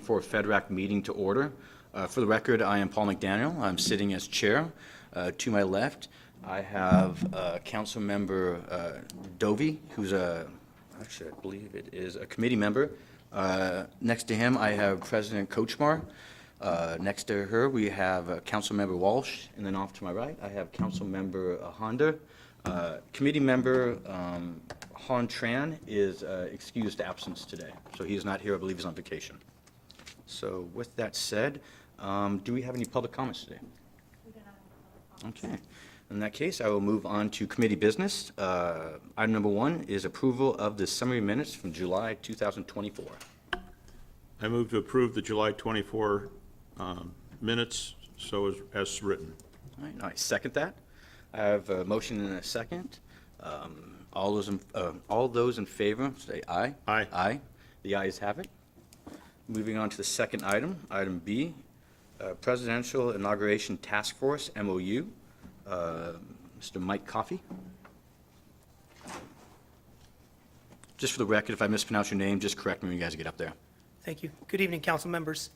For FedRAC meeting to order. For the record, I am Paul McDaniel. I'm sitting as chair. To my left, I have Council Member Dovey, who's actually, I believe it is a committee member. Next to him, I have President Kochmar. Next to her, we have Council Member Walsh. And then off to my right, I have Council Member Honda. Committee member Han Tran is excused absence today, so he is not here. I believe he's on vacation. So with that said, do we have any public comments today? We do not. Okay. In that case, I will move on to committee business. Item number 1 is approval of the summary minutes from July 2024. I move to approve the July 24 minutes, so as written. All right, I second that. I have a motion and a second. All those in favor, say aye. Aye. Aye. The ayes have it. Moving on to the second item, item B, Presidential Inauguration Task Force, MOU. Mr. Mike Coffey. Just for the record, if I mispronounce your name, just correct me when you guys get up there. Thank you. Good evening, council members.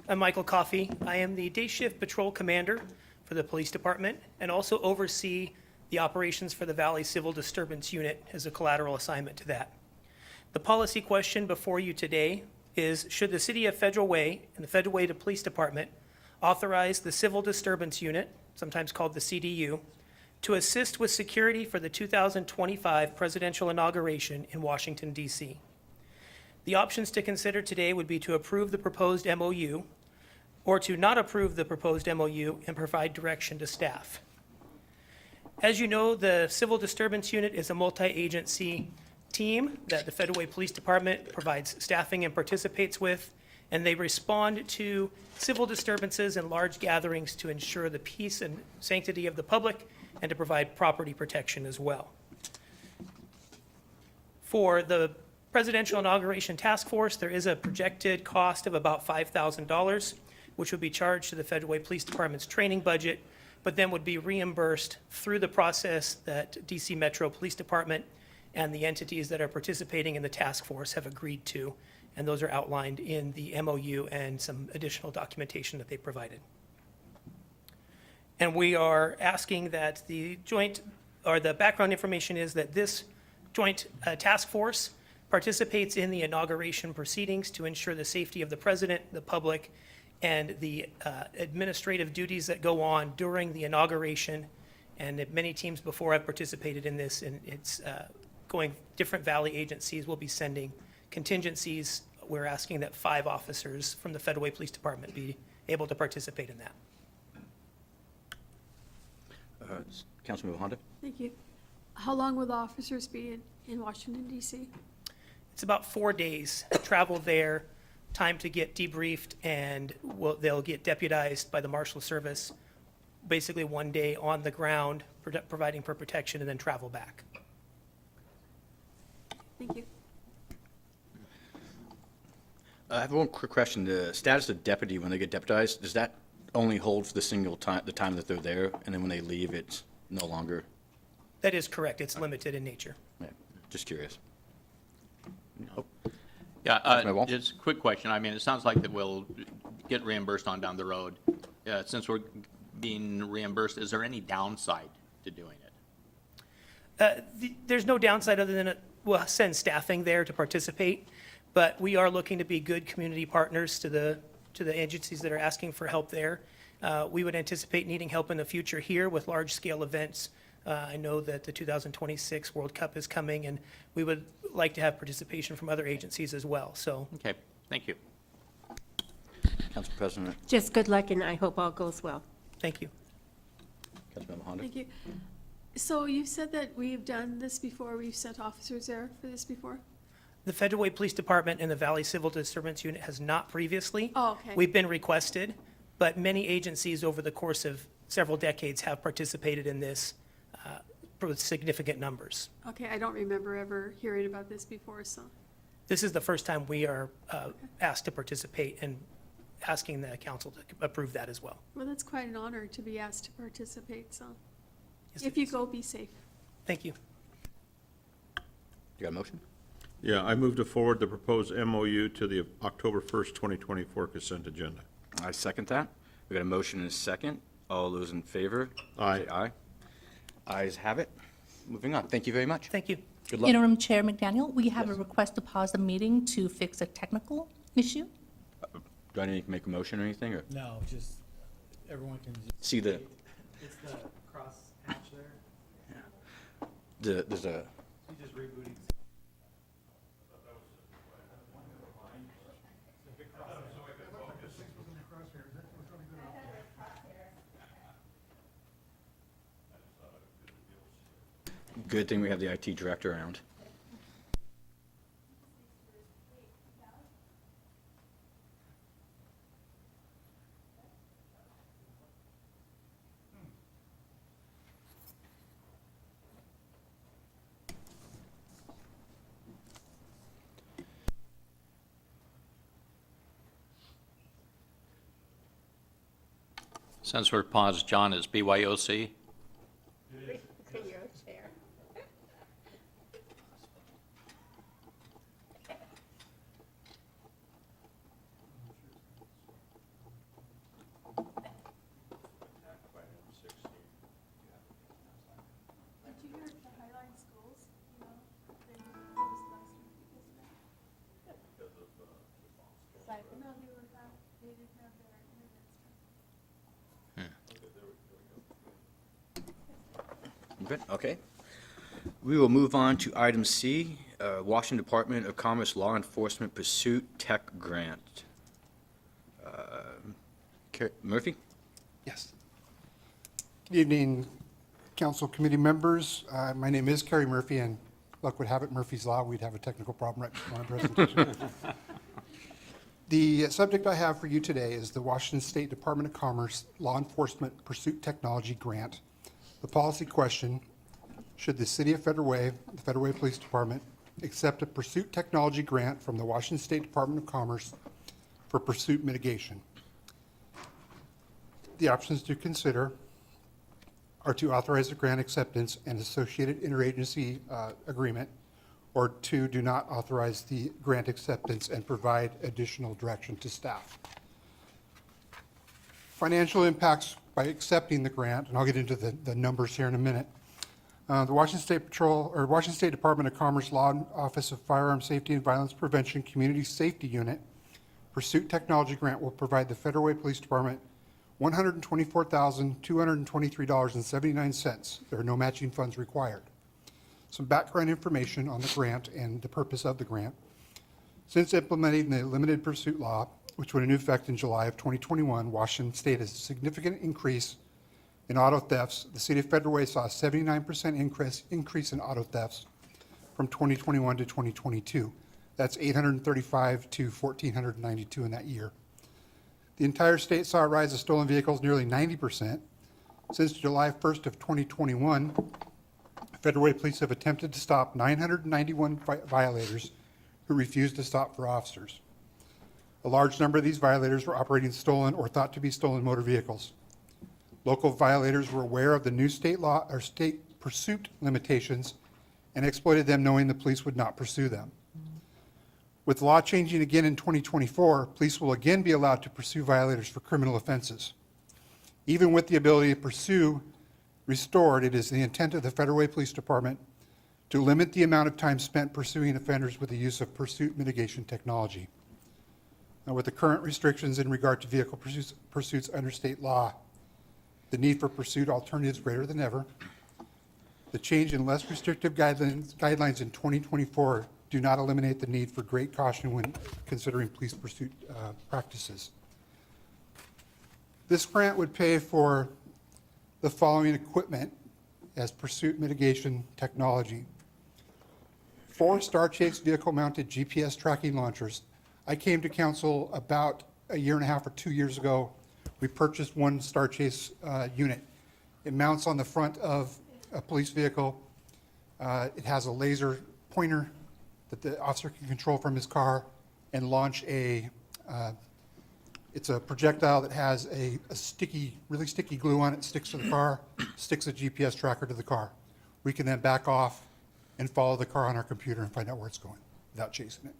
I'm Michael Coffey. I am the day shift patrol commander for the police department and also oversee the operations for the Valley Civil Disturbance Unit as a collateral assignment to that. The policy question before you today is, should the City of Federal Way and the Federal Way Police Department authorize the Civil Disturbance Unit, sometimes called the CDU, to assist with security for the 2025 presidential inauguration in Washington, D.C. The options to consider today would be to approve the proposed MOU or to not approve the proposed MOU and provide direction to staff. As you know, the Civil Disturbance Unit is a multi-agency team that the Federal Way Police Department provides staffing and participates with, and they respond to civil disturbances and large gatherings to ensure the peace and sanctity of the public and to provide property protection as well. For the Presidential Inauguration Task Force, there is a projected cost of about $5,000, which would be charged to the Federal Way Police Department's training budget, but then would be reimbursed through the process that DC Metro Police Department and the entities that are participating in the task force have agreed to, and those are outlined in the MOU and some additional documentation that they provided. And we are asking that the background information is that this joint task force participates in the inauguration proceedings to ensure the safety of the president, the public, and the administrative duties that go on during the inauguration. And many teams before have participated in this, and it's different Valley agencies will be sending contingencies. We're asking that 5 officers from the Federal Way Police Department be able to participate in that. Councilmember Honda. Thank you. How long will the officers be in Washington, D.C.? It's about 4 days travel there, time to get debriefed, and they'll get deputized by the Marshal Service, basically 1 day on the ground, providing for protection, and then travel back. Thank you. I have one quick question. The status of deputy when they get deputized, does that only hold for the time that they're there, and then when they leave, it's no longer? That is correct. It's limited in nature. Yeah, just curious. Oh, Yeah, Councilman Walsh? just a quick question. I mean, it sounds like that we'll get reimbursed on down the road. Since we're being reimbursed, is there any downside to doing it? There's no downside other than we'll send staffing there to participate, but we are looking to be good community partners to the agencies that are asking for help there. We would anticipate needing help in the future here with large-scale events. I know that the 2026 World Cup is coming, and we would like to have participation from other agencies as well. So, Okay, thank you. Council President, Just good luck, and I hope all goes well. thank you. Councilmember Honda. Thank you. So you said that we've done this before, we've sent officers there for this before? The Federal Way Police Department and the Valley Civil Disturbance Unit has not previously. Oh, okay. We've been requested, but many agencies over the course of several decades have participated in this with significant numbers. Okay, I don't remember ever hearing about this before, so. This is the first time we are asked to participate and asking the council to approve that as well. Well, that's quite an honor to be asked to participate, so. Yes, If it you is. go, be safe. Thank you. You got a motion? Yeah, I move to forward the proposed MOU to the October 1st, 2024 consent agenda. I second that. We got a motion and a second. All those in favor? Aye. Say aye. Ayes have it. Moving on. Thank you very much. Thank you. Good luck. Interim Chair McDaniel, we have a request to pause the meeting to fix a technical issue. Do I need to make a motion or anything, or No, just, everyone can just, see the, it's the cross hatch there, there's a, you just rebooting. good thing we have the IT director around. Since we're paused, John, is BYOC? Did you hear the Highline Schools, you know, they closed last week because of that? No, they were not, they didn't have their internet. Good, okay. We will move on to item C, Washington Department of Commerce Law Enforcement Pursuit Tech Grant. Murphy? Yes. Good evening, council committee members. My name is Kerry Murphy, and luck would have it, Murphy's Law, we'd have a technical problem right before my presentation. The subject I have for you today is the Washington State Department of Commerce Law Enforcement Pursuit Technology Grant. The policy question, should the City of Federal Way, the Federal Way Police Department, accept a pursuit technology grant from the Washington State Department of Commerce for pursuit mitigation? The options to consider are to authorize the grant acceptance and associated interagency agreement, or two, do not authorize the grant acceptance and provide additional direction to staff. Financial impacts by accepting the grant, and I'll get into the numbers here in a minute. The Washington State Patrol, or Washington State Department of Commerce Law Office of Firearm Safety and Violence Prevention Community Safety Unit Pursuit Technology Grant will provide the Federal Way Police Department $124,223.79. There are no matching funds required. Some background information on the grant and the purpose of the grant. Since implementing the limited pursuit law, which went into effect in July of 2021, Washington State has a significant increase in auto thefts. The City of Federal Way saw a 79% increase in auto thefts from 2021 to 2022. That's 835 to 1,492 in that year. The entire state saw a rise of stolen vehicles nearly 90%. Since July 1st of 2021, Federal Way Police have attempted to stop 991 violators who refused to stop for officers. A large number of these violators were operating stolen or thought to be stolen motor vehicles. Local violators were aware of the new state law or state pursuit limitations and exploited them, knowing the police would not pursue them. With the law changing again in 2024, police will again be allowed to pursue violators for criminal offenses. Even with the ability to pursue restored, it is the intent of the Federal Way Police Department to limit the amount of time spent pursuing offenders with the use of pursuit mitigation technology. Now, with the current restrictions in regard to vehicle pursuits under state law, the need for pursuit alternatives greater than ever. The change in less restrictive guidelines in 2024 do not eliminate the need for great caution when considering police pursuit practices. This grant would pay for the following equipment as pursuit mitigation technology. 4 Star Chase vehicle-mounted GPS tracking launchers. I came to council about a year and a half or 2 years ago. We purchased 1 Star Chase unit. It mounts on the front of a police vehicle. It has a laser pointer that the officer can control from his car and launch it's a projectile that has a sticky, really sticky glue on it, sticks to the car, sticks a GPS tracker to the car. We can then back off and follow the car on our computer and find out where it's going. without chasing it.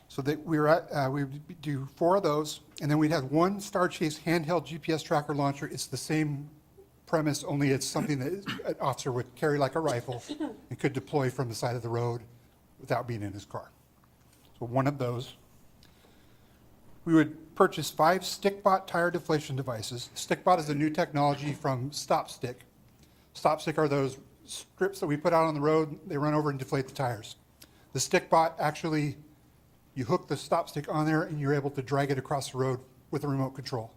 So that we would do 4 of those, and then we'd have 1 Star Chase handheld GPS tracker launcher. It's the same premise, only it's something that an officer would carry like a rifle and could deploy from the side of the road without being in his car. So 1 of those. We would purchase 5 StickBot tire deflation devices. StickBot is a new technology from StopStick. StopStick are those strips that we put out on the road. They run over and deflate the tires. The StickBot actually, you hook the StopStick on there and you're able to drag it across the road with a remote control.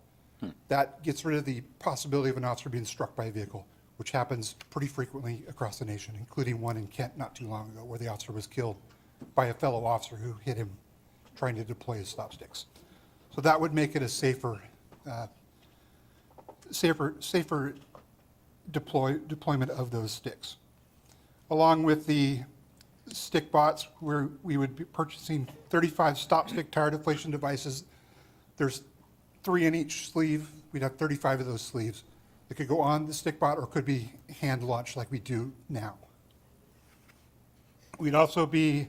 That gets rid of the possibility of an officer being struck by a vehicle, which happens pretty frequently across the nation, including one in Kent not too long ago where the officer was killed by a fellow officer who hit him trying to deploy his stop sticks. So that would make it a safer deployment of those sticks. Along with the stick bots, we would be purchasing 35 stop stick tire deflation devices. There's 3 in each sleeve. We'd have 35 of those sleeves. It could go on the stick bot or could be hand launched like we do now. We'd also be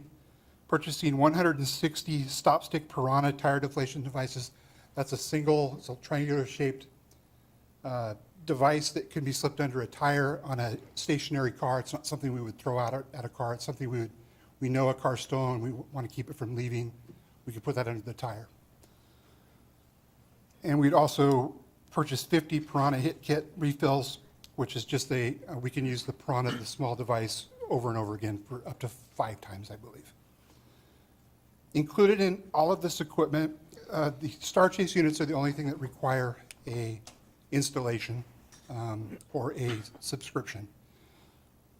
purchasing 160 stop stick Piranha tire deflation devices. That's a single, it's a triangular shaped device that can be slipped under a tire on a stationary car. It's not something we would throw out at a car. It's something we know a car's stolen, we want to keep it from leaving. We could put that under the tire. And we'd also purchase 50 Piranha Hit Kit refills, which is just we can use the Piranha, the small device, over and over again for up to 5 times, I believe. Included in all of this equipment, the Star Chase units are the only thing that require a installation or a subscription.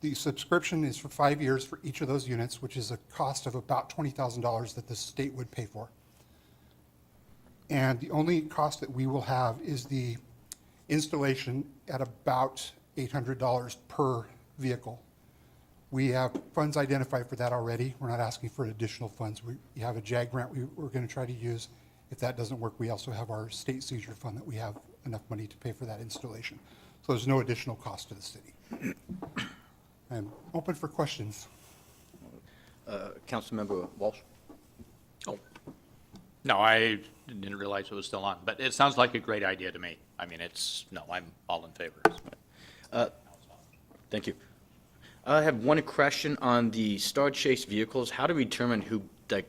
The subscription is for 5 years for each of those units, which is a cost of about $20,000 that the state would pay for. And the only cost that we will have is the installation at about $800 per vehicle. We have funds identified for that already. We're not asking for additional funds. We have a JAG grant we're going to try to use. If that doesn't work, we also have our state seizure fund that we have enough money to pay for that installation. So there's no additional cost to the city. I'm open for questions. Councilmember Walsh? Oh, no, I didn't realize it was still on, but it sounds like a great idea to me. I mean, I'm all in favor. Thank you. I have one question on the Star Chase vehicles. How do we determine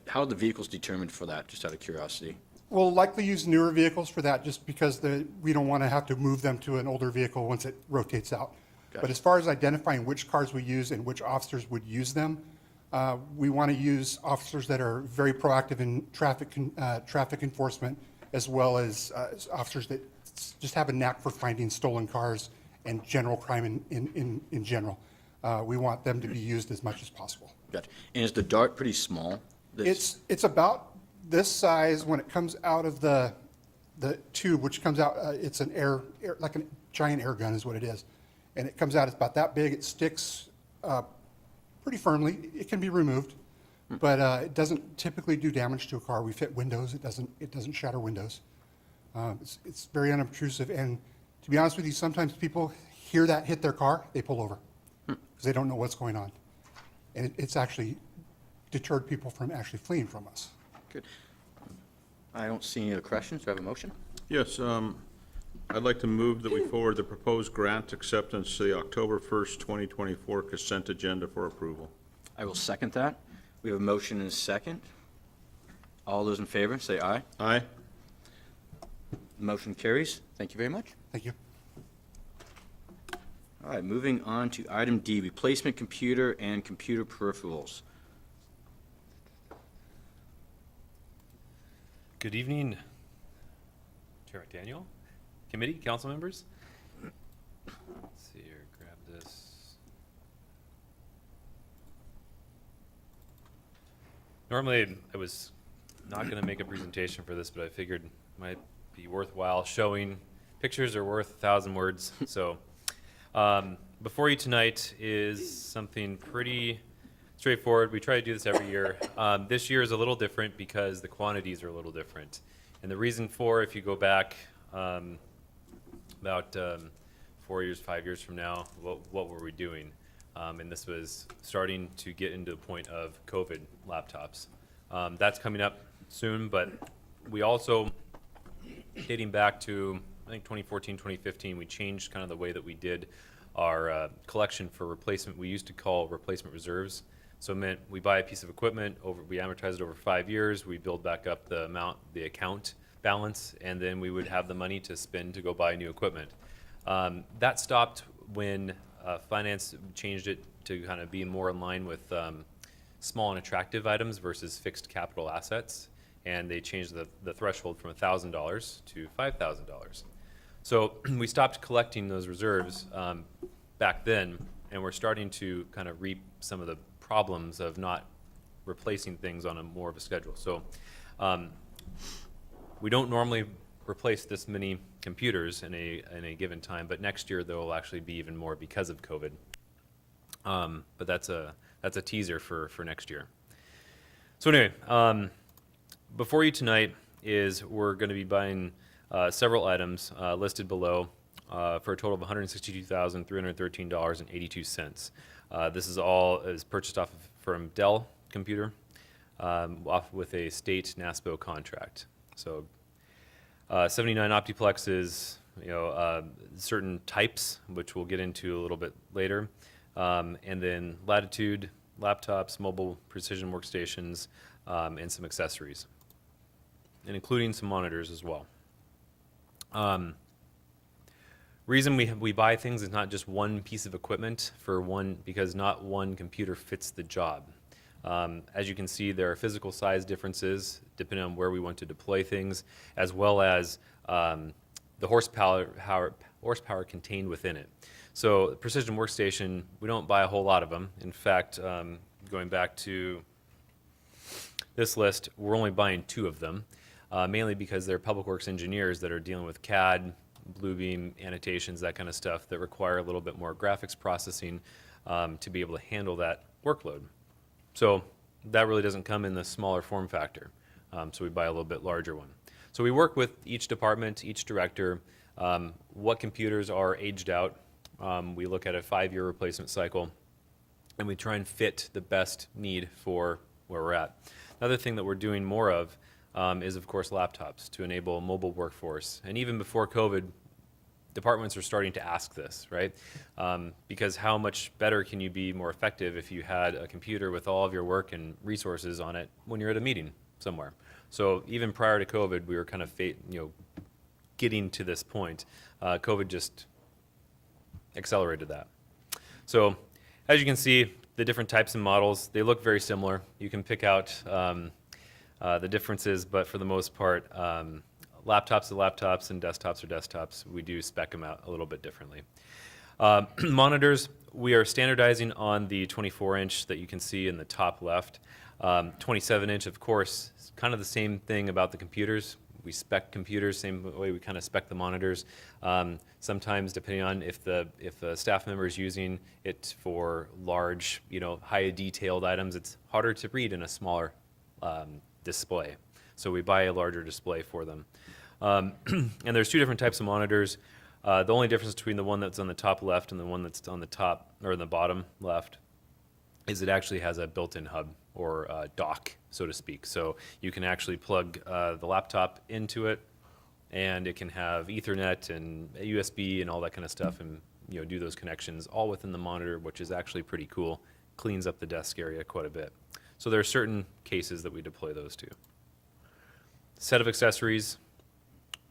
how are the vehicles determined for that, just out of curiosity? We'll likely use newer vehicles for that just because we don't want to have to move them to an older vehicle once it rotates out. Gotcha. But as far as identifying which cars we use and which officers would use them, we want to use officers that are very proactive in traffic enforcement, as well as officers that just have a knack for finding stolen cars and general crime in general. We want them to be used as much as possible. Gotcha. And is the dart pretty small? It's about this size when it comes out of the tube, which comes out, it's an air like a giant air gun is what it is. And it comes out, it's about that big. It sticks pretty firmly. It can be removed, but it doesn't typically do damage to a car. We fit windows. It doesn't shatter windows. It's very unobtrusive. And to be honest with you, sometimes people hear that hit their car, they pull over because they don't know what's going on. And it's actually deterred people from actually fleeing from us. Good. I don't see any other questions. Do I have a motion? Yes, I'd like to move that we forward the proposed grant acceptance to the October 1st, 2024 consent agenda for approval. I will second that. We have a motion and a second. All those in favor, say aye. Aye? Motion carries. Thank you very much. Thank you. All right, moving on to item D, replacement computer and computer peripherals. Good evening, Chair McDaniel, committee, council members. Let's see here, grab this. Normally, I was not going to make a presentation for this, but I figured it might be worthwhile showing. Pictures are worth 1,000 words. So before you tonight is something pretty straightforward. We try to do this every year. This year is a little different because the quantities are a little different. And the reason for, if you go back about 4 years, 5 years from now, what were we doing? and this was starting to get into the point of COVID laptops. That's coming up soon, but we also, dating back to, I think 2014, 2015, we changed kind of the way that we did our collection for replacement. We used to call replacement reserves. So it meant we buy a piece of equipment, we amortize it over 5 years, we build back up the amount, the account balance, and then we would have the money to spend to go buy new equipment. That stopped when finance changed it to kind of be more in line with small and attractive items versus fixed capital assets. And they changed the threshold from $1,000 to $5,000. So we stopped collecting those reserves back then, and we're starting to kind of reap some of the problems of not replacing things on a more of a schedule. So we don't normally replace this many computers in a given time, but next year there will actually be even more because of COVID. But that's a teaser for next year. So anyway, before you tonight is we're going to be buying several items listed below for a total of $162,313.82. This is all purchased from Dell Computer, off with a state NASPO contract. So 79 Optiplexes, certain types, which we'll get into a little bit later, and then Latitude laptops, mobile precision workstations, and some accessories, and including some monitors as well. Reason we buy things is not just one piece of equipment because not one computer fits the job. As you can see, there are physical size differences depending on where we want to deploy things, as well as the horsepower contained within it. So Precision Workstation, we don't buy a whole lot of them. In fact, going back to this list, we're only buying 2 of them, mainly because they're public works engineers that are dealing with CAD, Bluebeam, annotations, that kind of stuff that require a little bit more graphics processing to be able to handle that workload. So that really doesn't come in the smaller form factor. So we buy a little bit larger one. So we work with each department, each director, what computers are aged out. We look at a 5-year replacement cycle, and we try and fit the best need for where we're at. Another thing that we're doing more of is, of course, laptops to enable a mobile workforce. And even before COVID, departments are starting to ask this, right? Because how much better can you be more effective if you had a computer with all of your work and resources on it when you're at a meeting somewhere? So even prior to COVID, we were kind of getting to this point. COVID just accelerated that. So as you can see, the different types of models, they look very similar. You can pick out the differences, but for the most part, laptops are laptops and desktops are desktops. We do spec them out a little bit differently. Monitors, we are standardizing on the 24-inch that you can see in the top left. 27-inch, of course, is kind of the same thing about the computers. We spec computers, same way we kind of spec the monitors. Sometimes, depending on if the staff member is using it for large, high detailed items, it's harder to read in a smaller display. So we buy a larger display for them. And there's 2 different types of monitors. The only difference between the one that's on the top left and the one that's on the top or the bottom left is it actually has a built-in hub or dock, so to speak. So you can actually plug the laptop into it, and it can have Ethernet and USB and all that kind of stuff, and do those connections all within the monitor, which is actually pretty cool. Cleans up the desk area quite a bit. So there are certain cases that we deploy those to. Set of accessories,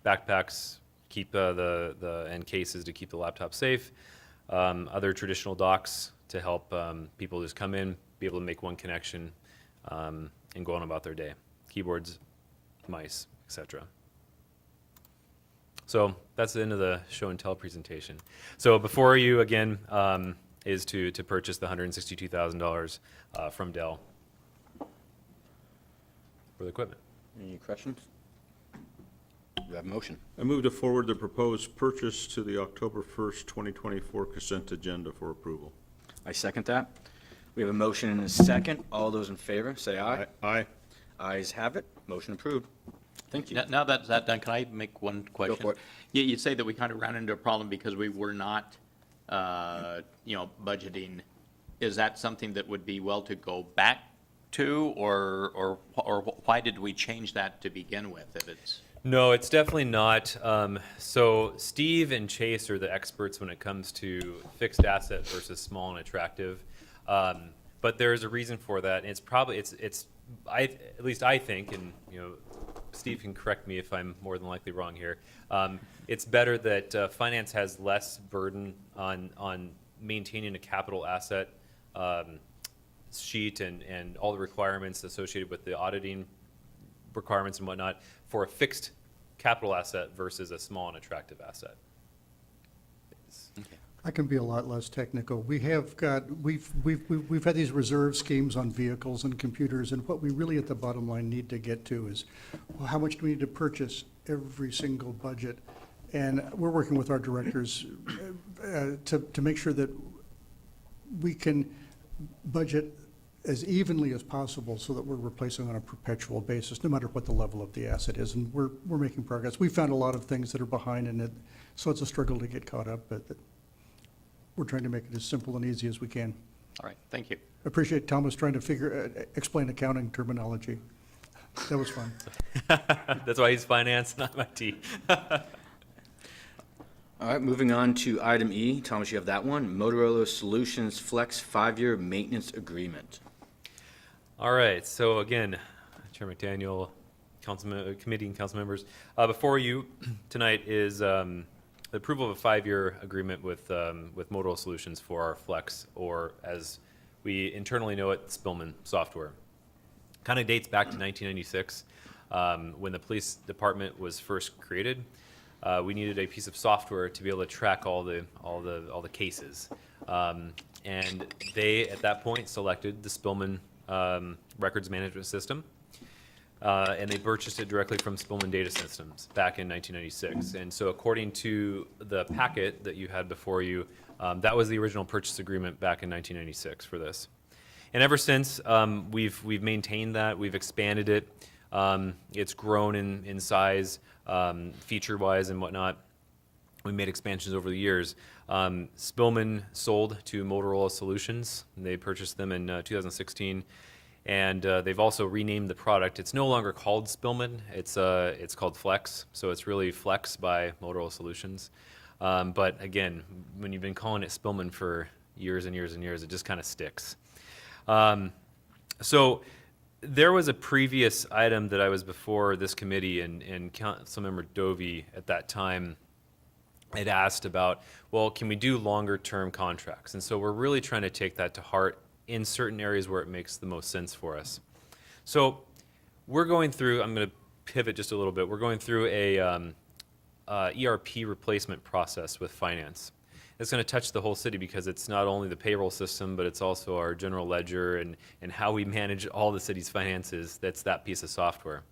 backpacks, keep the end cases to keep the laptop safe. Other traditional docks to help people just come in, be able to make one connection, and go on about their day. Keyboards, mice, etc. So that's the end of the show and tell presentation. So before you, again, is to purchase the $162,000 from Dell for the equipment. Any questions? You have a motion. I move to forward the proposed purchase to the October 1st, 2024 consent agenda for approval. I second that. We have a motion and a second. All those in favor, say aye. Aye. Ayes have it. Motion approved. Thank you. Now that's that done, can I make one question? for it. You say that we kind of ran into a problem because we were not, budgeting is that something that would be well to go back to, or why did we change that to begin with if it's? No, it's definitely not. So Steve and Chase are the experts when it comes to fixed asset versus small and attractive. But there is a reason for that. And it's probably, at least I think, and Steve can correct me if I'm more than likely wrong here. It's better that finance has less burden on maintaining a capital asset sheet and all the requirements associated with the auditing requirements and whatnot for a fixed capital asset versus a small and attractive asset. I can be a lot less technical. We've had these reserve schemes on vehicles and computers, and what we really at the bottom line need to get to is, well, how much do we need to purchase every single budget? And we're working with our directors to make sure that we can budget as evenly as possible so that we're replacing on a perpetual basis, no matter what the level of the asset is. And we're making progress. We found a lot of things that are behind in it, so it's a struggle to get caught up, but we're trying to make it as simple and easy as we can. All right, thank you. Appreciate Thomas trying to explain accounting terminology. That was fun. That's why he's finance, not IT. All right, moving on to item E. Thomas, you have that one. Motorola Solutions Flex 5-year maintenance agreement. All right, so again, Chair McDaniel, committee and council members, before you tonight is the approval of a 5-year agreement with Motorola Solutions for our Flex, or as we internally know it, Spillman software. Kind of dates back to 1996 when the police department was first created. We needed a piece of software to be able to track all the cases, and they at that point selected the Spillman records management system, and they purchased it directly from Spillman Data Systems back in 1996. And so, according to the packet that you had before you, that was the original purchase agreement back in 1996 for this. And ever since, we've maintained that, we've expanded it. It's grown in size, feature-wise and whatnot. We made expansions over the years. Spillman sold to Motorola Solutions. They purchased them in 2016, and they've also renamed the product. It's no longer called Spillman. It's called Flex. So it's really Flex by Motorola Solutions. But again, when you've been calling it Spillman for years and years and years, it just kind of sticks. So there was a previous item that I was before this committee, and Councilmember Dovey at that time had asked about, well, can we do longer term contracts? And so we're really trying to take that to heart in certain areas where it makes the most sense for us. So we're going through, I'm going to pivot just a little bit, we're going through a ERP replacement process with finance. It's going to touch the whole city because it's not only the payroll system, but it's also our general ledger and how we manage all the city's finances. That's that piece of software.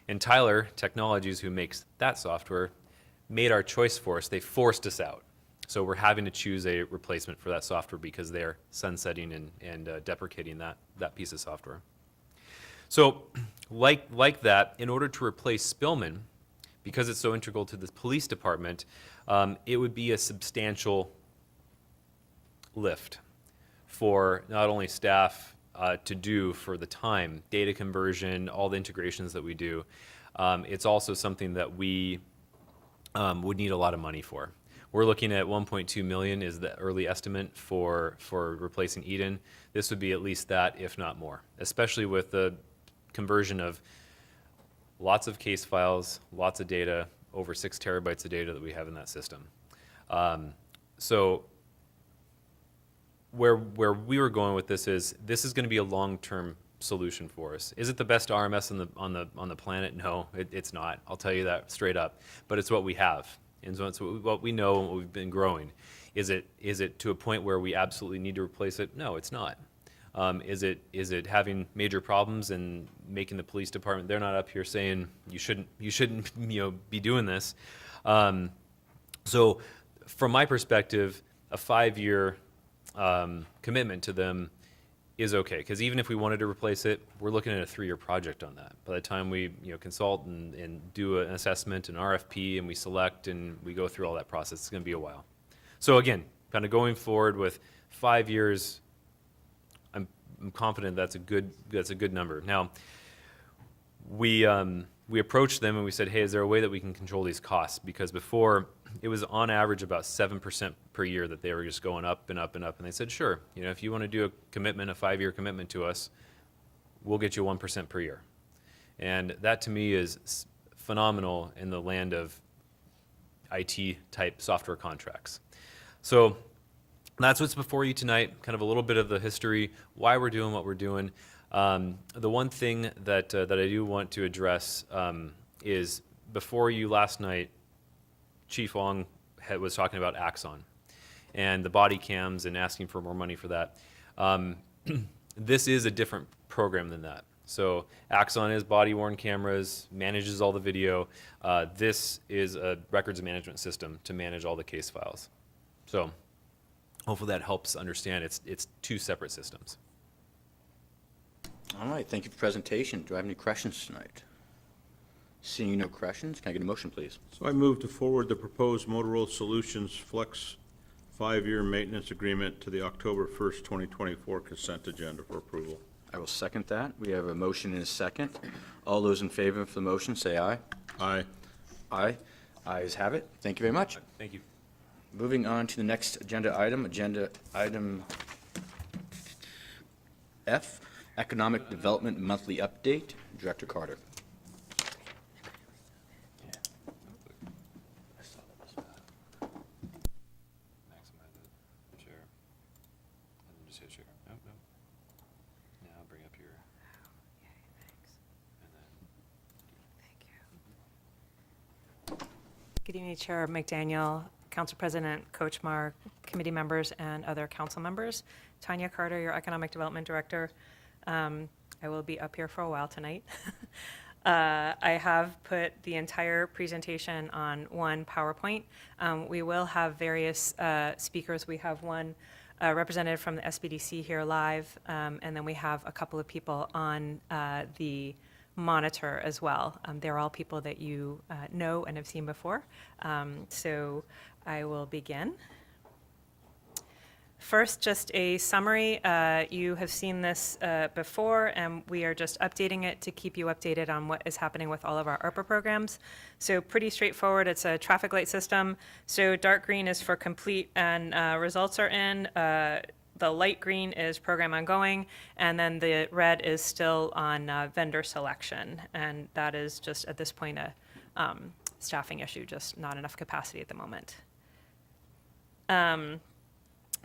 And Tyler Technologies, who makes that software, made our choice for us. They forced us out. So we're having to choose a replacement for that software because they're sunsetting and deprecating that piece of software. So like that, in order to replace Spillman, because it's so integral to the police department, it would be a substantial lift for not only staff to do for the time, data conversion, all the integrations that we do. It's also something that we would need a lot of money for. We're looking at 1.2 million is the early estimate for replacing Eden. This would be at least that, if not more, especially with the conversion of lots of case files, lots of data, over 6 terabytes of data that we have in that system. So where we were going with this is going to be a long-term solution for us. Is it the best RMS on the planet? No, it's not. I'll tell you that straight up. But it's what we have, and so it's what we know and what we've been growing. Is it to a point where we absolutely need to replace it? No, it's not. Is it having major problems and making the police department? They're not up here saying you shouldn't be doing this. So from my perspective, a 5-year commitment to them is okay, because even if we wanted to replace it, we're looking at a 3-year project on that. By the time we consult and do an assessment, an RFP, and we select and we go through all that process, it's going to be a while. So again, kind of going forward with 5 years I'm confident that's a good number. Now, we approached them and we said, hey, is there a way that we can control these costs? Because before, it was on average about 7% per year that they were just going up and up and up. And they said, sure, if you want to do a commitment, a 5-year commitment to us, we'll get you 1% per year. And that to me is phenomenal in the land of IT-type software contracts. So that's what's before you tonight, kind of a little bit of the history, why we're doing what we're doing. The one thing that I do want to address is before you last night, Chief Wong was talking about Axon and the body cams and asking for more money for that. This is a different program than that. So Axon is body-worn cameras, manages all the video. This is a records management system to manage all the case files. So hopefully that helps understand it's 2 separate systems. All right, thank you for the presentation. Do I have any questions tonight? Seeing no questions, can I get a motion, please? So I move to forward the proposed Motorola Solutions Flex 5-year maintenance agreement to the October 1st, 2024 consent agenda for approval. I will second that. We have a motion and a second. All those in favor of the motion, say aye. Aye. Aye. Ayes have it. Thank you very much. Thank you. Moving on to the next agenda item F, Economic Development Monthly Update. Director Carter. Maximize the share. And then just hit share. Oh, no. Now bring up your. And then. Good evening, Chair McDaniel, Council President Kochmar, committee members, and other council members. Tanya Carter, your Economic Development Director. I will be up here for a while tonight. I have put the entire presentation on one PowerPoint. We will have various speakers. We have one representative from the SBDC here live, and then we have a couple of people on the monitor as well. They're all people that you know and have seen before. So I will begin. First, just a summary. You have seen this before, and we are just updating it to keep you updated on what is happening with all of our ARPA programs. So pretty straightforward. It's a traffic light system. So dark green is for complete and results are in. The light green is program ongoing, and then the red is still on vendor selection. And that is just, at this point, a staffing issue, just not enough capacity at the moment.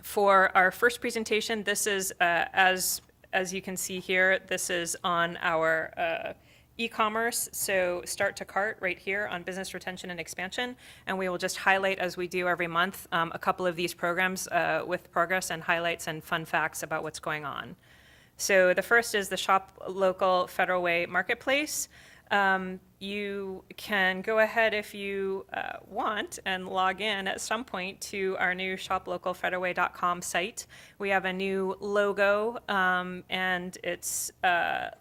For our first presentation, this is, as you can see here, this is on our e-commerce, so start to cart right here on business retention and expansion. And we will just highlight, as we do every month, a couple of these programs with progress and highlights and fun facts about what's going on. So the first is the Shop Local Federal Way Marketplace. You can go ahead if you want and log in at some point to our new shoplocalfederalway.com site. We have a new logo, and it's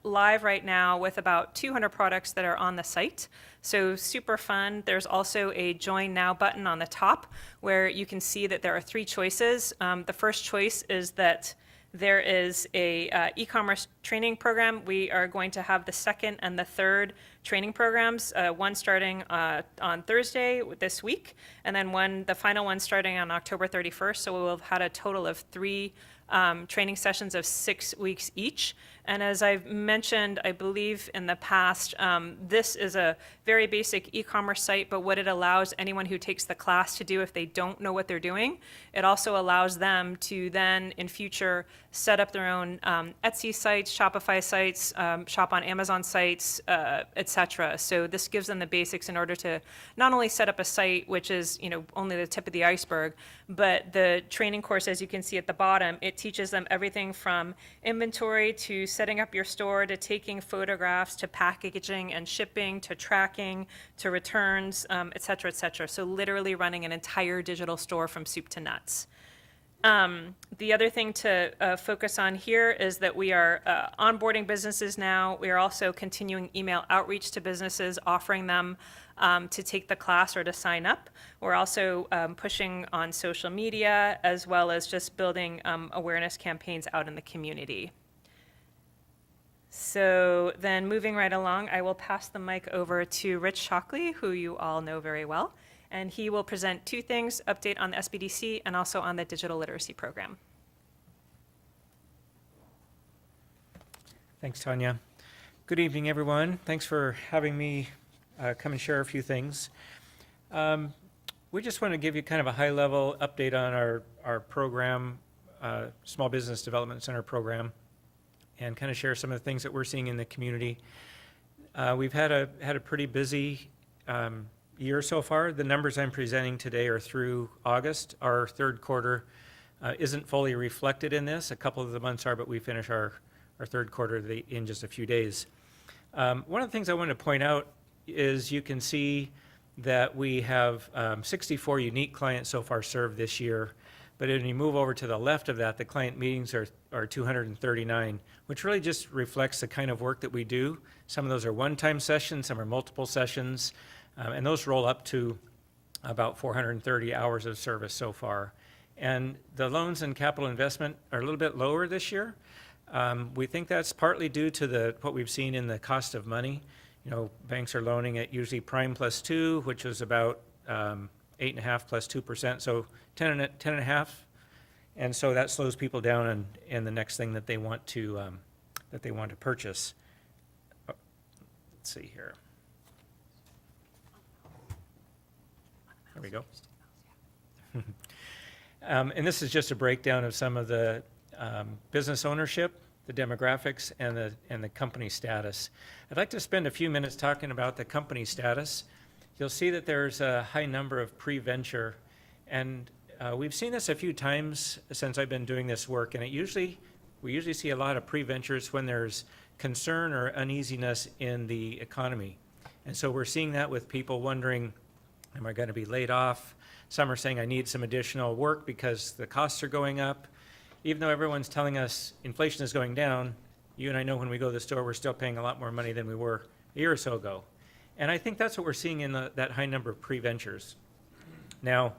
live right now with about 200 products that are on the site. So super fun. There's also a Join Now button on the top where you can see that there are 3 choices. The first choice is that there is a e-commerce training program. We are going to have the second and the third training programs, one starting on Thursday this week, and then the final one starting on October 31st. So we will have had a total of 3 training sessions of 6 weeks each. And as I've mentioned, I believe in the past, this is a very basic e-commerce site, but what it allows anyone who takes the class to do if they don't know what they're doing, it also allows them to then in future set up their own Etsy sites, Shopify sites, shop on Amazon sites, etc. So this gives them the basics in order to not only set up a site, which is only the tip of the iceberg, but the training course, as you can see at the bottom, it teaches them everything from inventory to setting up your store to taking photographs to packaging and shipping to tracking to returns, et cetera, et cetera. So literally running an entire digital store from soup to nuts. The other thing to focus on here is that we are onboarding businesses now. We are also continuing email outreach to businesses, offering them to take the class or to sign up. We're also pushing on social media as well as just building awareness campaigns out in the community. So then moving right along, I will pass the mic over to Rich Shockley, who you all know very well. And he will present two things, update on the SBDC and also on the digital literacy program. Thanks, Tanya. Good evening, everyone. Thanks for having me come and share a few things. We just want to give you kind of a high-level update on our program, Small Business Development Center program, and kind of share some of the things that we're seeing in the community. We've had a pretty busy year so far. The numbers I'm presenting today are through August. Our third quarter isn't fully reflected in this. A couple of the months are, but we finish our third quarter in just a few days. One of the things I wanted to point out is you can see that we have 64 unique clients so far served this year. But when you move over to the left of that, the client meetings are 239, which really just reflects the kind of work that we do. Some of those are one-time sessions, some are multiple sessions, and those roll up to about 430 hours of service so far. And the loans and capital investment are a little bit lower this year. We think that's partly due to what we've seen in the cost of money. You know, banks are loaning at usually prime plus 2, which is about 8.5 plus 2%, so 10.5, and so that slows people down in the next thing that they want to purchase. Let's see here. There we go. And this is just a breakdown of some of the business ownership, the demographics, and the company status. I'd like to spend a few minutes talking about the company status. You'll see that there's a high number of pre-venture, and we've seen this a few times since I've been doing this work, and we usually see a lot of pre-ventures when there's concern or uneasiness in the economy. And so we're seeing that with people wondering, am I going to be laid off? Some are saying I need some additional work because the costs are going up. Even though everyone's telling us inflation is going down, you and I know when we go to the store, we're still paying a lot more money than we were a year or so ago. And I think that's what we're seeing in that high number of pre-ventures. Now,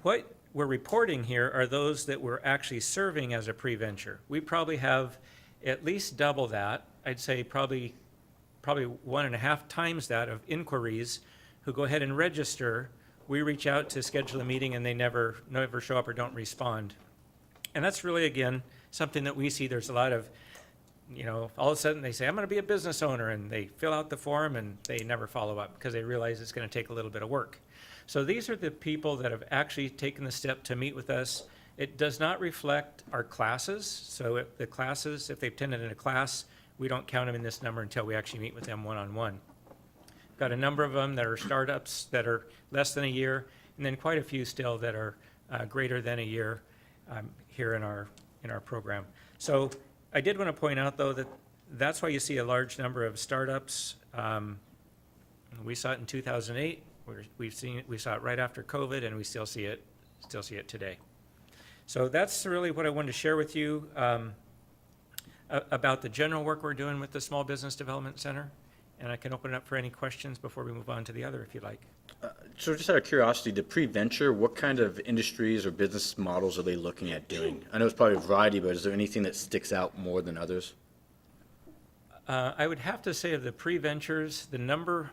what we're reporting here are those that we're actually serving as a pre-venture. We probably have at least double that. I'd say probably 1.5 times that of inquiries who go ahead and register. We reach out to schedule a meeting and they never show up or don't respond. And that's really, again, something that we see. There's a lot of, all of a sudden they say, I'm going to be a business owner, and they fill out the form and they never follow up because they realize it's going to take a little bit of work. So these are the people that have actually taken the step to meet with us. It does not reflect our classes. So if they've attended in a class, we don't count them in this number until we actually meet with them one-on-one. Got a number of them that are startups that are less than a year, and then quite a few still that are greater than a year here in our program. So I did want to point out, though, that that's why you see a large number of startups. We saw it in 2008. We saw it right after COVID, and we still see it today. So that's really what I wanted to share with you about the general work we're doing with the Small Business Development Center. And I can open it up for any questions before we move on to the other, if you'd like. So just out of curiosity, the pre-venture, what kind of industries or business models are they looking at doing? I know it's probably a variety, but is there anything that sticks out more than others? I would have to say of the pre-ventures,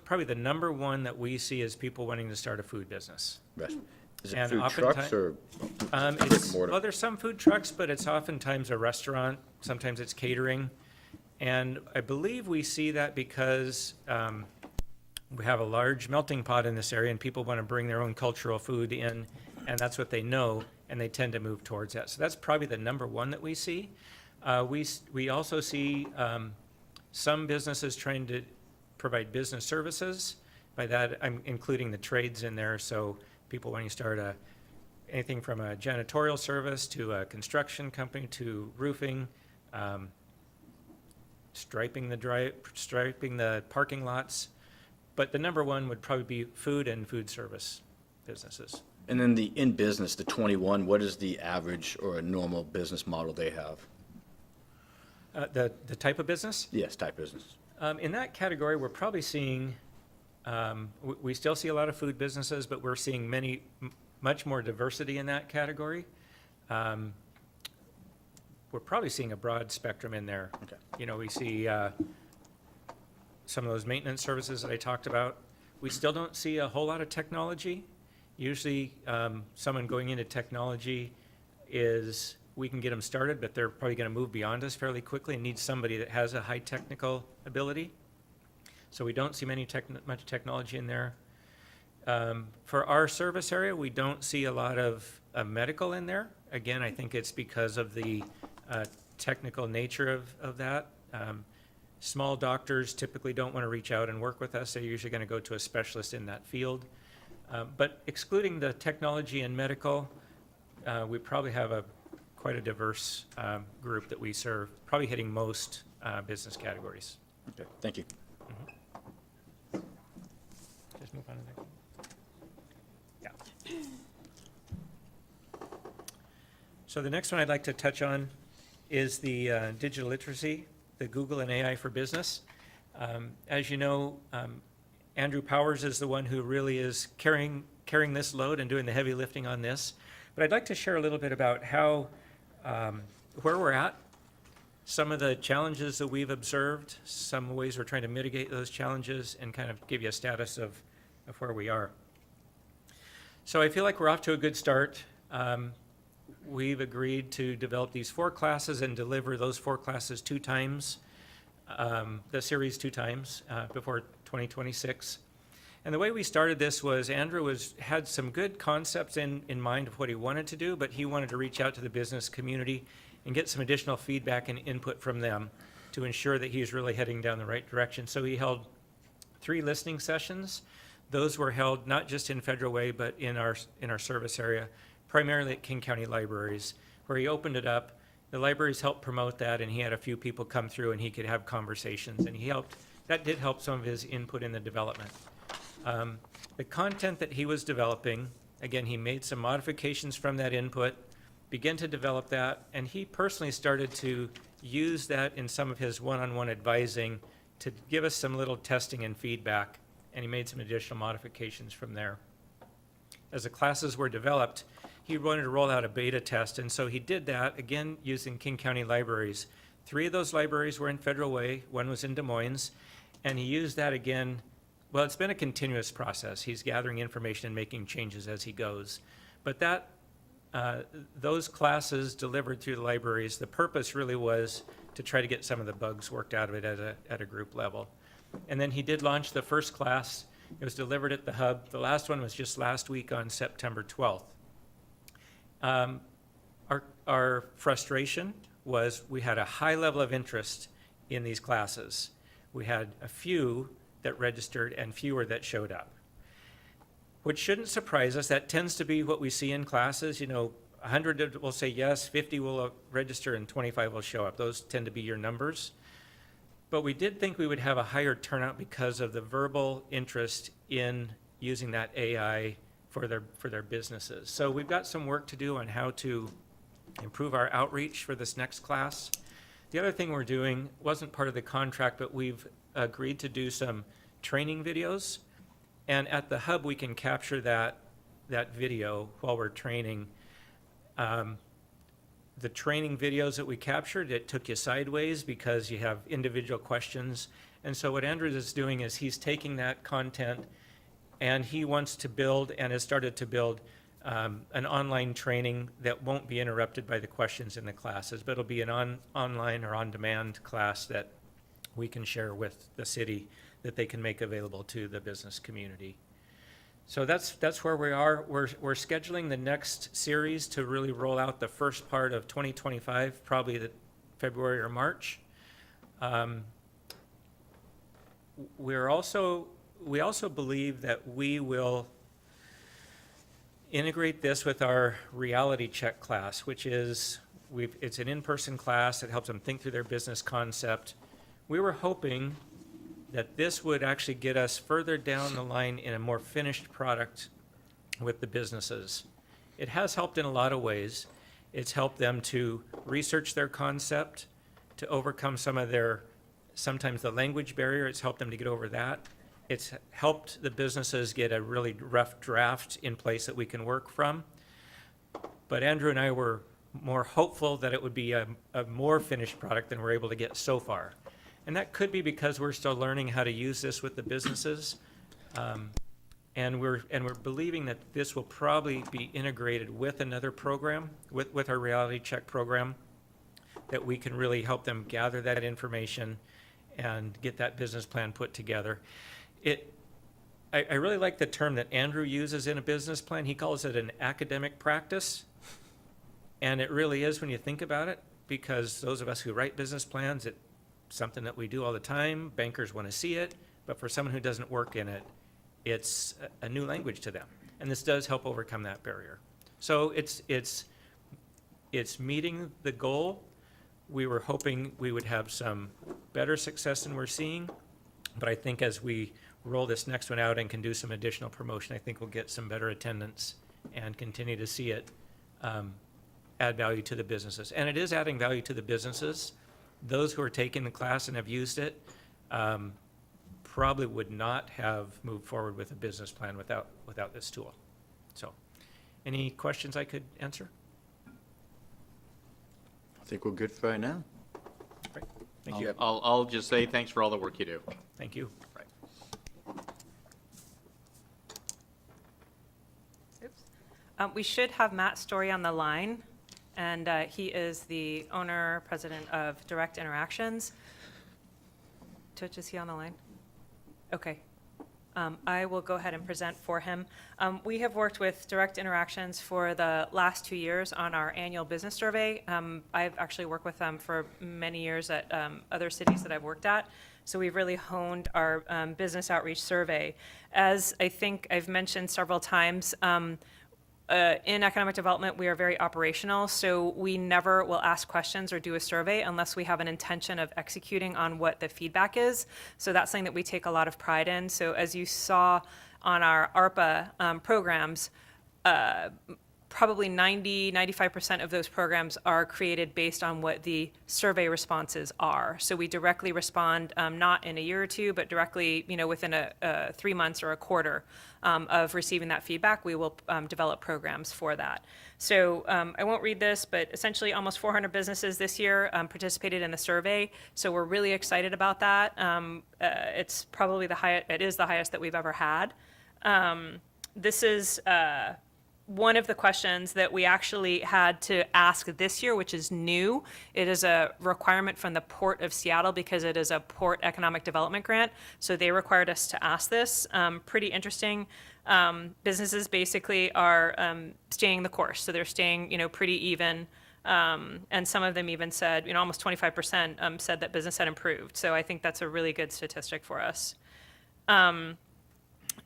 probably the number one that we see is people wanting to start a food business. Right. Is it And food trucks or brick and mortar? Well, there's some food trucks, but it's oftentimes a restaurant. Sometimes it's catering. And I believe we see that because we have a large melting pot in this area, and people want to bring their own cultural food in, and that's what they know, and they tend to move towards that. So that's probably the number one that we see. We also see some businesses trying to provide business services. By that, I'm including the trades in there, so people wanting to start anything from a janitorial service to a construction company to roofing, striping the parking lots. But the number one would probably be food and food service businesses. And then the in-business, the 21, what is the average or a normal business model they have? The type of business? Yes, type business. In that category, we're probably seeing, we still see a lot of food businesses, but we're seeing much more diversity in that category. we're probably seeing a broad spectrum in there. Okay. You know, we see some of those maintenance services that I talked about. We still don't see a whole lot of technology. Usually, someone going into technology is, we can get them started, but they're probably going to move beyond us fairly quickly and need somebody that has a high technical ability. So we don't see much technology in there. For our service area, we don't see a lot of medical in there. Again, I think it's because of the technical nature of that. Small doctors typically don't want to reach out and work with us. They're usually going to go to a specialist in that field. But excluding the technology and medical, we probably have quite a diverse group that we serve, probably hitting most business categories. Okay, thank you. Just move on to the next one. Yeah. So the next one I'd like to touch on is the digital literacy, the Google and AI for Business. As you know, Andrew Powers is the one who really is carrying this load and doing the heavy lifting on this. But I'd like to share a little bit about how, where we're at, some of the challenges that we've observed, some ways we're trying to mitigate those challenges, and kind of give you a status of where we are. So I feel like we're off to a good start. We've agreed to develop these 4 classes and deliver those 4 classes 2 times, the series 2 times before 2026. And the way we started this was Andrew had some good concepts in mind of what he wanted to do, but he wanted to reach out to the business community and get some additional feedback and input from them to ensure that he's really heading down the right direction. So he held 3 listening sessions. Those were held not just in Federal Way, but in our service area, primarily at King County Libraries, where he opened it up. The libraries helped promote that, and he had a few people come through and he could have conversations, and that did help some of his input in the development. The content that he was developing, again, he made some modifications from that input, began to develop that, and he personally started to use that in some of his one-on-one advising to give us some little testing and feedback, and he made some additional modifications from there. As the classes were developed, he wanted to roll out a beta test, and so he did that, again, using King County Libraries. 3 of those libraries were in Federal Way, 1 was in Des Moines, and he used that again. Well, it's been a continuous process. He's gathering information and making changes as he goes. But those classes delivered through the libraries, the purpose really was to try to get some of the bugs worked out of it at a group level. And then he did launch the first class. It was delivered at the Hub. The last one was just last week on September 12th. Our frustration was we had a high level of interest in these classes. We had a few that registered and fewer that showed up, which shouldn't surprise us. That tends to be what we see in classes. 100 will say yes, 50 will register, and 25 will show up. Those tend to be your numbers. But we did think we would have a higher turnout because of the verbal interest in using that AI for their businesses. So we've got some work to do on how to improve our outreach for this next class. The other thing we're doing wasn't part of the contract, but we've agreed to do some training videos. And at the Hub, we can capture that video while we're training. The training videos that we captured, it took you sideways because you have individual questions. And so what Andrew is doing is he's taking that content and he wants to build and has started to build an online training that won't be interrupted by the questions in the classes, but it'll be an online or on-demand class that we can share with the city that they can make available to the business community. So that's where we are. We're scheduling the next series to really roll out the first part of 2025, probably the February or March. We also believe that we will integrate this with our reality check class, which is it's an in-person class that helps them think through their business concept. We were hoping that this would actually get us further down the line in a more finished product with the businesses. It has helped in a lot of ways. It's helped them to research their concept, to overcome sometimes the language barrier. It's helped them to get over that. It's helped the businesses get a really rough draft in place that we can work from. But Andrew and I were more hopeful that it would be a more finished product than we're able to get so far. And that could be because we're still learning how to use this with the businesses. And we're believing that this will probably be integrated with another program, with our reality check program, that we can really help them gather that information and get that business plan put together. I really like the term that Andrew uses in a business plan. He calls it an academic practice. And it really is when you think about it, because those of us who write business plans, it's something that we do all the time. Bankers want to see it, but for someone who doesn't work in it, it's a new language to them. And this does help overcome that barrier. So it's meeting the goal. We were hoping we would have some better success than we're seeing, but I think as we roll this next one out and can do some additional promotion, I think we'll get some better attendance and continue to see it add value to the businesses. And it is adding value to the businesses. Those who are taking the class and have used it probably would not have moved forward with a business plan without this tool. So, any questions I could answer? I think we're good for right now. Great. Thank you. I'll just say thanks for all the work you do. Thank you. Right. Oops. We should have Matt Story on the line, and he is the owner, president of Direct Interactions. Tooch, is he on the line? Okay. I will go ahead and present for him. We have worked with Direct Interactions for the last 2 years on our annual business survey. I've actually worked with them for many years at other cities that I've worked at. So we've really honed our business outreach survey. As I think I've mentioned several times, in economic development, we are very operational, so we never will ask questions or do a survey unless we have an intention of executing on what the feedback is. So that's something that we take a lot of pride in. So as you saw on our ARPA programs, probably 95% of those programs are created based on what the survey responses are. So we directly respond, not in a year or two, but directly, within 3 months or a quarter of receiving that feedback, we will develop programs for that. So I won't read this, but essentially almost 400 businesses this year participated in the survey. So we're really excited about that. It's probably it is the highest that we've ever had. This is one of the questions that we actually had to ask this year, which is new. It is a requirement from the Port of Seattle because it is a port economic development grant. So they required us to ask this. Pretty interesting. Businesses basically are staying the course. So they're staying, pretty even. And some of them even said, almost 25% said that business had improved. So I think that's a really good statistic for us.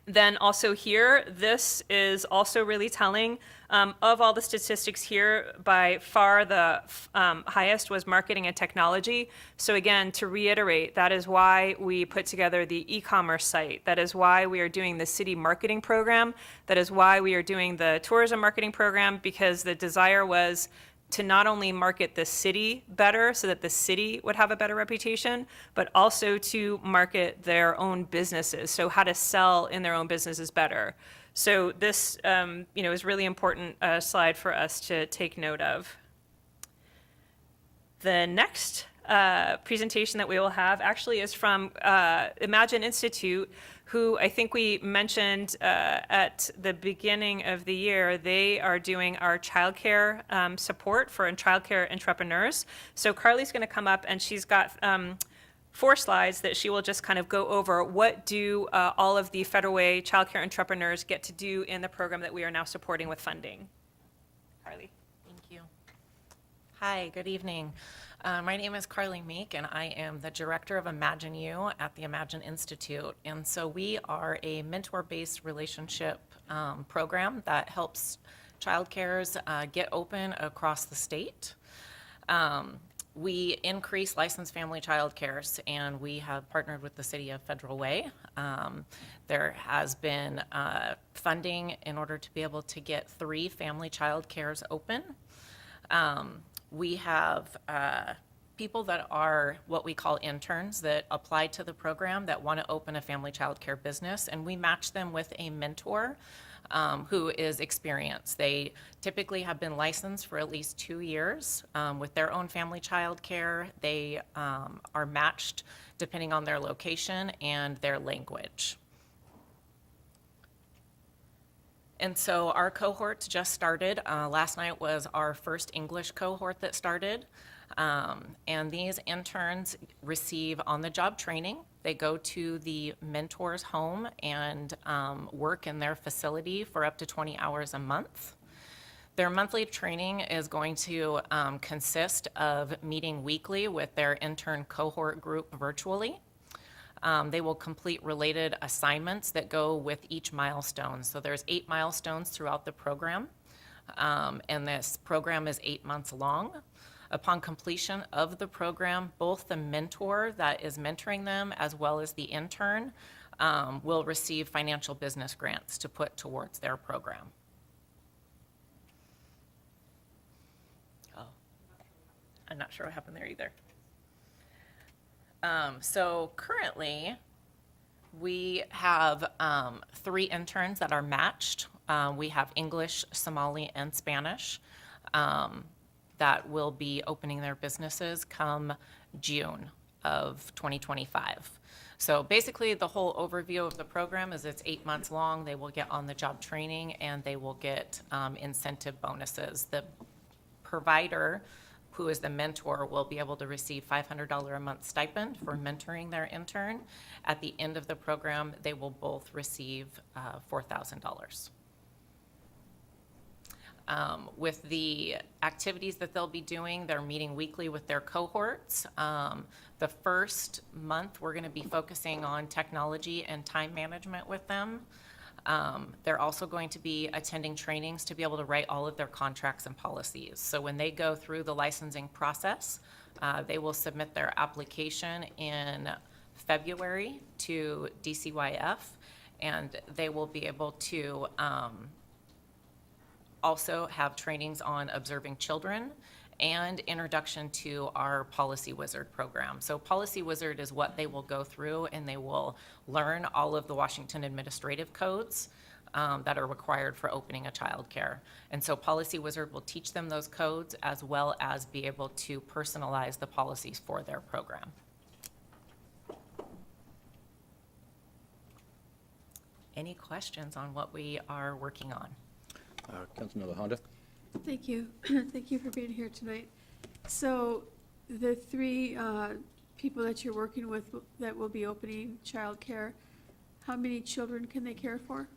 Then also here, this is also really telling. Of all the statistics here, by far the highest was marketing and technology. So again, to reiterate, that is why we put together the e-commerce site. That is why we are doing the city marketing program. That is why we are doing the tourism marketing program, because the desire was to not only market the city better so that the city would have a better reputation, but also to market their own businesses, so how to sell in their own businesses better. So this, is really important slide for us to take note of. The next presentation that we will have actually is from Imagine Institute, who I think we mentioned at the beginning of the year. They are doing our childcare support for childcare entrepreneurs. So Carly's going to come up, and she's got 4 slides that she will just kind of go over. What do all of the Federal Way childcare entrepreneurs get to do in the program that we are now supporting with funding? Carly. Thank you. Hi, good evening. My name is Carly Meek, and I am the director of Imagine You at the Imagine Institute. And so we are a mentor-based relationship program that helps childcares get open across the state. We increase licensed family childcares, and we have partnered with the City of Federal Way. There has been funding in order to be able to get 3 family childcares open. We have people that are what we call interns that apply to the program that want to open a family child care business, and we match them with a mentor who is experienced. They typically have been licensed for at least 2 years with their own family child care. They are matched depending on their location and their language. And so our cohorts just started. Last night was our first English cohort that started. And these interns receive on-the-job training. They go to the mentor's home and work in their facility for up to 20 hours a month. Their monthly training is going to consist of meeting weekly with their intern cohort group virtually. They will complete related assignments that go with each milestone. So there's 8 milestones throughout the program, and this program is 8 months long. Upon completion of the program, both the mentor that is mentoring them as well as the intern will receive financial business grants to put towards their program. Oh, I'm not sure what happened there either. So currently, we have 3 interns that are matched. We have English, Somali, and Spanish that will be opening their businesses come June of 2025. So basically, the whole overview of the program is it's 8 months long. They will get on-the-job training, and they will get incentive bonuses. The provider, who is the mentor, will be able to receive $500 a month stipend for mentoring their intern. At the end of the program, they will both receive $4,000. With the activities that they'll be doing, they're meeting weekly with their cohorts. The first month, we're going to be focusing on technology and time management with them. They're also going to be attending trainings to be able to write all of their contracts and policies. So when they go through the licensing process, they will submit their application in February to DCYF, and they will be able to also have trainings on observing children and introduction to our Policy Wizard program. So Policy Wizard is what they will go through, and they will learn all of the Washington administrative codes that are required for opening a child care. And so Policy Wizard will teach them those codes as well as be able to personalize the policies for their program. Any questions on what we are working on? Councilmember Honda? Thank you. Thank you for being here tonight. So the 3 people that you're working with that will be opening childcare, how many children can they care for?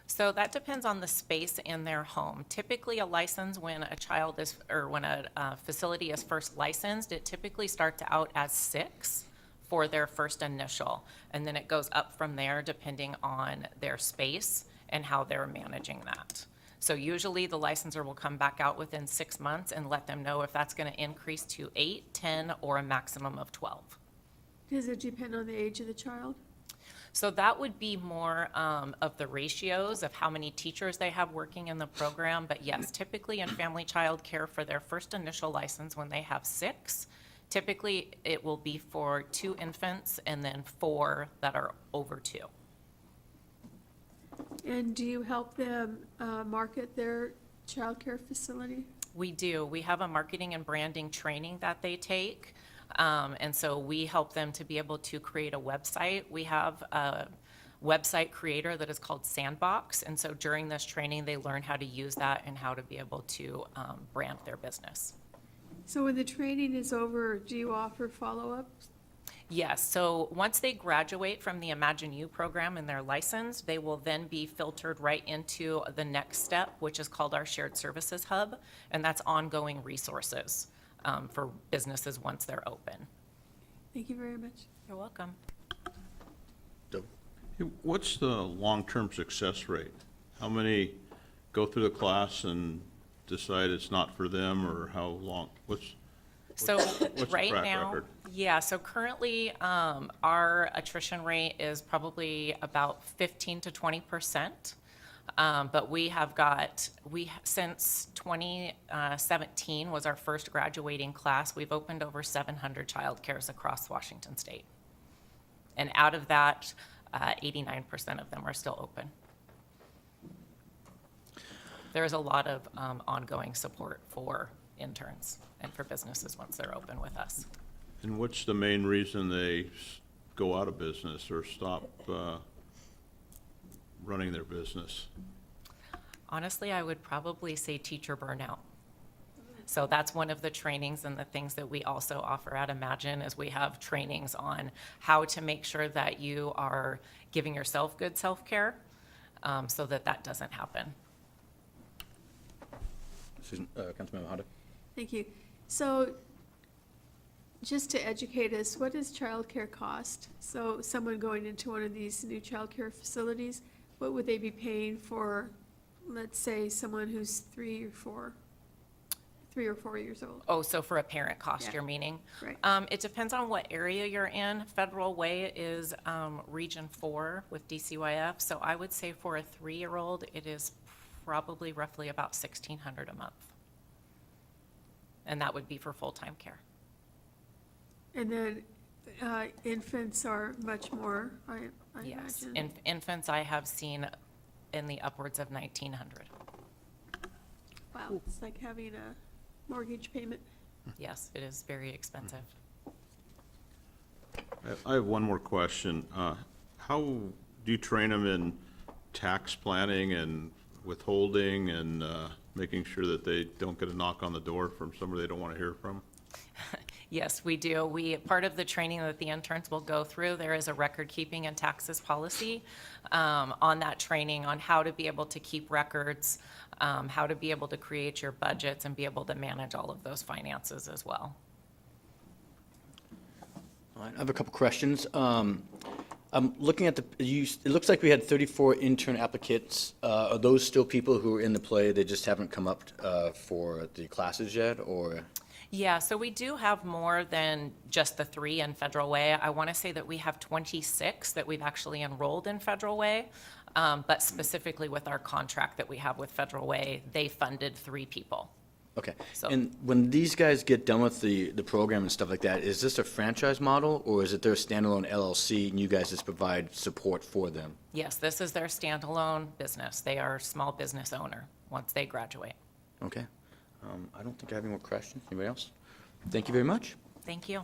So that depends on the space in their home. Typically, a license, when a child is, or when a facility is first licensed, it typically starts out as 6 for their first initial, and then it goes up from there depending on their space and how they're managing that. So usually the licensor will come back out within 6 months and let them know if that's going to increase to 8, 10, or a maximum of 12. Does it depend on the age of the child? So that would be more of the ratios of how many teachers they have working in the program. But yes, typically in family child care for their first initial license, when they have 6, typically it will be for 2 infants and then 4 that are over 2. And do you help them market their childcare facility? We do. We have a marketing and branding training that they take. And so we help them to be able to create a website. We have a website creator that is called Sandbox. And so during this training, they learn how to use that and how to be able to brand their business. So when the training is over, do you offer follow-ups? Yes, so once they graduate from the Imagine You program and they're licensed, they will then be filtered right into the next step, which is called our Shared Services Hub, and that's ongoing resources for businesses once they're open. Thank you very much. You're welcome. Hey, what's the long-term success rate? How many go through the class and decide it's not for them, or how long? So the right track now, record? yeah, so currently our attrition rate is probably about 15 to 20%. But we have got, since 2017 was our first graduating class, we've opened over 700 childcares across Washington State. And out of that, 89% of them are still open. there is a lot of ongoing support for interns and for businesses once they're open with us. And what's the main reason they go out of business or stop running their business? Honestly, I would probably say teacher burnout. So that's one of the trainings and the things that we also offer at Imagine is we have trainings on how to make sure that you are giving yourself good self-care so that that doesn't happen. Susan, Councilmember Honda? Thank you. So just to educate us, what does childcare cost? So someone going into one of these new childcare facilities, what would they be paying for, let's say, someone who's 3 or 4 years old? Oh, so for a parent cost, Yeah. you're meaning? Right. It depends on what area you're in. Federal Way is Region 4 with DCYF. So I would say for a 3-year-old, it is probably roughly about $1,600 a month. And that would be for full-time care. And then infants are much more, I Yes, imagine. infants I have seen in the upwards of 1,900. Wow, it's like having a mortgage payment. Yes, it is very expensive. I have one more question. How do you train them in tax planning and withholding and making sure that they don't get a knock on the door from somebody they don't want to hear from? Yes, we do. Part of the training that the interns will go through, there is a record keeping and taxes policy on that training on how to be able to keep records, how to be able to create your budgets and be able to manage all of those finances as well. All right, I have a couple questions. I'm looking at it looks like we had 34 intern applicants. Are those still people who are in the play, they just haven't come up for the classes yet, or? Yeah, so we do have more than just the 3 in Federal Way. I want to say that we have 26 that we've actually enrolled in Federal Way, but specifically with our contract that we have with Federal Way, they funded 3 people. Okay. So- And when these guys get done with the program and stuff like that, is this a franchise model, or is it their standalone LLC and you guys just provide support for them? Yes, this is their standalone business. They are a small business owner once they graduate. Okay. I don't think I have any more questions. Anybody else? Thank you very much. Thank you.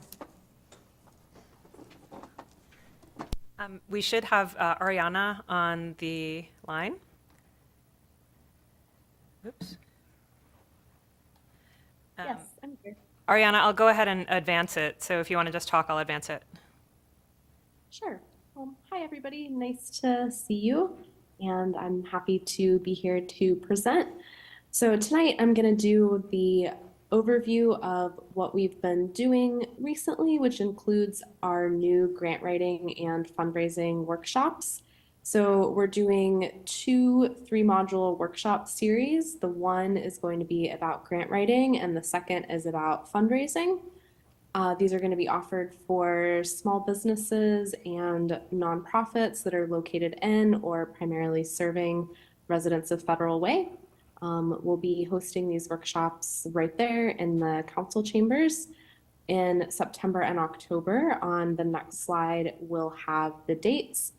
We should have Ariana on the line. Oops. Yes, I'm here. Ariana, I'll go ahead and advance it. So if you want to just talk, I'll advance it. Sure. Hi, everybody. Nice to see you. And I'm happy to be here to present. So tonight I'm going to do the overview of what we've been doing recently, which includes our new grant writing and fundraising workshops. So we're doing 2 3-module workshop series. The one is going to be about grant writing and the second is about fundraising. These are going to be offered for small businesses and nonprofits that are located in or primarily serving residents of Federal Way. We'll be hosting these workshops right there in the council chambers in September and October. On the next slide, we'll have the dates.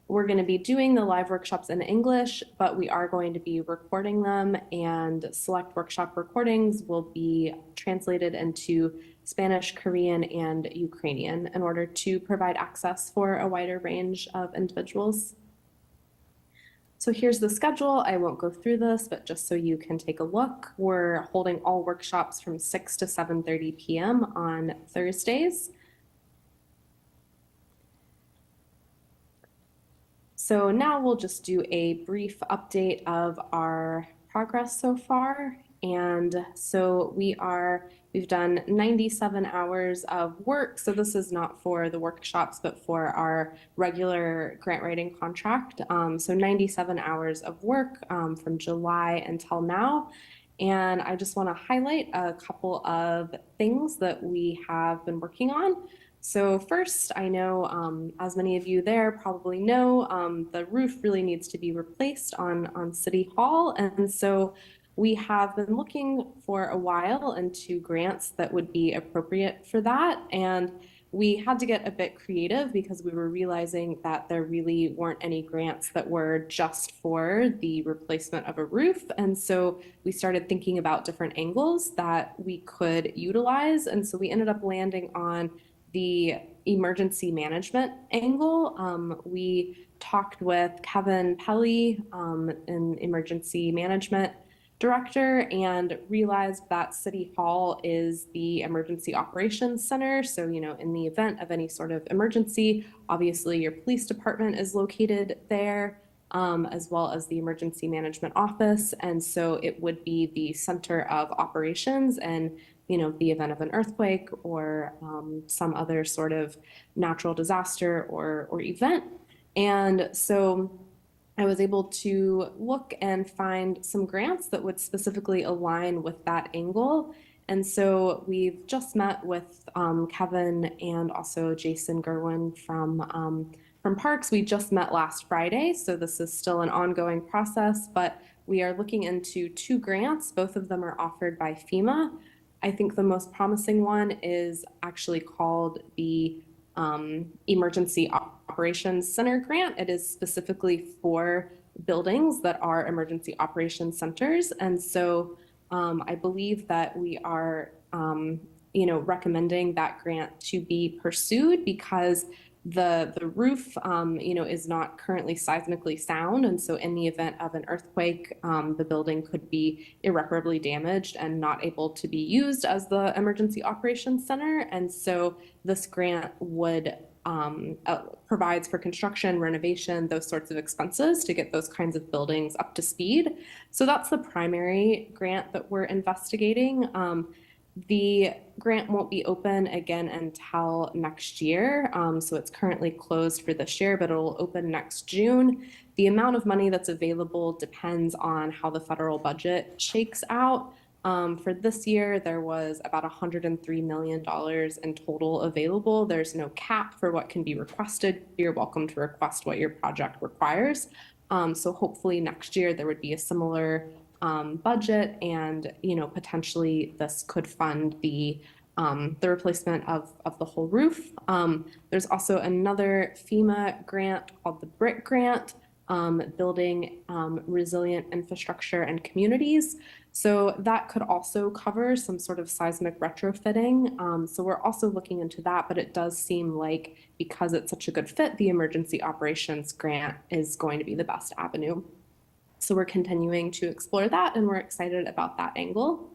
We're going to be doing the live workshops in English, but we are going to be recording them, and select workshop recordings will be translated into Spanish, Korean, and Ukrainian in order to provide access for a wider range of individuals. So here's the schedule. I won't go through this, but just so you can take a look, we're holding all workshops from 6 to 7:30 p.m. on Thursdays. So now we'll just do a brief update of our progress so far. And so we've done 97 hours of work. So this is not for the workshops, but for our regular grant writing contract. So 97 hours of work from July until now. And I just want to highlight a couple of things that we have been working on. So first, I know, as many of you there probably know, the roof really needs to be replaced on City Hall. And so we have been looking for a while into grants that would be appropriate for that. And we had to get a bit creative because we were realizing that there really weren't any grants that were just for the replacement of a roof. And so we started thinking about different angles that we could utilize. And so we ended up landing on the emergency management angle. We talked with Kevin Pelly, an emergency management director, and realized that City Hall is the emergency operations center. So, in the event of any sort of emergency, obviously your police department is located there, as well as the emergency management office. And so it would be the center of operations and the event of an earthquake or some other sort of natural disaster or event. And so I was able to look and find some grants that would specifically align with that angle. And so we've just met with Kevin and also Jason Gerwin from Parks. We just met last Friday, so this is still an ongoing process, but we are looking into 2 grants. Both of them are offered by FEMA. I think the most promising one is actually called the Emergency Operations Center Grant. It is specifically for buildings that are emergency operations centers. And so I believe that we are, recommending that grant to be pursued because the roof, is not currently seismically sound. And so in the event of an earthquake, the building could be irreparably damaged and not able to be used as the emergency operations center. And so this grant would provides for construction, renovation, those sorts of expenses to get those kinds of buildings up to speed. So that's the primary grant that we're investigating. The grant won't be open again until next year. So it's currently closed for this year, but it'll open next June. The amount of money that's available depends on how the federal budget shakes out. For this year, there was about $103 million in total available. There's no cap for what can be requested. You're welcome to request what your project requires. So hopefully next year there would be a similar budget, and potentially this could fund the replacement of the whole roof. There's also another FEMA grant called the BRIC grant, building resilient infrastructure and communities. So that could also cover some sort of seismic retrofitting. So we're also looking into that, but it does seem like because it's such a good fit, the emergency operations grant is going to be the best avenue. So we're continuing to explore that, and we're excited about that angle.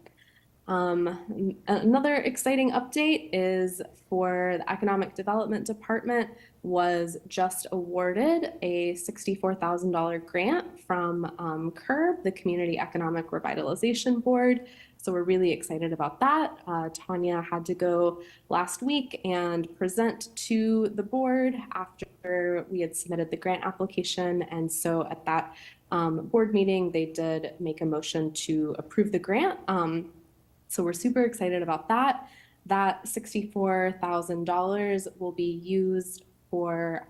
Another exciting update is for the Economic Development Department was just awarded a $64,000 grant from CURB, the Community Economic Revitalization Board. So we're really excited about that. Tanya had to go last week and present to the board after we had submitted the grant application. And so at that board meeting, they did make a motion to approve the grant. So we're super excited about that. That $64,000 will be used for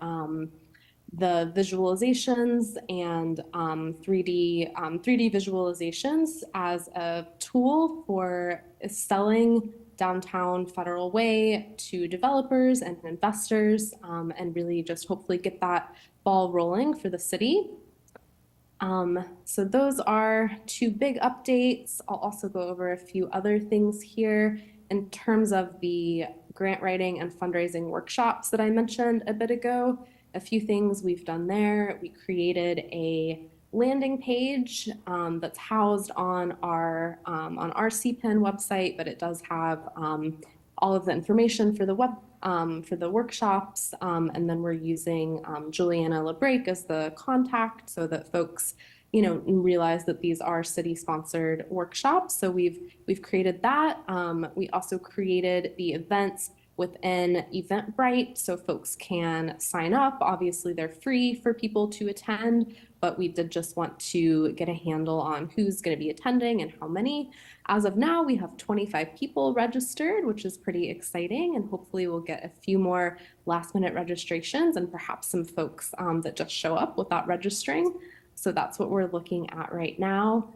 the visualizations and 3D visualizations as a tool for selling downtown Federal Way to developers and investors, and really just hopefully get that ball rolling for the city. So those are 2 big updates. I'll also go over a few other things here in terms of the grant writing and fundraising workshops that I mentioned a bit ago. A few things we've done there. We created a landing page that's housed on our CPIN website, but it does have all of the information for the workshops, and then we're using Juliana LeBrake as the contact so that folks realize that these are city-sponsored workshops. So we've created that. We also created the events within Eventbrite so folks can sign up. Obviously, they're free for people to attend, but we did just want to get a handle on who's going to be attending and how many. As of now, we have 25 people registered, which is pretty exciting, and hopefully we'll get a few more last-minute registrations and perhaps some folks that just show up without registering. So that's what we're looking at right now.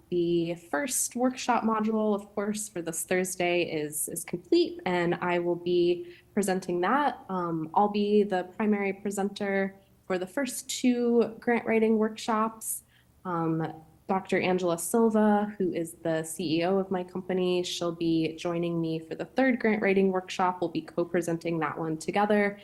the first workshop module, of course, for this Thursday is complete, and I will be presenting that. I'll be the primary presenter for the first 2 grant writing workshops. Dr. Angela Silva, who is the CEO of my company, she'll be joining me for the 3rd grant writing workshop. We'll be co-presenting that one together.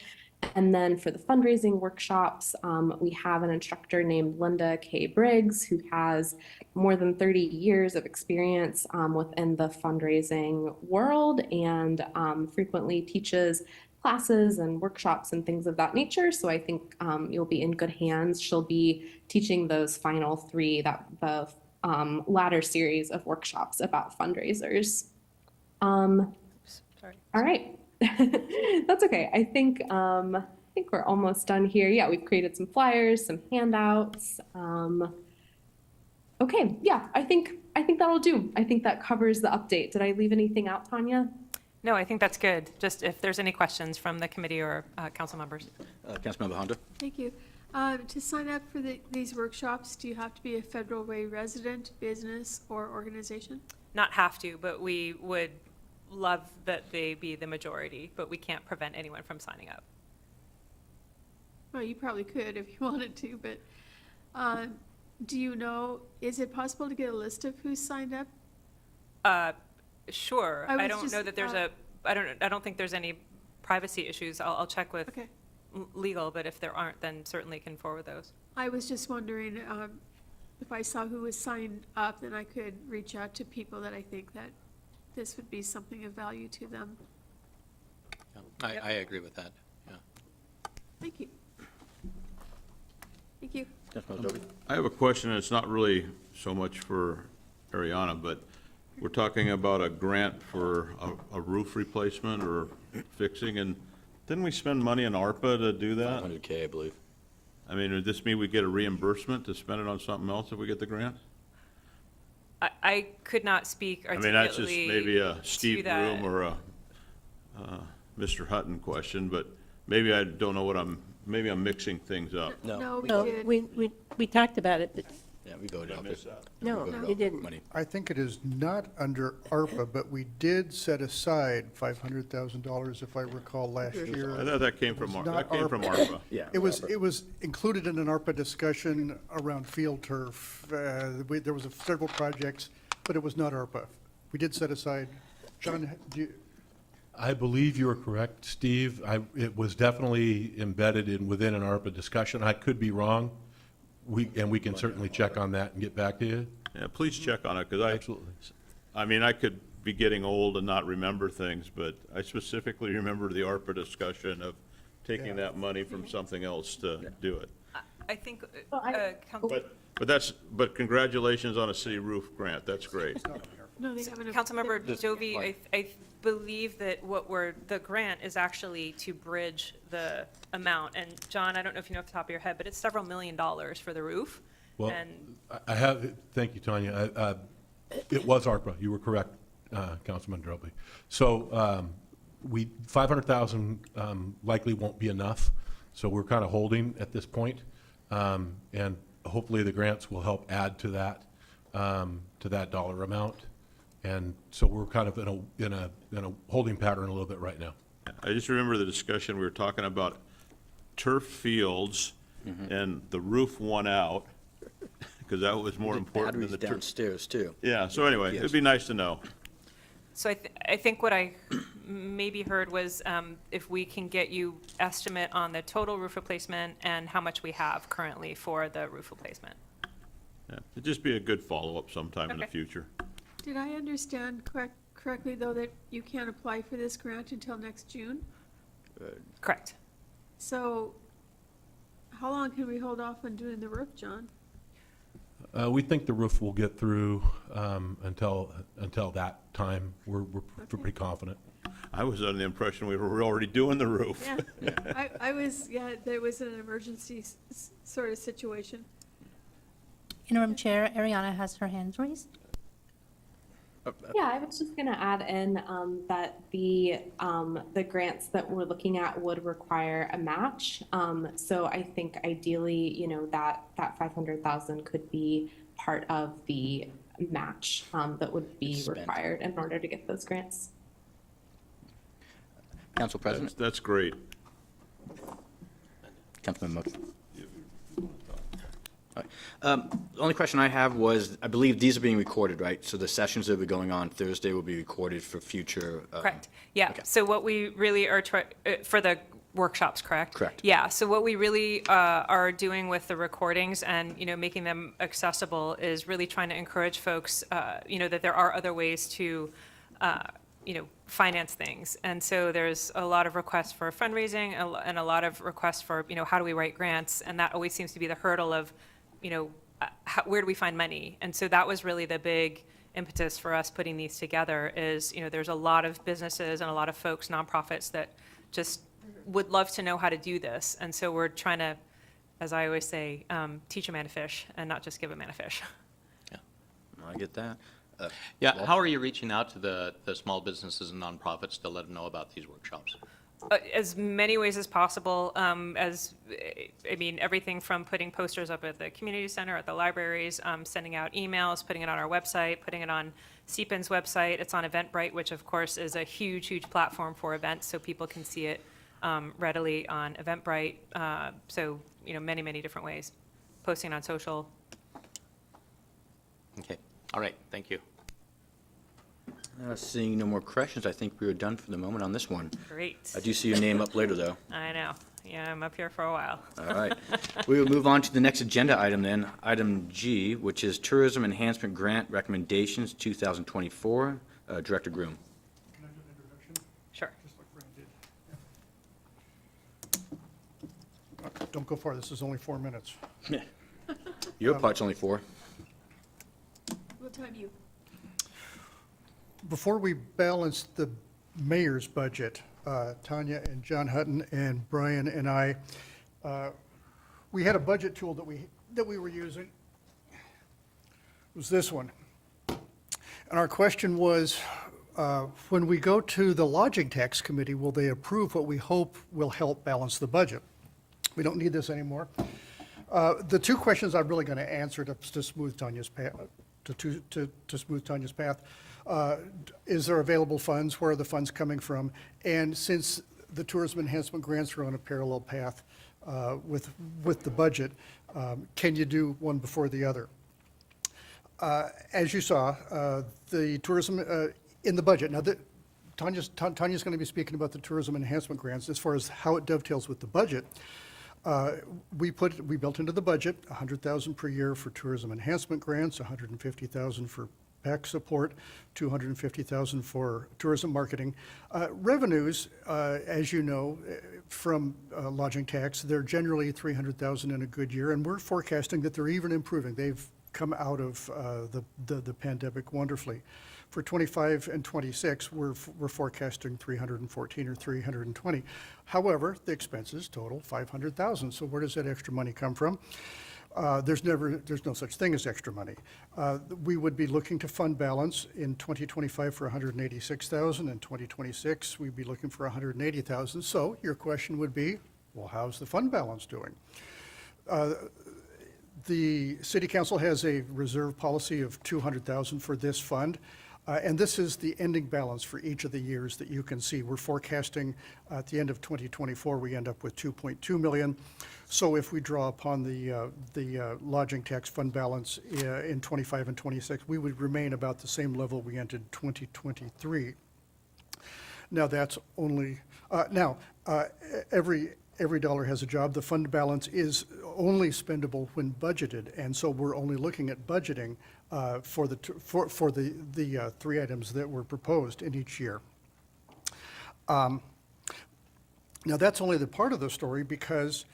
And then for the fundraising workshops, we have an instructor named Linda K. Briggs, who has more than 30 years of experience within the fundraising world and frequently teaches classes and workshops and things of that nature. So I think you'll be in good hands. She'll be teaching those final 3, the latter series of workshops about fundraisers. Sorry. All right. That's okay. I think we're almost done here. Yeah, we've created some flyers, some handouts. Okay, yeah, I think that'll do. I think that covers the update. Did I leave anything out, Tanya? No, I think that's good. Just if there's any questions from the committee or council members. Councilmember Honda? Thank you. To sign up for these workshops, do you have to be a Federal Way resident, business, or organization? Not have to, but we would love that they be the majority, but we can't prevent anyone from signing up. Well, you probably could if you wanted to, but do you know, is it possible to get a list of who's signed up? Sure. I I was don't just, know that there's I don't think there's any privacy issues. I'll check with Okay. legal, but if there aren't, then certainly can forward those. I was just wondering if I saw who was signed up, then I could reach out to people that I think that this would be something of value to them. I agree with that, yeah. Thank you. Thank you. Councilmember Dovey? I have a question, and it's not really so much for Ariana, but we're talking about a grant for a roof replacement or fixing, and didn't we spend money in ARPA to do that? 100K, I believe. I mean, would this mean we get a reimbursement to spend it on something else if we get the grant? I could not speak I mean, that's just articulately maybe a to Steve that. Broom or a Mr. Hutton question, but maybe I don't know maybe I'm mixing things up. No, we No, did. we talked about it, but Yeah, we voted off it. no, We voted you off didn't. money. I think it is not under ARPA, but we did set aside $500,000, if I recall, last year. I thought that came from, It's that not came from ARPA. ARPA. Yeah. It was included in an ARPA discussion around field turf. There was several projects, but it was not ARPA. We did set aside, John, I believe you are correct, Steve. It was definitely embedded within an ARPA discussion. I could be wrong. We can certainly check on that and get back to you. Yeah, please check on it, because Absolutely. I mean, I could be getting old and not remember things, but I specifically remember the ARPA discussion of taking that money from something else to do it. I think, Well, But congratulations on a city roof grant, that's great. No, they haven't. Councilmember Dovey, I believe that the grant is actually to bridge the amount. And John, I don't know if you know off the top of your head, but it's several $1 million for the roof. Well, And thank you, Tanya. It was ARPA. You were correct, Councilman Drobly. So 500,000 likely won't be enough. So we're kind of holding at this point. And hopefully the grants will help add to that dollar amount. And so we're kind of in a holding pattern a little bit right now. I just remember the discussion, we were talking about turf fields, and the roof won out, because that was more important than Batteries the turf. downstairs, too. Yeah, so anyway, it'd be nice to know. so I think what I maybe heard was if we can get you estimate on the total roof replacement and how much we have currently for the roof replacement. Yeah, it'd just be a good follow-up sometime in the Okay. future. Did I understand correctly, though, that you can't apply for this grant until next June? Correct. So how long can we hold off on doing the roof, John? We think the roof will get through until that time. We're pretty confident. I was under the impression we were already doing the roof. Yeah, I was, there was an emergency sort of situation. Interim Chair Ariana has her hands raised. Yeah, I was just gonna add in that the grants that we're looking at would require a match. So I think ideally, that 500,000 could be part of the match that would be Spent. required in order to get those grants. Council President, That's great. Councilman Moak. All right. The only question I have was, I believe these are being recorded, right? So the sessions that will be going on Thursday will be recorded for future. Correct. Yeah. Okay. So what we really are for the workshops, correct? Correct. Yeah. So what we really are doing with the recordings and, making them accessible is really trying to encourage folks, that there are other ways to, finance things. And so there's a lot of requests for fundraising and a lot of requests for, how do we write grants? And that always seems to be the hurdle of, where do we find money? And so that was really the big impetus for us putting these together is, there's a lot of businesses and a lot of folks, nonprofits that just would love to know how to do this. And so we're trying to, as I always say, teach a man to fish and not just give a man a fish. I get that. Yeah, Walt? how are you reaching out to the small businesses and nonprofits to let them know about these workshops? As many ways as possible, everything from putting posters up at the community center, at the libraries, sending out emails, putting it on our website, putting it on CPIN's website. It's on Eventbrite, which of course is a huge, huge platform for events, so people can see it readily on Eventbrite. So, many, many different ways. Posting on social. Okay, all right, thank you. Seeing no more questions, I think we are done for the moment on this one. Great. I do see your name up later, though. I know. Yeah, I'm up here for a while. All right. We will move on to the next agenda item then, item G, which is Tourism Enhancement Grant Recommendations 2024. Director Groom. Can I do an introduction? Sure. Just like Brian did. Don't go far, this is only 4 minutes. Your part's only 4. What time you? Before we balanced the mayor's budget, Tanya and John Hutton and Brian and I, we had a budget tool that we were using. It was this one. And our question was, when we go to the lodging tax committee, will they approve what we hope will help balance the budget? We don't need this anymore. The two questions I'm really going to answer to smooth Tanya's path, to smooth Tanya's path. Is there available funds? Where are the funds coming from? And since the tourism enhancement grants are on a parallel path with the budget, can you do one before the other? As you saw, the tourism in the budget. Now, Tanya's going to be speaking about the tourism enhancement grants as far as how it dovetails with the budget. We built into the budget $100,000 per year for tourism enhancement grants, $150,000 for PAC support, $250,000 for tourism marketing. Revenues, as you know, from lodging tax, they're generally $300,000 in a good year, and we're forecasting that they're even improving. They've come out of the pandemic wonderfully. For 25 and 26, we're forecasting 314 or 320. However, the expenses total 500,000. So where does that extra money come from? There's no such thing as extra money. We would be looking to fund balance in 2025 for 186,000. In 2026, we'd be looking for 180,000. So your question would be, well, how's the fund balance doing? The City Council has a reserve policy of 200,000 for this fund. And this is the ending balance for each of the years that you can see. We're forecasting at the end of 2024, we end up with 2.2 million. So if we draw upon the lodging tax fund balance in 25 and 26, we would remain about the same level we entered 2023. Now that's only, every dollar has a job. The fund balance is only spendable when budgeted, and so we're only looking at budgeting for the three items that were proposed in each year. Now that's only the part of the story because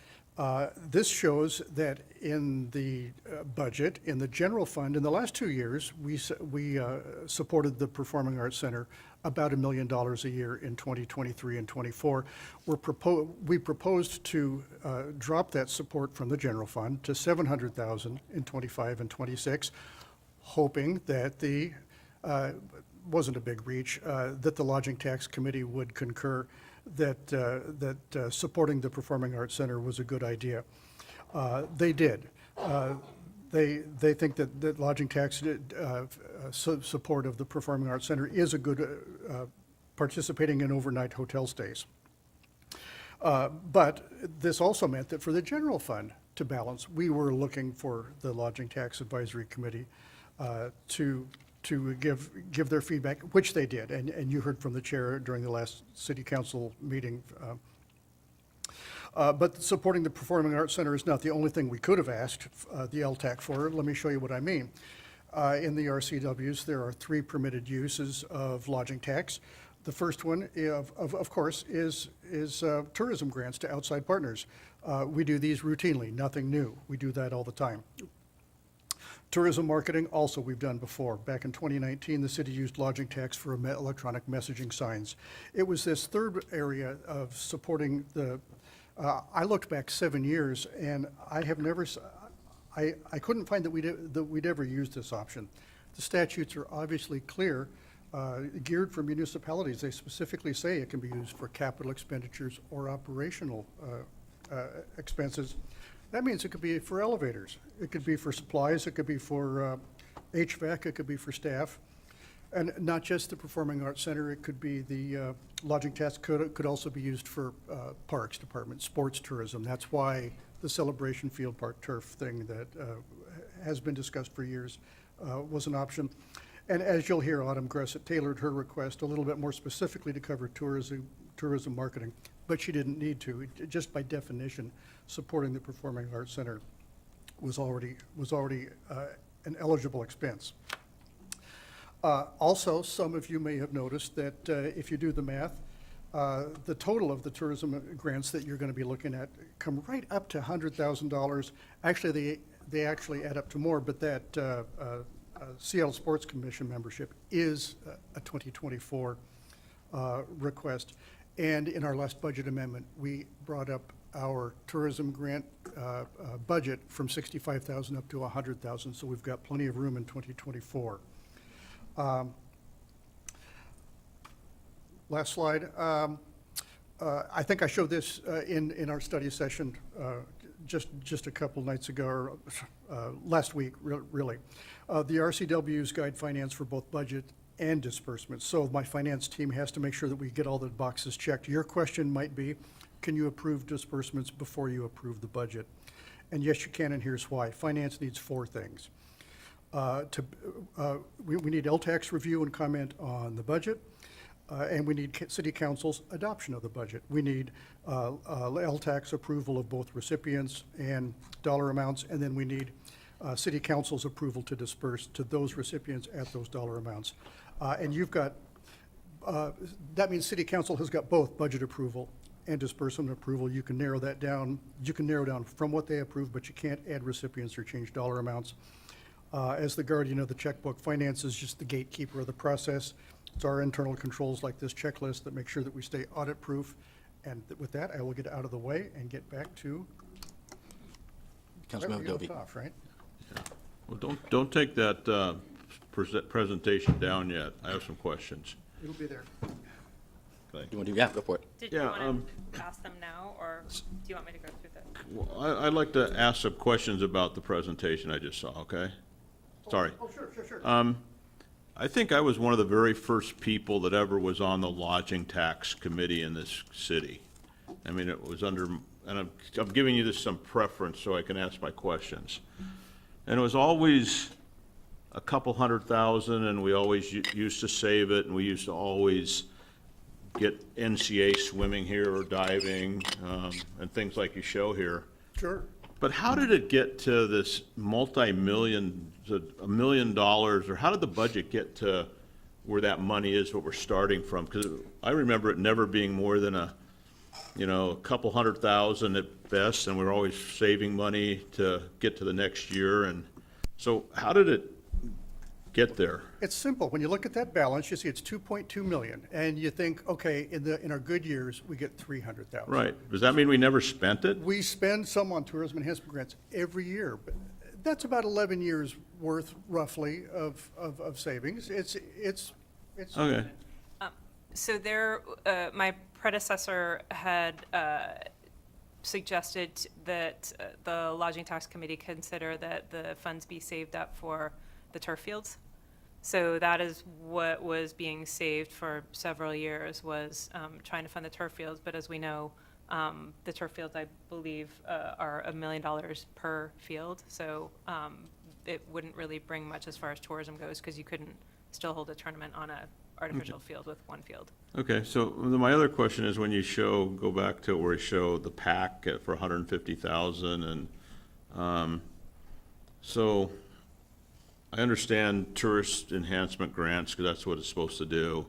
this shows that in the budget, in the general fund, in the last 2 years, we supported the Performing Arts Center about $1 million a year in 2023 and 24. We proposed to drop that support from the general fund to $700,000 in 25 and 26, hoping that wasn't a big reach, that the Lodging Tax Committee would concur that supporting the Performing Arts Center was a good idea. They did. They think that lodging tax support of the Performing Arts Center is a good participating in overnight hotel stays. But this also meant that for the general fund to balance, we were looking for the Lodging Tax Advisory Committee to give their feedback, which they did. And you heard from the chair during the last city council meeting. But supporting the Performing Arts Center is not the only thing we could have asked the LTAC for. Let me show you what I mean. In the RCWs, there are 3 permitted uses of lodging tax. The first one, of course, is tourism grants to outside partners. We do these routinely, nothing new. We do that all the time. Tourism marketing, also we've done before. Back in 2019, the city used lodging tax for electronic messaging signs. It was this third area of supporting the, I looked back 7 years, and I have never, I couldn't find that we'd ever used this option. The statutes are obviously clear, geared for municipalities. They specifically say it can be used for capital expenditures or operational expenses. That means it could be for elevators, it could be for supplies, it could be for HVAC, it could be for staff. And not just the Performing Arts Center, it could be the lodging tax could also be used for parks department, sports tourism. That's why the Celebration Field Park turf thing that has been discussed for years was an option. And as you'll hear, Autumn Gressett tailored her request a little bit more specifically to cover tourism marketing, but she didn't need to. Just by definition, supporting the Performing Arts Center was already an eligible expense. Also, some of you may have noticed that if you do the math, the total of the tourism grants that you're going to be looking at come right up to $100,000. Actually, they actually add up to more, but that Seattle Sports Commission membership is a 2024 request. And in our last budget amendment, we brought up our tourism grant budget from $65,000 up to $100,000, so we've got plenty of room in 2024. Last slide. I think I showed this in our study session just a couple nights ago, or last week, really. The RCW's guide finance for both budget and disbursements. So my finance team has to make sure that we get all the boxes checked. Your question might be, can you approve disbursements before you approve the budget? And yes, you can, and here's why. Finance needs 4 things. We need LTAC's review and comment on the budget, and we need City Council's adoption of the budget. We need LTAC's approval of both recipients and dollar amounts, and then we need City Council's approval to disperse to those recipients at those dollar amounts. And you've got, that means City Council has got both budget approval and disbursement approval. You can narrow that down. You can narrow down from what they approve, but you can't add recipients or change dollar amounts. As the guardian of the checkbook, finance is just the gatekeeper of the process. It's our internal controls like this checklist that make sure that we stay audit-proof. And with that, I will get out of the way and get back to Councilmember Dovey. off, right? Well, don't take that presentation down yet. I have some questions. It'll be there. Okay. You want to do, yeah, go for it. Did you Yeah, want to ask them now, or do you want me to go through this? Well, I'd like to ask some questions about the presentation I just saw, okay? Sorry. Oh, sure. I think I was one of the very first people that ever was on the lodging tax committee in this city. I mean, it was under, and I'm giving you this some preference so I can ask my questions. And it was always a couple $100,000, and we always used to save it, and we used to always get NCA swimming here or diving, and things like you show here. Sure. But how did it get to this multi-million, $1 million, or how did the budget get to where that money is, what we're starting from? Because I remember it never being more than a couple $100,000 at best, and we were always saving money to get to the next year. And so how did it get there? It's simple. When you look at that balance, you see it's 2.2 million, and you think, okay, in our good years, we get 300,000. Right. Does that mean we never spent it? We spend some on tourism enhancement grants every year, but that's about 11 years worth, roughly, of savings. It's Okay. So there, my predecessor had suggested that the Lodging Tax Committee consider that the funds be saved up for the turf fields. So that is what was being saved for several years, was trying to fund the turf fields. But as we know, the turf fields, I believe, are $1 million per field. So it wouldn't really bring much as far as tourism goes, because you couldn't still hold a tournament on a artificial field with one field. Okay, so my other question is, when you go back to where you show the pack for 150,000, and so I understand tourist enhancement grants, because that's what it's supposed to do.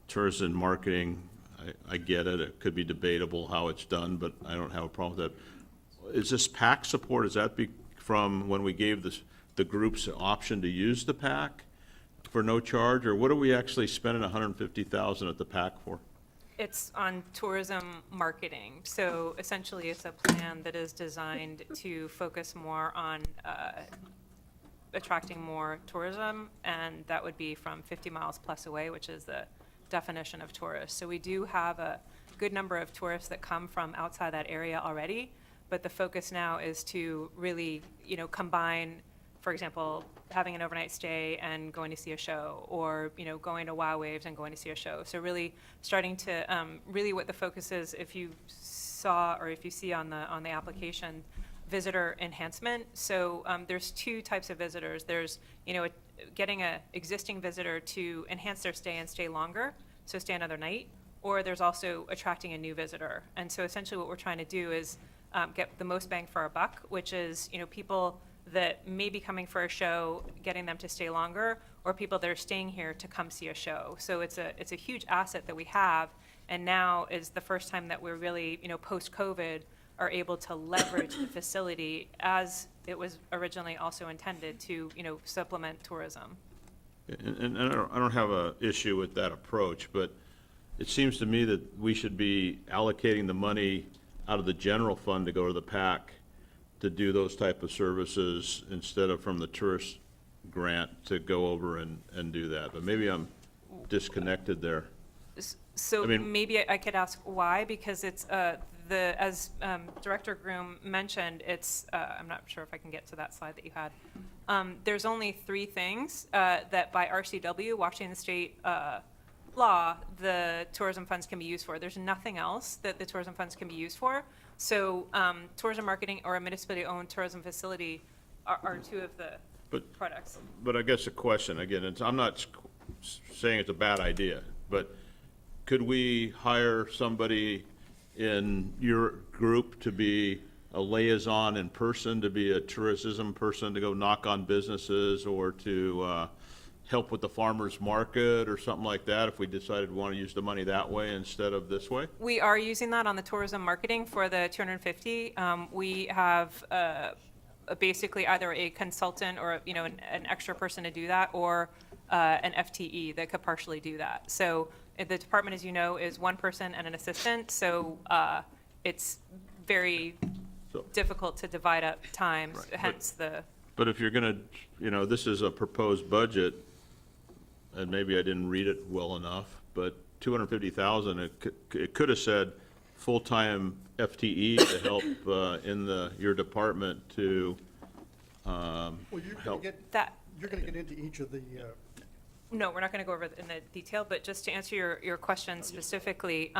Tourism marketing, I get it. It could be debatable how it's done, but I don't have a problem with that. Is this PAC support, is that from when we gave the groups the option to use the PAC for no charge, or what are we actually spending 150,000 at the PAC for? It's on tourism marketing. So essentially, it's a plan that is designed to focus more on attracting more tourism, and that would be from 50 miles plus away, which is the definition of tourists. So we do have a good number of tourists that come from outside that area already, but the focus now is to really, combine, for example, having an overnight stay and going to see a show, or, going to Wow Waves and going to see a show. So really starting to, really what the focus is, if you saw, or if you see on the application, visitor enhancement. So there's two types of visitors. There's, getting a existing visitor to enhance their stay and stay longer, so stay another night, or there's also attracting a new visitor. And so essentially what we're trying to do is get the most bang for our buck, which is, people that may be coming for a show, getting them to stay longer, or people that are staying here to come see a show. So it's a huge asset that we have, and now is the first time that we're really, post-COVID, are able to leverage the facility as it was originally also intended to, supplement tourism. And I don't have an issue with that approach, but it seems to me that we should be allocating the money out of the general fund to go to the PAC to do those type of services, instead of from the tourist grant to go over and do that. But maybe I'm disconnected there. So I mean- maybe I could ask why, because it's, as Director Groom mentioned, it's, I'm not sure if I can get to that slide that you had. There's only 3 things that by RCW, Washington State law, the tourism funds can be used for. There's nothing else that the tourism funds can be used for. So tourism marketing or a municipally-owned tourism facility are 2 of the products. But I guess the question, again, I'm not saying it's a bad idea, but could we hire somebody in your group to be a liaison in person, to be a tourism person, to go knock on businesses, or to help with the farmer's market or something like that, if we decided we want to use the money that way instead of this way? We are using that on the tourism marketing for the 250. We have basically either a consultant or, an extra person to do that, or an FTE that could partially do that. So the department, as you know, is 1 person and an assistant, so it's very difficult to divide up times, hence the... But if you're gonna, this is a proposed budget, and maybe I didn't read it well enough, but 250,000, it could have said full-time FTE to help in your department to Well, help. You're going to get into each of the, No, we're not going to go over it in the detail, but just to answer your question specifically,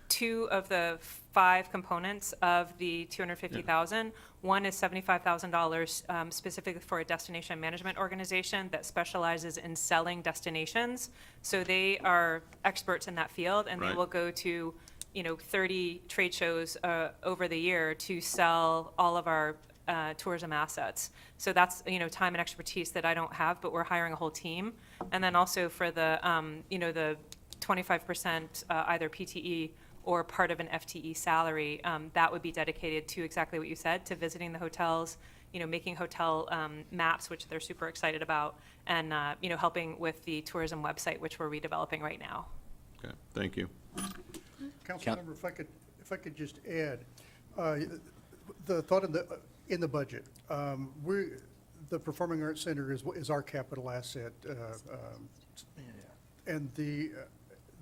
2 of the 5 components of the 250,000, one is $75,000 specifically for a destination management organization that specializes in selling destinations. So they are experts in that field, and they Right. will go to, 30 trade shows over the year to sell all of our tourism assets. So that's, time and expertise that I don't have, but we're hiring a whole team. And then also for the, the 25% either PTE or part of an FTE salary, that would be dedicated to exactly what you said, to visiting the hotels, making hotel maps, which they're super excited about, and, helping with the tourism website, which we're redeveloping right now. Okay, thank you. Councilmember, if I could just add, the thought in the budget, the Performing Arts Center is our capital asset, and the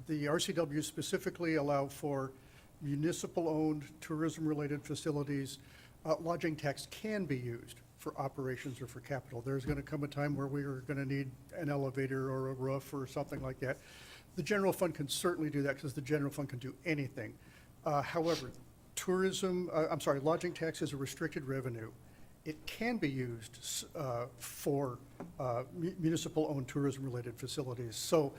RCW specifically allow for municipal-owned, tourism-related facilities, lodging tax can be used for operations or for capital. There's going to come a time where we are going to need an elevator or a roof or something like that. The general fund can certainly do that because the general fund can do anything. However, lodging tax is a restricted revenue. It can be used for municipal-owned tourism-related facilities. So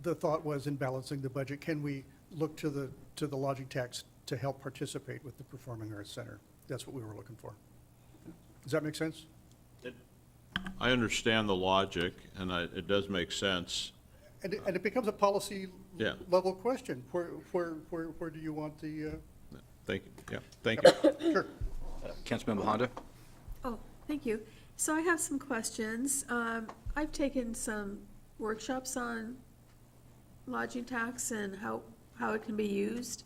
the thought was, in balancing the budget, can we look to the lodging tax to help participate with the Performing Arts Center? That's what we were looking for. Does that make sense? I understand the logic, and it does make sense. And it becomes a policy Yeah. level question. Where do you want the? Thank you, yeah, thank you. Sure. Councilmember Honda? Oh, thank you. So I have some questions. I've taken some workshops on lodging tax and how it can be used.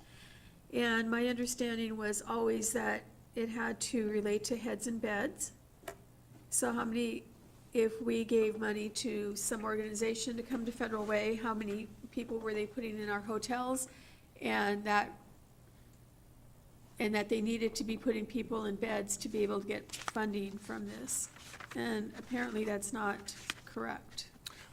And my understanding was always that it had to relate to heads and beds. So how many, if we gave money to some organization to come to Federal Way, how many people were they putting in our hotels? And that they needed to be putting people in beds to be able to get funding from this. And apparently that's not correct.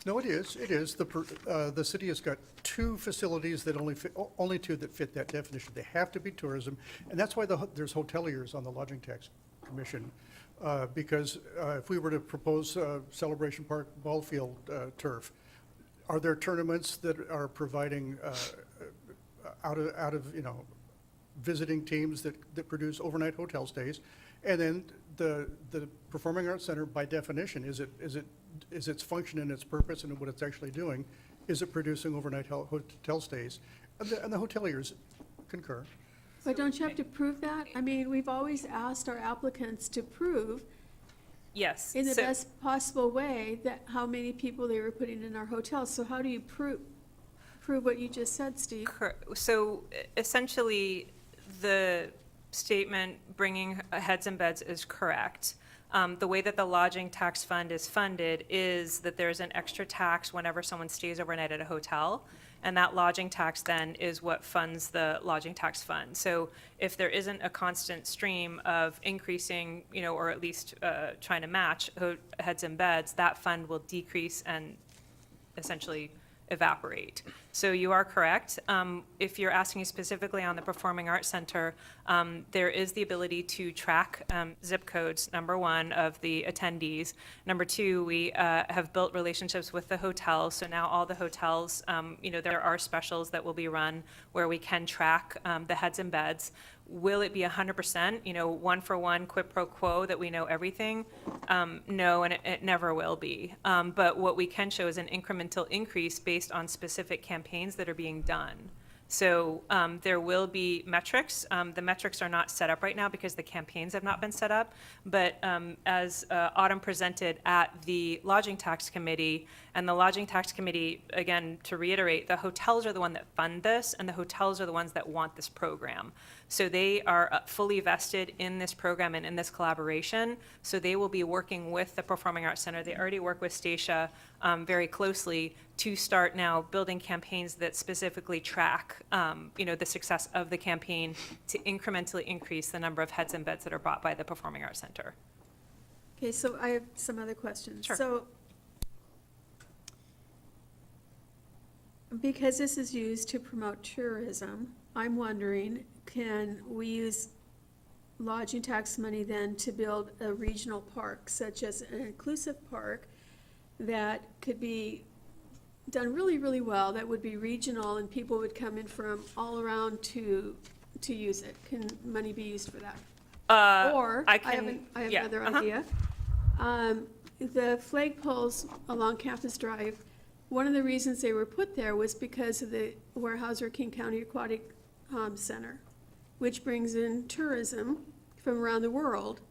No, it is. It is. The city has got two facilities that only two that fit that definition. They have to be tourism, and that's why there's hoteliers on the Lodging Tax Commission. Because if we were to propose Celebration Park ball field turf, are there tournaments that are providing out of visiting teams that produce overnight hotel stays? And then the Performing Arts Center, by definition, is its function and its purpose and what it's actually doing, is it producing overnight hotel stays? And the hoteliers concur. But don't you have to prove that? I mean, we've always asked our applicants to prove Yes. in the so- best possible way that how many people they were putting in our hotels. So how do you prove what you just said, Steve? So essentially, the statement bringing heads and beds is correct. The way that the lodging tax fund is funded is that there's an extra tax whenever someone stays overnight at a hotel, and that lodging tax then is what funds the lodging tax fund. So if there isn't a constant stream of increasing, or at least trying to match heads and beds, that fund will decrease and essentially evaporate. So you are correct. If you're asking specifically on the Performing Arts Center, there is the ability to track zip codes, number one, of the attendees. Number two, we have built relationships with the hotels. So now all the hotels, there are specials that will be run where we can track the heads and beds. Will it be 100%, one for one, quid pro quo, that we know everything? No, and it never will be. But what we can show is an incremental increase based on specific campaigns that are being done. So there will be metrics. The metrics are not set up right now because the campaigns have not been set up. But as Autumn presented at the Lodging Tax Committee, and the Lodging Tax Committee, again, to reiterate, the hotels are the one that fund this, and the hotels are the ones that want this program. So they are fully vested in this program and in this collaboration. So they will be working with the Performing Arts Center. They already work with Stacia very closely to start now building campaigns that specifically track, the success of the campaign to incrementally increase the number of heads and beds that are bought by the Performing Arts Center. Okay, so I have some other questions. Sure. So, because this is used to promote tourism, I'm wondering, can we use lodging tax money then to build a regional park, such as an inclusive park that could be done really, really well, that would be regional, and people would come in from all around to use it? Can money be used for that? Or, I have another idea. The flagpoles along Campus Drive, one of the reasons they were put there was because of the Weyerhaeuser-King County Aquatic Center, which brings in tourism from around the world.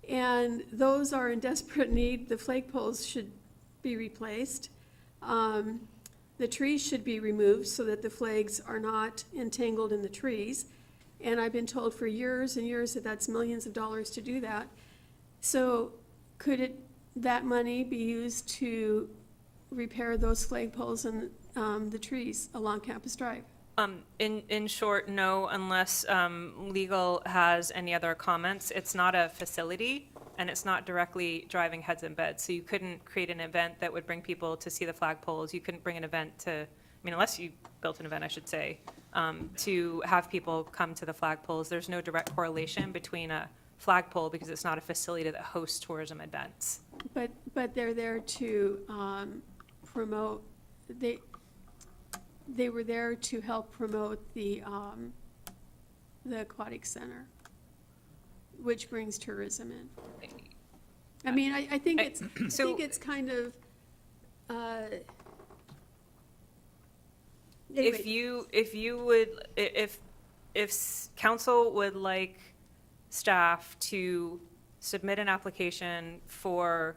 And those are in desperate need. The flagpoles should be replaced. The trees should be removed so that the flags are not entangled in the trees. And I've been told for years and years that that's millions of dollars to do that. So could that money be used to repair those flagpoles and the trees along Campus Drive? In short, no, unless legal has any other comments. It's not a facility, and it's not directly driving heads in beds. So you couldn't create an event that would bring people to see the flagpoles. You couldn't bring an event to, I mean, unless you built an event, I should say, to have people come to the flagpoles. There's no direct correlation between a flagpole because it's not a facility that hosts tourism events. But they're there to promote, they were there to help promote the aquatic center, which brings tourism in. I mean, I think it's, I so- think it's kind of, If anyway. if council would like staff to submit an application for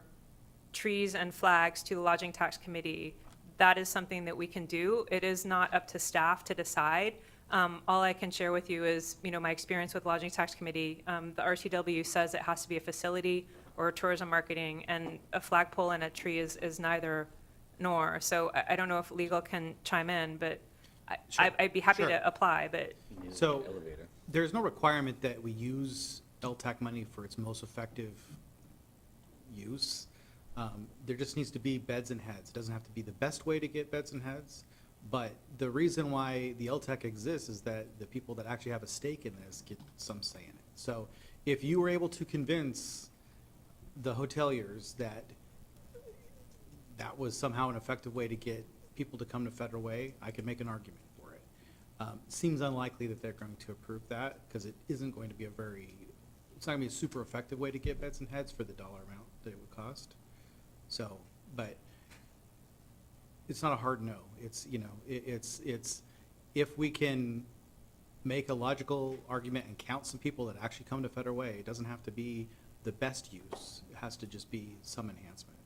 trees and flags to the lodging tax committee, that is something that we can do. It is not up to staff to decide. All I can share with you is, my experience with lodging tax committee. The RTW says it has to be a facility or tourism marketing, and a flagpole and a tree is neither nor. So I don't know if legal can chime in, but I'd be happy Sure. to apply, but So there's no requirement that we use LTAC money for its most effective use. There just needs to be beds and heads. It doesn't have to be the best way to get beds and heads, but the reason why the LTAC exists is that the people that actually have a stake in this get some say in it. So if you were able to convince the hoteliers that that was somehow an effective way to get people to come to Federal Way, I could make an argument for it. Seems unlikely that they're going to approve that because it isn't going to be it's not going to be a super effective way to get beds and heads for the dollar amount that it would cost. So, but it's not a hard no. It's, it's, if we can make a logical argument and count some people that actually come to Federal Way, it doesn't have to be the best use. It has to just be some enhancement.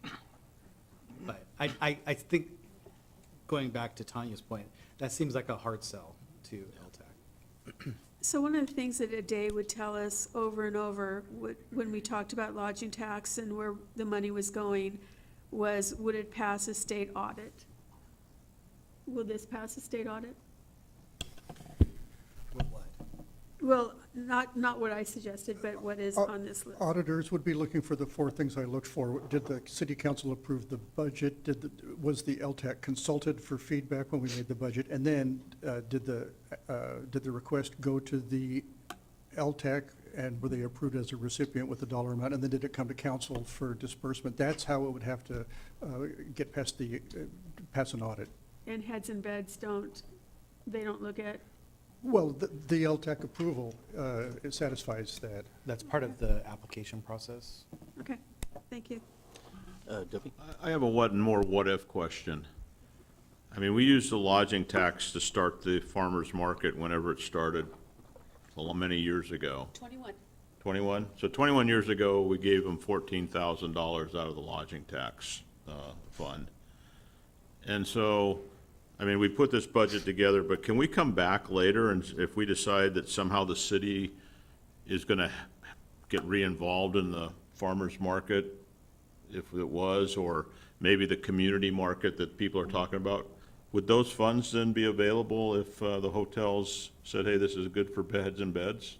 But I think, going back to Tanya's point, that seems like a hard sell to LTAC. So one of the things that Ade would tell us over and over when we talked about lodging tax and where the money was going was, would it pass a state audit? Will this pass a state audit? With what? Well, not what I suggested, but what is on this list. Auditors would be looking for the four things I looked for. Did the city council approve the budget? Was the LTAC consulted for feedback when we made the budget? And then, did the request go to the LTAC, and were they approved as a recipient with the dollar amount? And then did it come to council for disbursement? That's how it would have to get past pass an audit. And heads and beds they don't look at, Well, the LTAC approval, it satisfies that. That's part of the application process. okay, thank you. Duffy? I have a more what-if question. I mean, we used the lodging tax to start the farmer's market whenever it started, many years ago. 21. 21? So 21 years ago, we gave them $14,000 out of the lodging tax fund. And so, I mean, we put this budget together, but can we come back later and if we decide that somehow the city is going to get re-involved in the farmer's market, if it was, or maybe the community market that people are talking about, would those funds then be available if the hotels said, hey, this is good for heads and beds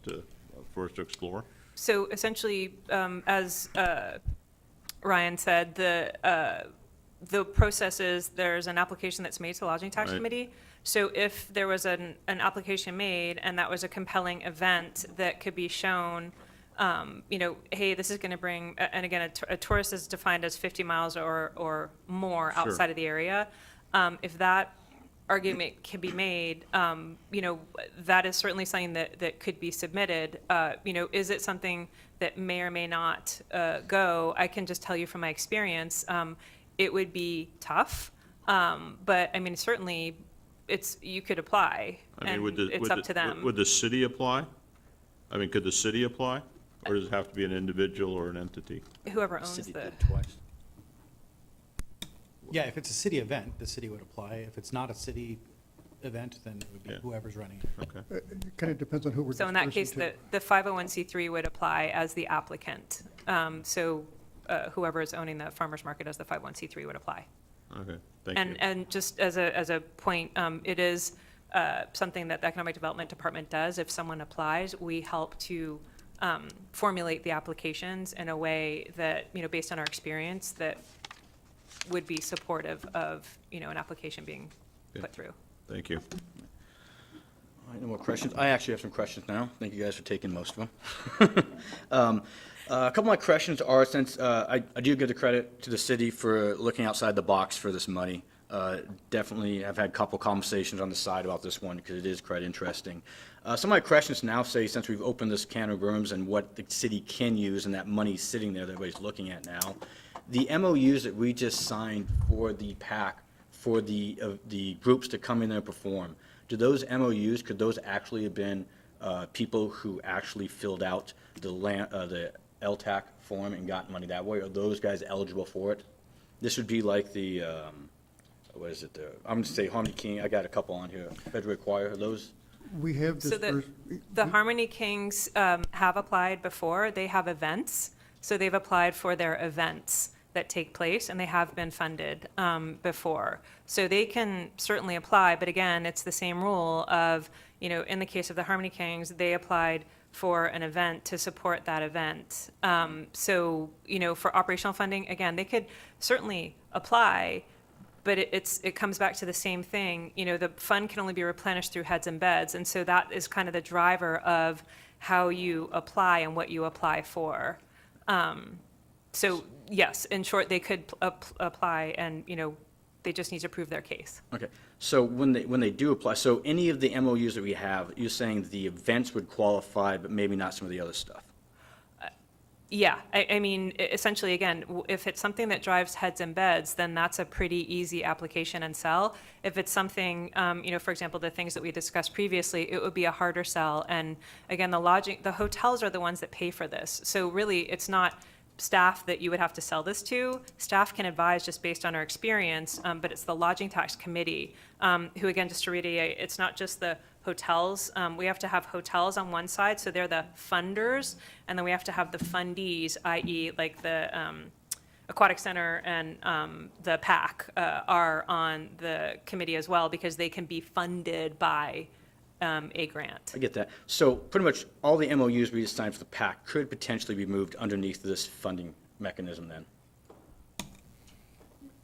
for us to explore? So essentially, as Ryan said, the process is there's an application that's made to the Lodging Tax Right. Committee. So if there was an application made and that was a compelling event that could be shown, hey, this is going to bring, and again, a tourist is defined as 50 miles or more Sure. outside of the area. If that argument can be made, that is certainly something that could be submitted. Is it something that may or may not go? I can just tell you from my experience, it would be tough, but I mean, certainly, you could apply, I mean, and would the- it's would up the- to them. Would the city apply? I mean, could the city apply? Or does it have to be an individual or an entity? Whoever owns City the, did twice. Yeah, if it's a city event, the city would apply. If it's not a city event, then it would be Yeah. whoever's running it. Okay. It kind of depends on who we're so in that dispersing case, to. the 501c3 would apply as the applicant. So whoever is owning the farmer's market as the 501c3 would apply. Okay, thank you. And just as a point, it is something that the Economic Development Department does. If someone applies, we help to formulate the applications in a way that, based on our experience, that would be supportive of, an application being put through. Thank you. All right, no more questions? I actually have some questions now. Thank you guys for taking most of them. A couple of my questions are, since I do give the credit to the city for looking outside the box for this money. Definitely, I've had a couple conversations on the side about this one because it is quite interesting. Some of my questions now say, since we've opened this can of worms and what the city can use and that money's sitting there that everybody's looking at now, the MOUs that we just signed for the PAC, for the groups to come in there and perform, do those MOUs, could those actually have been people who actually filled out the LTAC form and got money that way? Are those guys eligible for it? This would be like the, what is it, I'm going to say Harmony King, I got a couple on here, Federated Choir, are those? We have So the Harmony Kings have applied before. They have events, so they've applied for their events that take place, and they have been funded before. So they can certainly apply, but again, it's the same rule of, in the case of the Harmony Kings, they applied for an event to support that event. So, for operational funding, again, they could certainly apply, but it comes back to the same thing. The fund can only be replenished through heads and beds, and so that is kind of the driver of how you apply and what you apply for. So yes, in short, they could apply, and they just need to prove their case. Okay, so when they do apply, so any of the MOUs that we have, you're saying the events would qualify, but maybe not some of the other stuff? Yeah, I mean, essentially, again, if it's something that drives heads and beds, then that's a pretty easy application and sell. If it's something, for example, the things that we discussed previously, it would be a harder sell. And again, the hotels are the ones that pay for this. So really, it's not staff that you would have to sell this to. Staff can advise just based on our experience, but it's the Lodging Tax Committee, who, again, just to reiterate, it's not just the hotels. We have to have hotels on one side, so they're the funders, and then we have to have the fundees, i.e. like the Aquatic Center and the PAC are on the committee as well, because they can be funded by a grant. I get that. So pretty much all the MOUs we just signed for the PAC could potentially be moved underneath this funding mechanism then?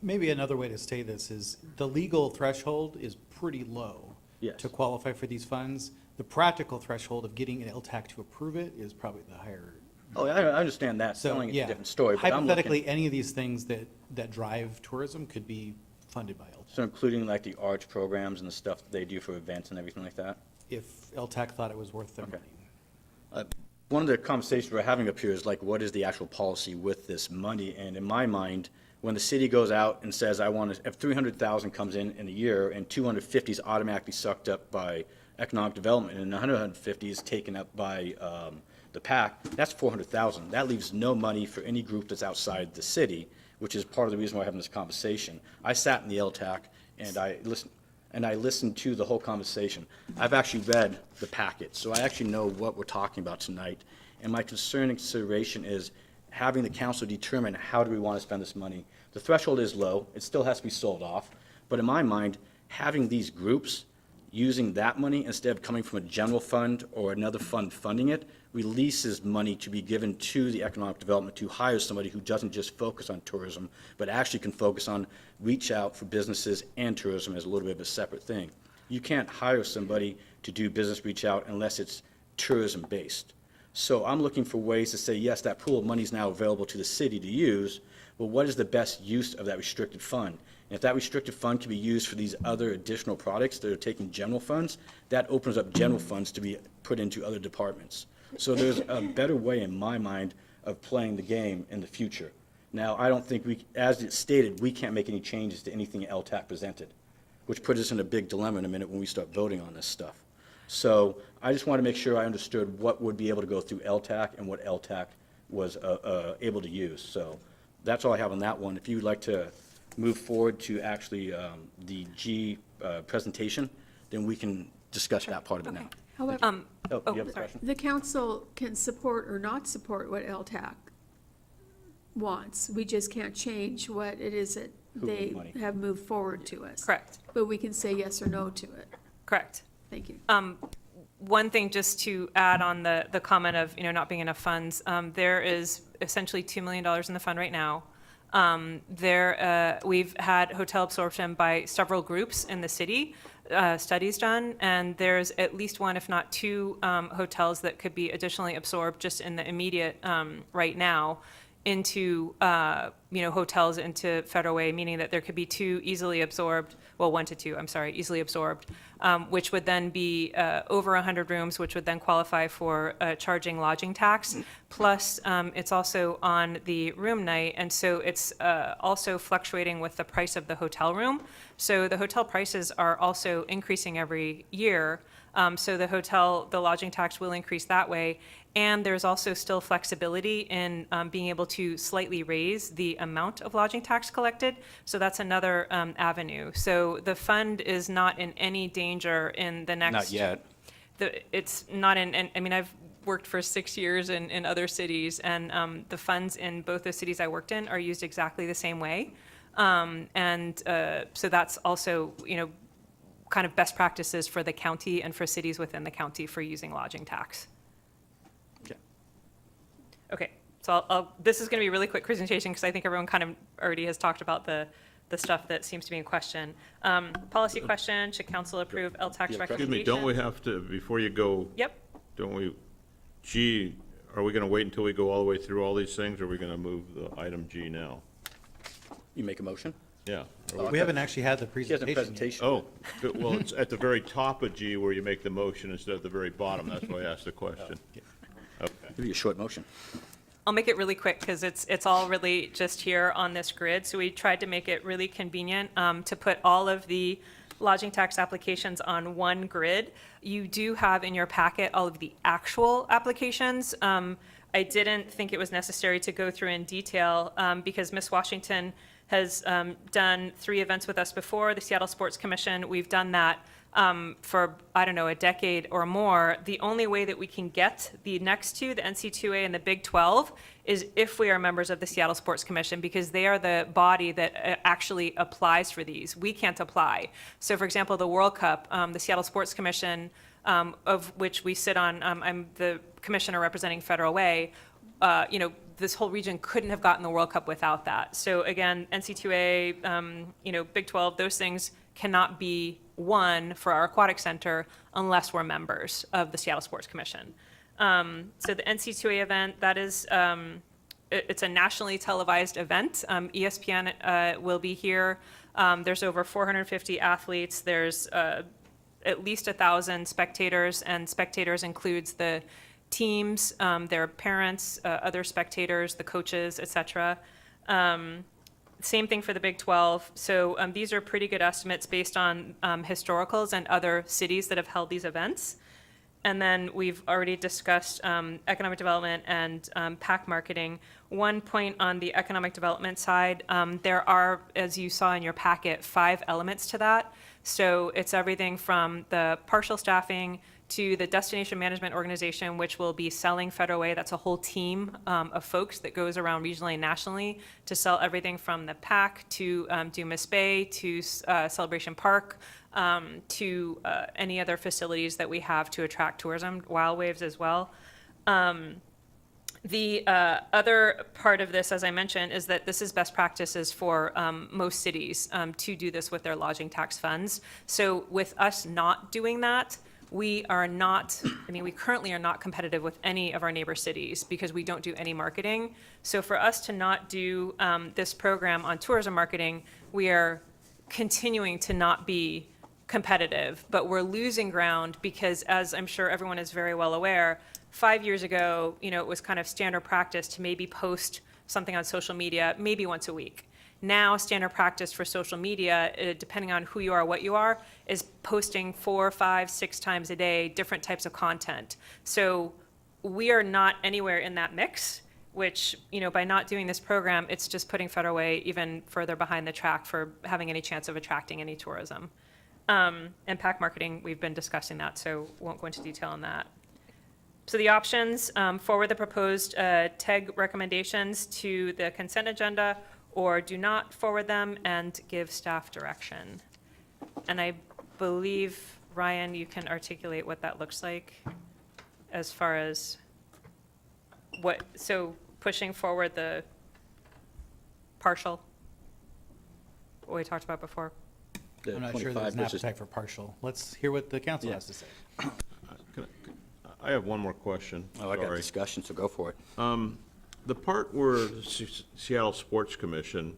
Maybe another way to say this is the legal threshold is pretty low Yes. to qualify for these funds. The practical threshold of getting an LTAC to approve it is probably the higher. Oh, I understand that. So, Selling it's yeah, a different story. but I'm looking- hypothetically, any of these things that drive tourism could be funded by LTAC. So including like the arts programs and the stuff that they do for events and everything like that? If LTAC thought it was worth their Okay. money. One of the conversations we're having up here is like, what is the actual policy with this money? And in my mind, when the city goes out and says, I want to, if 300,000 comes in a year and 250 is automatically sucked up by economic development and 150 is taken up by the PAC, that's 400,000. That leaves no money for any group that's outside the city, which is part of the reason why we're having this conversation. I sat in the LTAC and I listened to the whole conversation. I've actually read the packet, so I actually know what we're talking about tonight. And my concern and consideration is having the council determine how do we want to spend this money. The threshold is low, it still has to be sold off, but in my mind, having these groups using that money instead of coming from a general fund or another fund funding it, releases money to be given to the economic development to hire somebody who doesn't just focus on tourism, but actually can focus on reach out for businesses and tourism as a little bit of a separate thing. You can't hire somebody to do business reach out unless it's tourism based. So I'm looking for ways to say, yes, that pool of money is now available to the city to use, but what is the best use of that restricted fund? And if that restricted fund can be used for these other additional products that are taking general funds, that opens up general funds to be put into other departments. So there's a better way, in my mind, of playing the game in the future. Now, I don't think as it's stated, we can't make any changes to anything LTAC presented, which puts us in a big dilemma in a minute when we start voting on this stuff. So I just want to make sure I understood what would be able to go through LTAC and what LTAC was able to use. So that's all I have on that one. If you'd like to move forward to actually the G presentation, then we can discuss that part of it now. However, Oh, you have a question? the council can support or not support what LTAC wants. We just can't change what it is that Who they moved money. have moved forward to us. Correct. But we can say yes or no to it. Correct. Thank you. One thing just to add on the comment of, not being enough funds, there is essentially $2 million in the fund right now. We've had hotel absorption by several groups in the city, studies done, and there's at least one, if not two, hotels that could be additionally absorbed just in the immediate, right now, into, hotels into Federal Way, meaning that there could be two easily absorbed, well, 1 to 2, I'm sorry, easily absorbed, which would then be over 100 rooms, which would then qualify for charging lodging tax. Plus, it's also on the room night, and so it's also fluctuating with the price of the hotel room. So the hotel prices are also increasing every year. So the lodging tax will increase that way. And there's also still flexibility in being able to slightly raise the amount of lodging tax collected. So that's another avenue. So the fund is not in any danger in the next. Not yet. It's not in, and I mean, I've worked for 6 years in other cities, and the funds in both the cities I worked in are used exactly the same way. So that's also, kind of best practices for the county and for cities within the county for using lodging tax. Okay. Okay, so this is going to be a really quick presentation because I think everyone kind of already has talked about the stuff that seems to be in question. Policy question, should council approve LTAC's Excuse recommendation? me, don't we have to, before you go? Yep. Don't we, G, are we going to wait until we go all the way through all these things, or are we going to move the item G now? You make a motion? Yeah. We haven't actually had the He has a presentation. presentation. Oh, good. Well, it's at the very top of G where you make the motion instead of the very bottom. That's why I asked the question. Okay. Give you a short motion. I'll make it really quick because it's all really just here on this grid. So we tried to make it really convenient to put all of the lodging tax applications on one grid. You do have in your packet all of the actual applications. I didn't think it was necessary to go through in detail because Ms. Washington has done 3 events with us before, the Seattle Sports Commission. We've done that for, I don't know, a decade or more. The only way that we can get the next two, the NC2A and the Big 12, is if we are members of the Seattle Sports Commission, because they are the body that actually applies for these. We can't apply. So, for example, the World Cup, the Seattle Sports Commission, of which we sit on, I'm the commissioner representing Federal Way, this whole region couldn't have gotten the World Cup without that. So again, NC2A, Big 12, those things cannot be won for our aquatic center unless we're members of the Seattle Sports Commission. So the NC2A event, that is, it's a nationally televised event. ESPN will be here. There's over 450 athletes. There's at least 1,000 spectators, and spectators includes the teams, their parents, other spectators, the coaches, et cetera. Same thing for the Big 12. So these are pretty good estimates based on historicals and other cities that have held these events. And then we've already discussed economic development and PAC marketing. One point on the economic development side, there are, as you saw in your packet, 5 elements to that. So it's everything from the partial staffing to the destination management organization, which will be selling Federal Way. That's a whole team of folks that goes around regionally and nationally to sell everything from the PAC to Dumas Bay to Celebration Park to any other facilities that we have to attract tourism, Wild Waves as well. The other part of this, as I mentioned, is that this is best practices for most cities to do this with their lodging tax funds. So with us not doing that, we currently are not competitive with any of our neighbor cities because we don't do any marketing. So for us to not do this program on tourism marketing, we are continuing to not be competitive, but we're losing ground because, as I'm sure everyone is very well aware, 5 years ago, it was kind of standard practice to maybe post something on social media maybe once a week. Now, standard practice for social media, depending on who you are, what you are, is posting 4, 5, 6 times a day, different types of content. So we are not anywhere in that mix, which, by not doing this program, it's just putting Federal Way even further behind the track for having any chance of attracting any tourism. And PAC marketing, we've been discussing that, so won't go into detail on that. So the options, forward the proposed TEG recommendations to the consent agenda, or do not forward them and give staff direction. And I believe Ryan, you can articulate what that looks like as far as so pushing forward the partial, what we talked about before. The I'm not sure 25 there's an versus- appetite for partial. Let's hear what the council has to say. I have one more question. Oh, I got Sorry. discussion, so go for it. The part where the Seattle Sports Commission,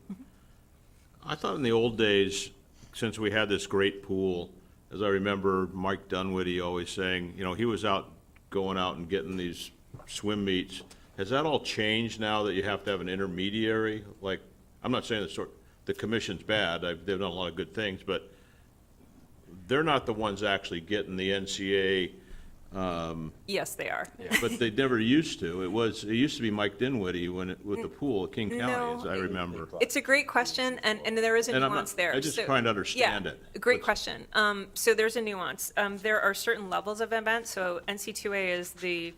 I thought in the old days, since we had this great pool, as I remember Mike Dunwoody always saying, he was going out and getting these swim meets. Has that all changed now that you have to have an intermediary? Like, I'm not saying the commission's bad, they've done a lot of good things, but they're not the ones actually getting the NCAA. Yes, they are. But they never used to. It used to be Mike Dinwiddie with the pool at King County, as I remember. It's a great question, and there is a And I'm nuance not- there. I just So- trying to understand yeah, it. Great question. So there's a nuance. There are certain levels of events. So NC2A is the,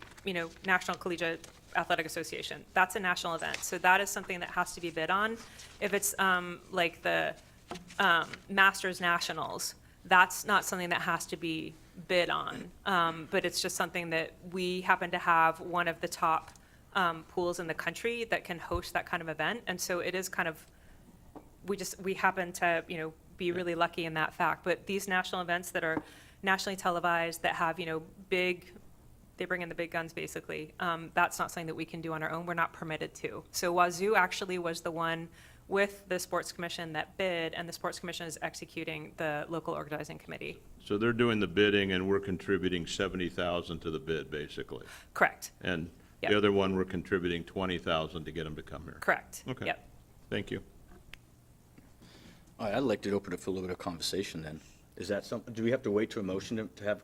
National Collegiate Athletic Association. That's a national event. So that is something that has to be bid on. If it's like the Masters Nationals, that's not something that has to be bid on. But it's just something that we happen to have one of the top pools in the country that can host that kind of event. And so it is kind of, we happen to, be really lucky in that fact. But these national events that are nationally televised, that have, they bring in the big guns, basically. That's not something that we can do on our own. We're not permitted to. So Wazoo actually was the one with the Sports Commission that bid, and the Sports Commission is executing the local organizing committee. So they're doing the bidding and we're contributing 70,000 to the bid, basically. Correct. And Yep. the other one, we're contributing 20,000 to get them to come here. Correct. Okay. Yep. Thank you. All right, I'd like to open it for a little bit of conversation then. Is that something, do we have to wait to a motion to have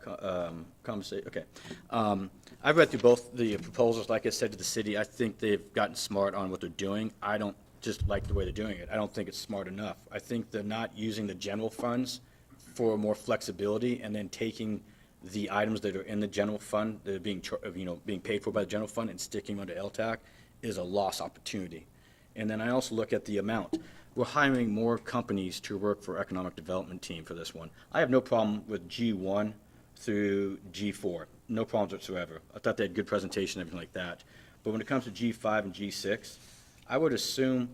conversation? Okay. I've read through both the proposals, like I said to the city, I think they've gotten smart on what they're doing. I don't just like the way they're doing it. I don't think it's smart enough. I think they're not using the general funds for more flexibility and then taking the items that are in the general fund, that are being, being paid for by the general fund and sticking them under LTAC is a lost opportunity. And then I also look at the amount. We're hiring more companies to work for economic development team for this one. I have no problem with G1 through G4, no problems whatsoever. I thought they had good presentation, everything like that. But when it comes to G5 and G6, I would assume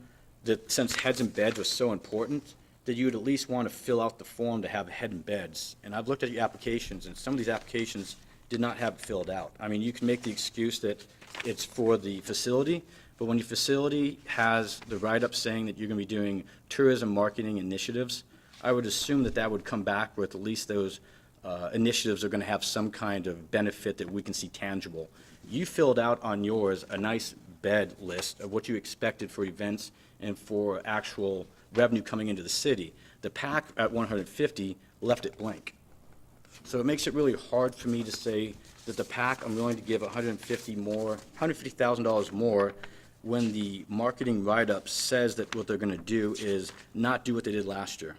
that since heads and beds are so important, that you would at least want to fill out the form to have head and beds. And I've looked at your applications, and some of these applications did not have it filled out. I mean, you can make the excuse that it's for the facility, but when your facility has the write-up saying that you're going to be doing tourism marketing initiatives, I would assume that that would come back with at least those initiatives are going to have some kind of benefit that we can see tangible. You filled out on yours a nice bed list of what you expected for events and for actual revenue coming into the city. The PAC at 150 left it blank. So it makes it really hard for me to say that the PAC, I'm willing to give $150,000 more when the marketing write-up says that what they're going to do is not do what they did last year,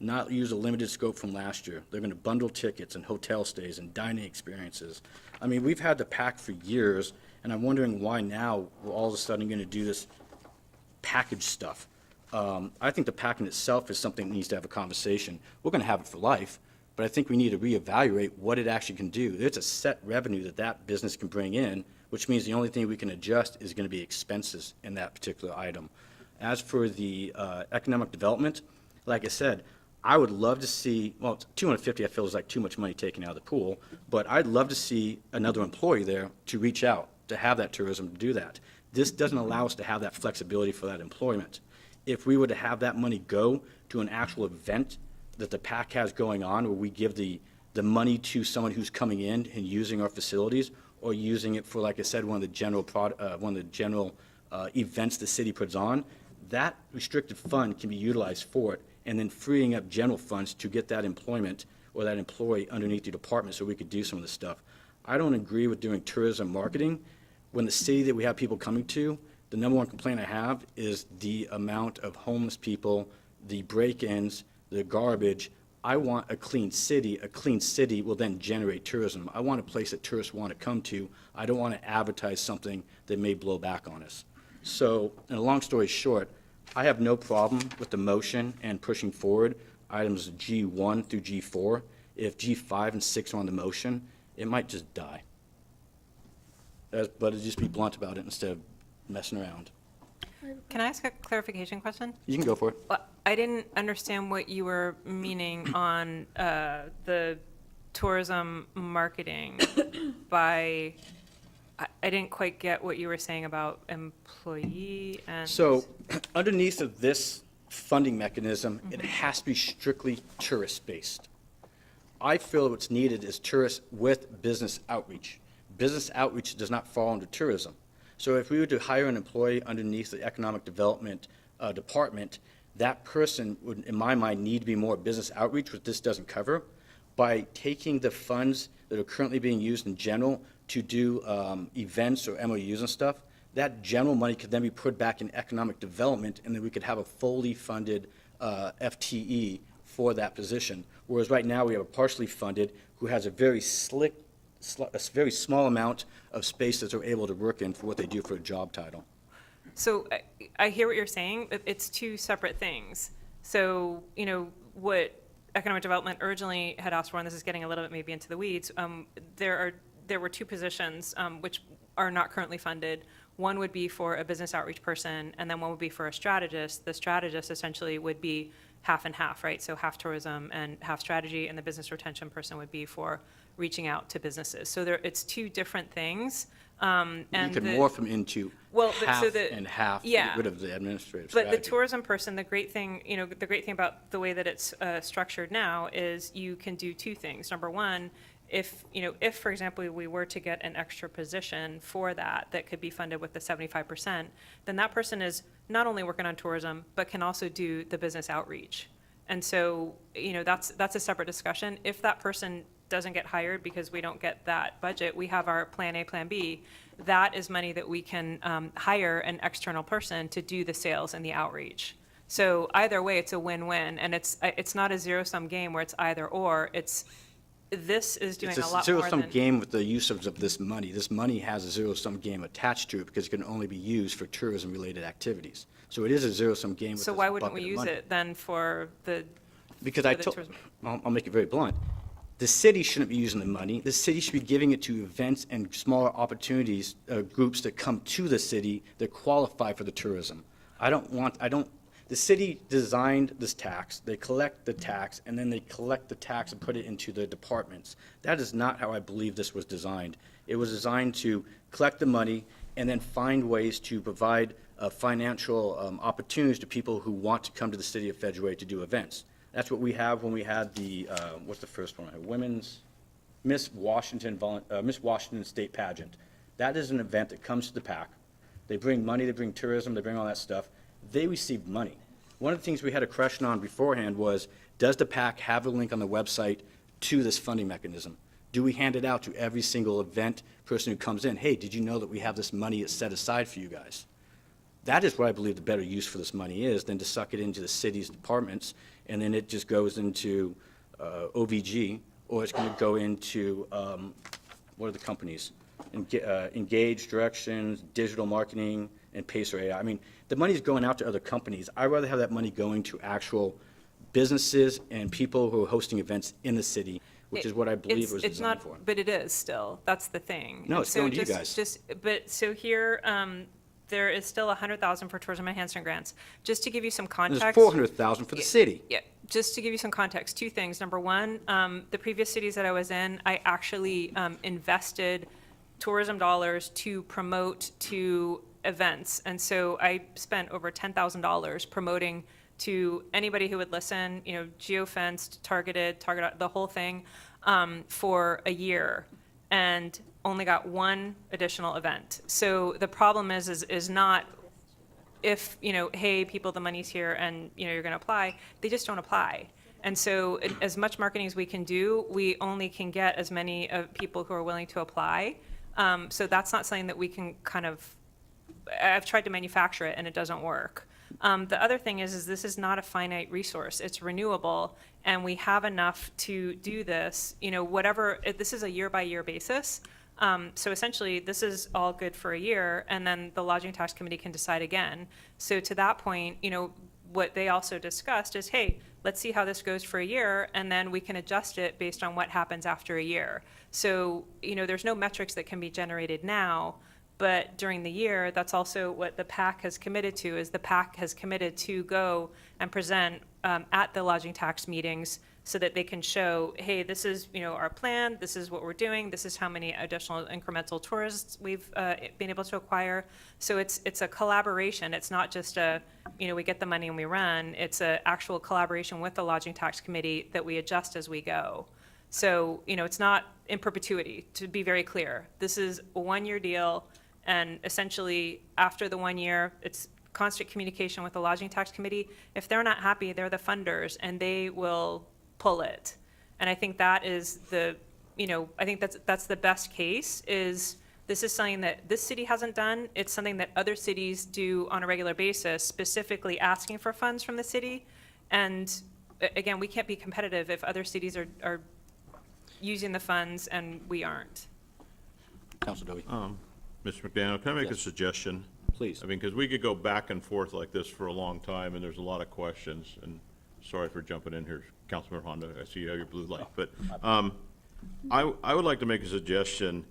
not use a limited scope from last year. They're going to bundle tickets and hotel stays and dining experiences. I mean, we've had the PAC for years, and I'm wondering why now we're all of a sudden going to do this package stuff. I think the PAC in itself is something that needs to have a conversation. We're going to have it for life, but I think we need to reevaluate what it actually can do. There's a set revenue that that business can bring in, which means the only thing we can adjust is going to be expenses in that particular item. As for the economic development, like I said, I would love to see, well, 250 I feel is like too much money taken out of the pool, but I'd love to see another employee there to reach out, to have that tourism, to do that. This doesn't allow us to have that flexibility for that employment. If we were to have that money go to an actual event that the PAC has going on, where we give the money to someone who's coming in and using our facilities, or using it for, like I said, one of the general events the city puts on, that restricted fund can be utilized for it, and then freeing up general funds to get that employment or that employee underneath the department so we could do some of this stuff. I don't agree with doing tourism marketing when the city that we have people coming to, the number one complaint I have is the amount of homeless people, the break-ins, the garbage. I want a clean city. A clean city will then generate tourism. I want a place that tourists want to come to. I don't want to advertise something that may blow back on us. So, in a long story short, I have no problem with the motion and pushing forward items G1 through G4. if G5 and 6 are on the motion, it might just die. But just be blunt about it instead of messing around. Can I ask a clarification question? You can go for it. Well, I didn't understand what you were meaning on the tourism marketing by, I didn't quite get what you were saying about employee and. So underneath of this funding mechanism, it has to be strictly tourist-based. I feel what's needed is tourists with business outreach. Business outreach does not fall under tourism. So if we were to hire an employee underneath the economic development department, that person would, in my mind, need to be more business outreach, which this doesn't cover. By taking the funds that are currently being used in general to do events or MOUs and stuff, that general money could then be put back in economic development, and then we could have a fully funded FTE for that position. Whereas right now, we have a partially funded who has a very a very small amount of space that they're able to work in for what they do for a job title. So I hear what you're saying, but it's two separate things. So, you know, what economic development originally had asked for, and this is getting a little bit maybe into the weeds, there were two positions which are not currently funded. One would be for a business outreach person, and then one would be for a strategist. The strategist essentially would be half and half, right? So half tourism and half strategy, and the business retention person would be for reaching out to businesses. So it's two different things. And You could morph them into half and half, yeah. get rid of the administrative But strategy. the tourism person, the great thing about the way that it's structured now is you can do two things. Number one, if, for example, we were to get an extra position for that could be funded with the 75%, then that person is not only working on tourism, but can also do the business outreach. And so, that's a separate discussion. If that person doesn't get hired because we don't get that budget, we have our plan A, plan B. That is money that we can hire an external person to do the sales and the outreach. So either way, it's a win-win, and it's not a zero-sum game where it's either or. This is doing a lot more than. It's a zero-sum game with the use of this money. This money has a zero-sum game attached to it because it can only be used for tourism-related activities. So it is a zero-sum game with So this why wouldn't bucket we of use money. it then for the? Because for the tourism? I'll make it very blunt. The city shouldn't be using the money. The city should be giving it to events and smaller opportunities, groups that come to the city that qualify for the tourism. The city designed this tax, they collect the tax, and then they collect the tax and put it into the departments. That is not how I believe this was designed. It was designed to collect the money and then find ways to provide financial opportunities to people who want to come to the city of Fedgeway to do events. That's what we have when we had the, what's the first one? Miss Washington State Pageant. That is an event that comes to the PAC. They bring money, they bring tourism, they bring all that stuff. They receive money. One of the things we had a question on beforehand was, does the PAC have a link on the website to this funding mechanism? Do we hand it out to every single event person who comes in? Hey, did you know that we have this money set aside for you guys? That is what I believe the better use for this money is than to suck it into the city's departments, and then it just goes into OVG, or it's going to go into, what are the companies? Engage, Directions, Digital Marketing, and Pacer AI. I mean, the money's going out to other companies. I'd rather have that money going to actual businesses and people who are hosting events in the city, which is what I believe it was designed for. But it is still, that's the thing. No, And it's so going to you guys. But so here, there is still 100,000 for tourism enhancement grants. Just to give you some context. There's 400,000 for the city. Yeah, just to give you some context, two things. Number one, the previous cities that I was in, I actually invested tourism dollars to promote to events. And so I spent over $10,000 promoting to anybody who would listen, geofenced, targeted, the whole thing, for a year, and only got one additional event. So the problem is not if, hey, people, the money's here and, you're going to apply. They just don't apply. And so as much marketing as we can do, we only can get as many people who are willing to apply. So that's not something that we can I've tried to manufacture it and it doesn't work. The other thing is this is not a finite resource. It's renewable, and we have enough to do this. This is a year-by-year basis. So essentially, this is all good for a year, and then the Lodging Tax Committee can decide again. So to that point, what they also discussed is, hey, let's see how this goes for a year, and then we can adjust it based on what happens after a year. So, there's no metrics that can be generated now, but during the year, that's also what the PAC has committed to, is the PAC has committed to go and present at the lodging tax meetings so that they can show, hey, this is, our plan, this is what we're doing, this is how many additional incremental tourists we've been able to acquire. So it's a collaboration. It's not just we get the money and we run. It's an actual collaboration with the lodging tax committee that we adjust as we go. So, it's not in perpetuity, to be very clear. This is a one-year deal, and essentially, after the 1 year, it's constant communication with the lodging tax committee. If they're not happy, they're the funders, and they will pull it. And I think that is I think that's the best case, is this is something that this city hasn't done. It's something that other cities do on a regular basis, specifically asking for funds from the city. And again, we can't be competitive if other cities are using the funds and we aren't. Councilor Dovey. Mr. McDaniel, can I make a Yes. suggestion? Please. I mean, because we could go back and forth like this for a long time, and there's a lot of questions, and sorry for jumping in here, Councilmember Honda, I see you have your blue light, but I would like to make a suggestion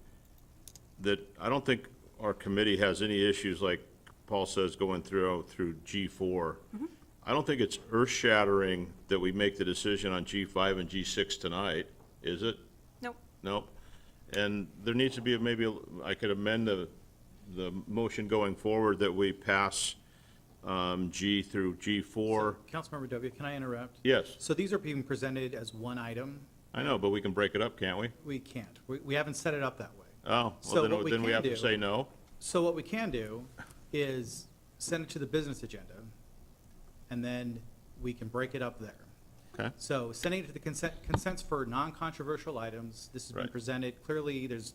that I don't think our committee has any issues, like Paul says, going through G4. I don't think it's earth-shattering that we make the decision on G5 and G6 tonight, is it? Nope. Nope. And there needs to be I could amend the motion going forward that we pass G through G4. Councilmember Dovia, can I interrupt? Yes, So these are being presented as one item. I know, but we can break it up, can't we? We can't. We haven't set it up that way. Oh, So well, what we then we can have to do- say no? So what we can do is send it to the business agenda, and then we can break it up there. Okay. So sending it to the consents for non-controversial items, this has been Right. presented. Clearly, there's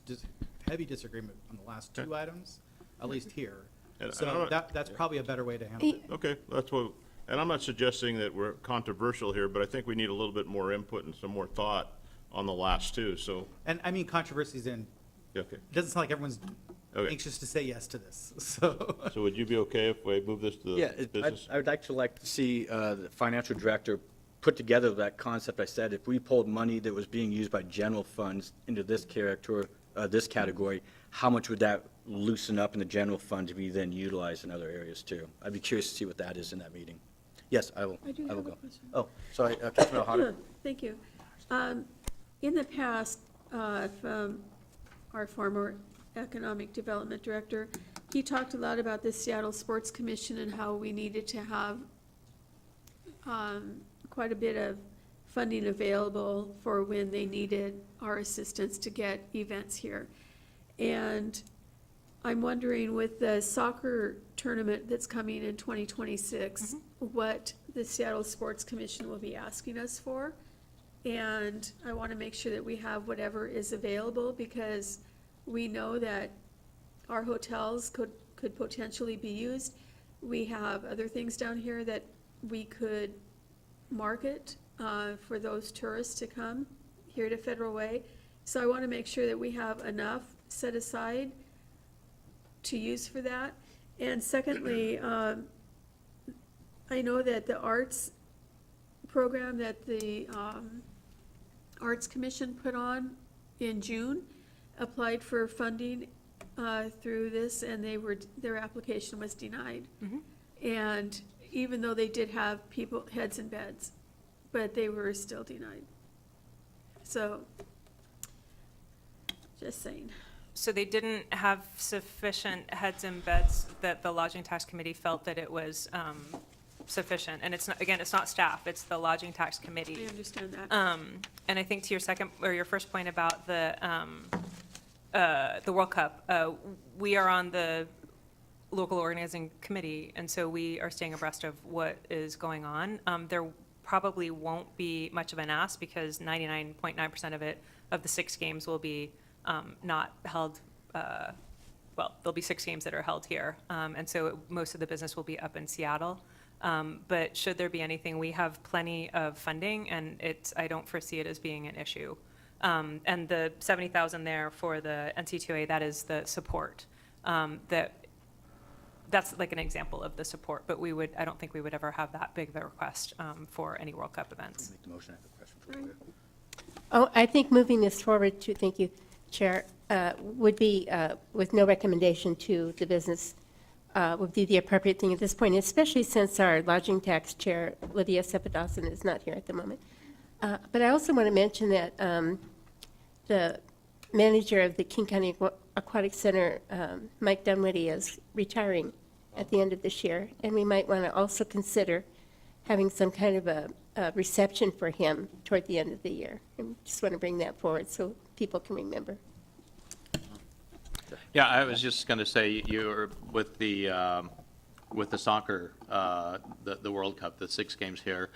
heavy disagreement on the last two items, at least here. And I So don't- that's probably a better way to handle it. Okay, that's what, and I'm not suggesting that we're controversial here, but I think we need a little bit more input and some more thought on the last two, so, And I mean controversies in, okay. it doesn't sound like everyone's Okay. anxious to say yes to this, so. So would you be okay if we move this to Yeah, the business? I would like to see the financial director put together that concept I said. If we pulled money that was being used by general funds into this category, how much would that loosen up in the general fund to be then utilized in other areas too? I'd be curious to see what that is in that meeting. Yes, I will. I do will have a go. question. Oh, sorry, Councilman O'Hara. Thank you. In the past, our former economic development director, he talked a lot about the Seattle Sports Commission and how we needed to have quite a bit of funding available for when they needed our assistance to get events here. And I'm wondering, with the soccer tournament that's coming in 2026, what the Seattle Sports Commission will be asking us for. And I want to make sure that we have whatever is available, because we know that our hotels could potentially be used. We have other things down here that we could market for those tourists to come here to Federal Way. So I want to make sure that we have enough set aside to use for that. And secondly, I know that the arts program that the Arts Commission put on in June applied for funding through this, and their application was denied. And even though they did have heads in beds, but they were still denied. So, just saying. So they didn't have sufficient heads and beds that the lodging tax committee felt that it was sufficient. And it's not, again, it's not staff, it's the lodging tax committee. I understand that. And I think to your first point about the World Cup, we are on the local organizing committee, and so we are staying abreast of what is going on. There probably won't be much of an ask, because 99.9% of the 6 games will be not held, well, there'll be 6 games that are held here. And so most of the business will be up in Seattle. But should there be anything, we have plenty of funding, and I don't foresee it as being an issue. And the 70,000 there for the NC2A, that is the support that That's like an example of the support, but I don't think we would ever have that big of a request for any World Cup events. Make the motion. I have a question for you. Oh, I think moving this forward to, thank you, Chair, would be, with no recommendation to the business, would be the appropriate thing at this point, especially since our lodging tax chair, Lydia Cepadawson, is not here at the moment. But I also want to mention that the manager of the King County Aquatic Center, Mike Dunwoody, is retiring at the end of this year, and we might want to also consider having some kind of a reception for him toward the end of the year. And just want to bring that forward so people can remember. Yeah, I was just going to say, you're with the soccer, the World Cup, the 6 games here,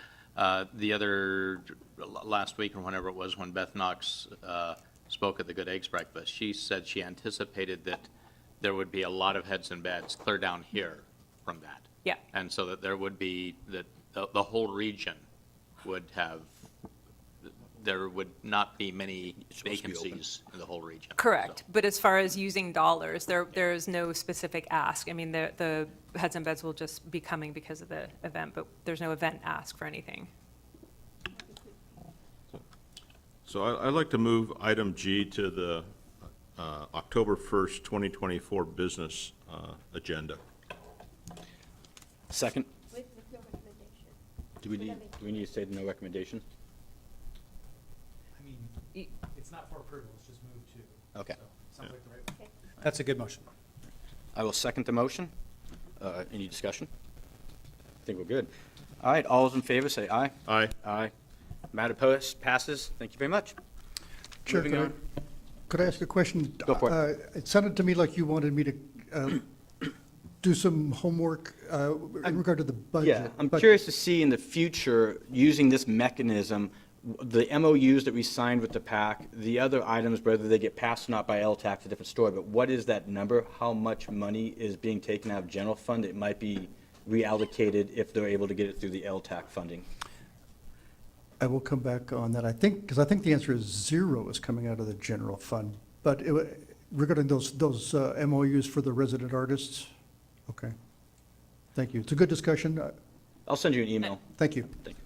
last week or whenever it was when Beth Knox spoke at the Good Eggs Breakfast, she said she anticipated that there would be a lot of heads and beds clear down here from that. Yeah. And so that there would be, that the whole region would have, there would not be many supposed to be open. vacancies in the whole region. Correct, but as far as using dollars, there is no specific ask. I mean, the heads and beds will just be coming because of the event, but there's no event ask for anything. So I'd like to move item G to the October 1st, 2024 business agenda. Second. Do we need to say no recommendation? I mean, it's not for approval, it's just moved to. Okay. So, sounds like the right. That's a good motion. I will second the motion. Any discussion? I think we're good. All right, all those in favor, say aye. Aye. Aye. Matter passes. Thank you very much. Chair, Moving on. could I ask a question? Go for it. It sounded to me like you wanted me to do some homework in regard to the budget. Yeah, I'm but- curious to see in the future, using this mechanism, the MOUs that we signed with the PAC, the other items, whether they get passed or not by LTAC, a different story, but what is that number? How much money is being taken out of general fund? It might be reallocated if they're able to get it through the LTAC funding. I will come back on that, I think, because I think the answer is 0 is coming out of the general fund. But regarding those MOUs for the resident artists, okay. Thank you. It's a good discussion. I'll send you an email. Thank you. Thank you.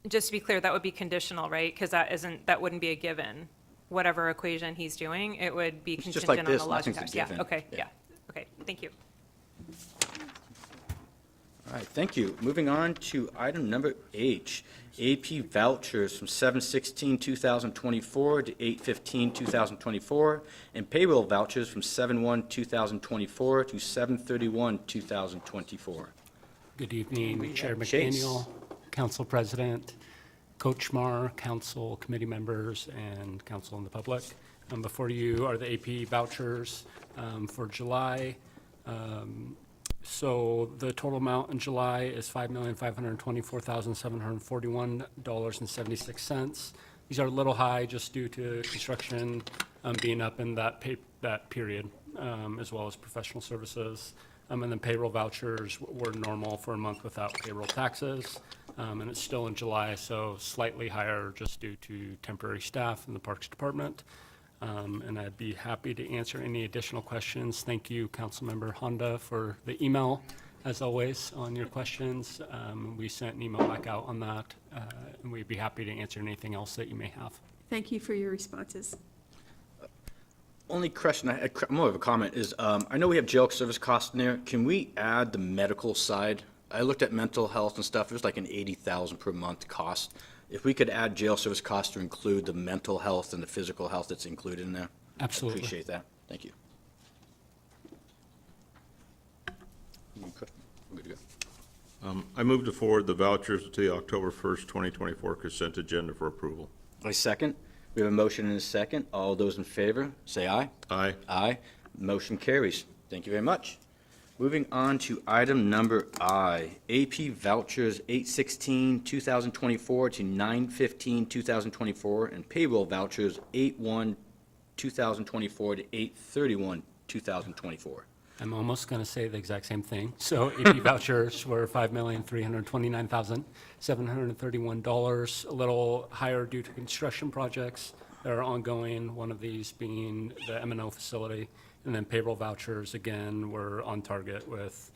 Just to be clear, that would be conditional, right? Because that wouldn't be a given. Whatever equation he's doing, it would be It's just contingent like on this, the lodging nothing's tax. a Yeah, given. okay, Yeah. yeah. Okay, thank you. All right, thank you. Moving on to item number H, AP vouchers from 7/16/2024 to 8/15/2024, and payroll vouchers from 7/1/2024 to 7/31/2024. Good evening, Chair Chase. McDaniel, Council President, Coach Mar, Council Committee members, and Council and the public. Before you are the AP vouchers for July. So the total amount in July is $5,524,741.76. These are a little high just due to construction being up in that period, as well as professional services. And then payroll vouchers were normal for a month without payroll taxes. And it's still in July, so slightly higher just due to temporary staff in the Parks Department. And I'd be happy to answer any additional questions. Thank you, Councilmember Honda, for the email, as always, on your questions. We sent an email back out on that, and we'd be happy to answer anything else that you may have. Thank you for your responses. Only question, more of a comment, is I know we have jail service costs in there. Can we add the medical side? I looked at mental health and stuff. It was like an $80,000 per month cost. If we could add jail service costs to include the mental health and the physical health that's included in there. Absolutely. I appreciate that. Thank you. We're good to go. I move to forward the vouchers to the October 1st, 2024 consent agenda for approval. I second. We have a motion and a second. All those in favor, say aye. Aye. Aye. Motion carries. Thank you very much. Moving on to item number I, AP vouchers 8/16/2024 to 9/15/2024, and payroll vouchers 8/1/2024 to 8/31/2024. I'm almost going to say the exact same thing. So AP vouchers were $5,329,731, a little higher due to construction projects that are ongoing, one of these being the M&O facility And then payroll vouchers, again, we're on target with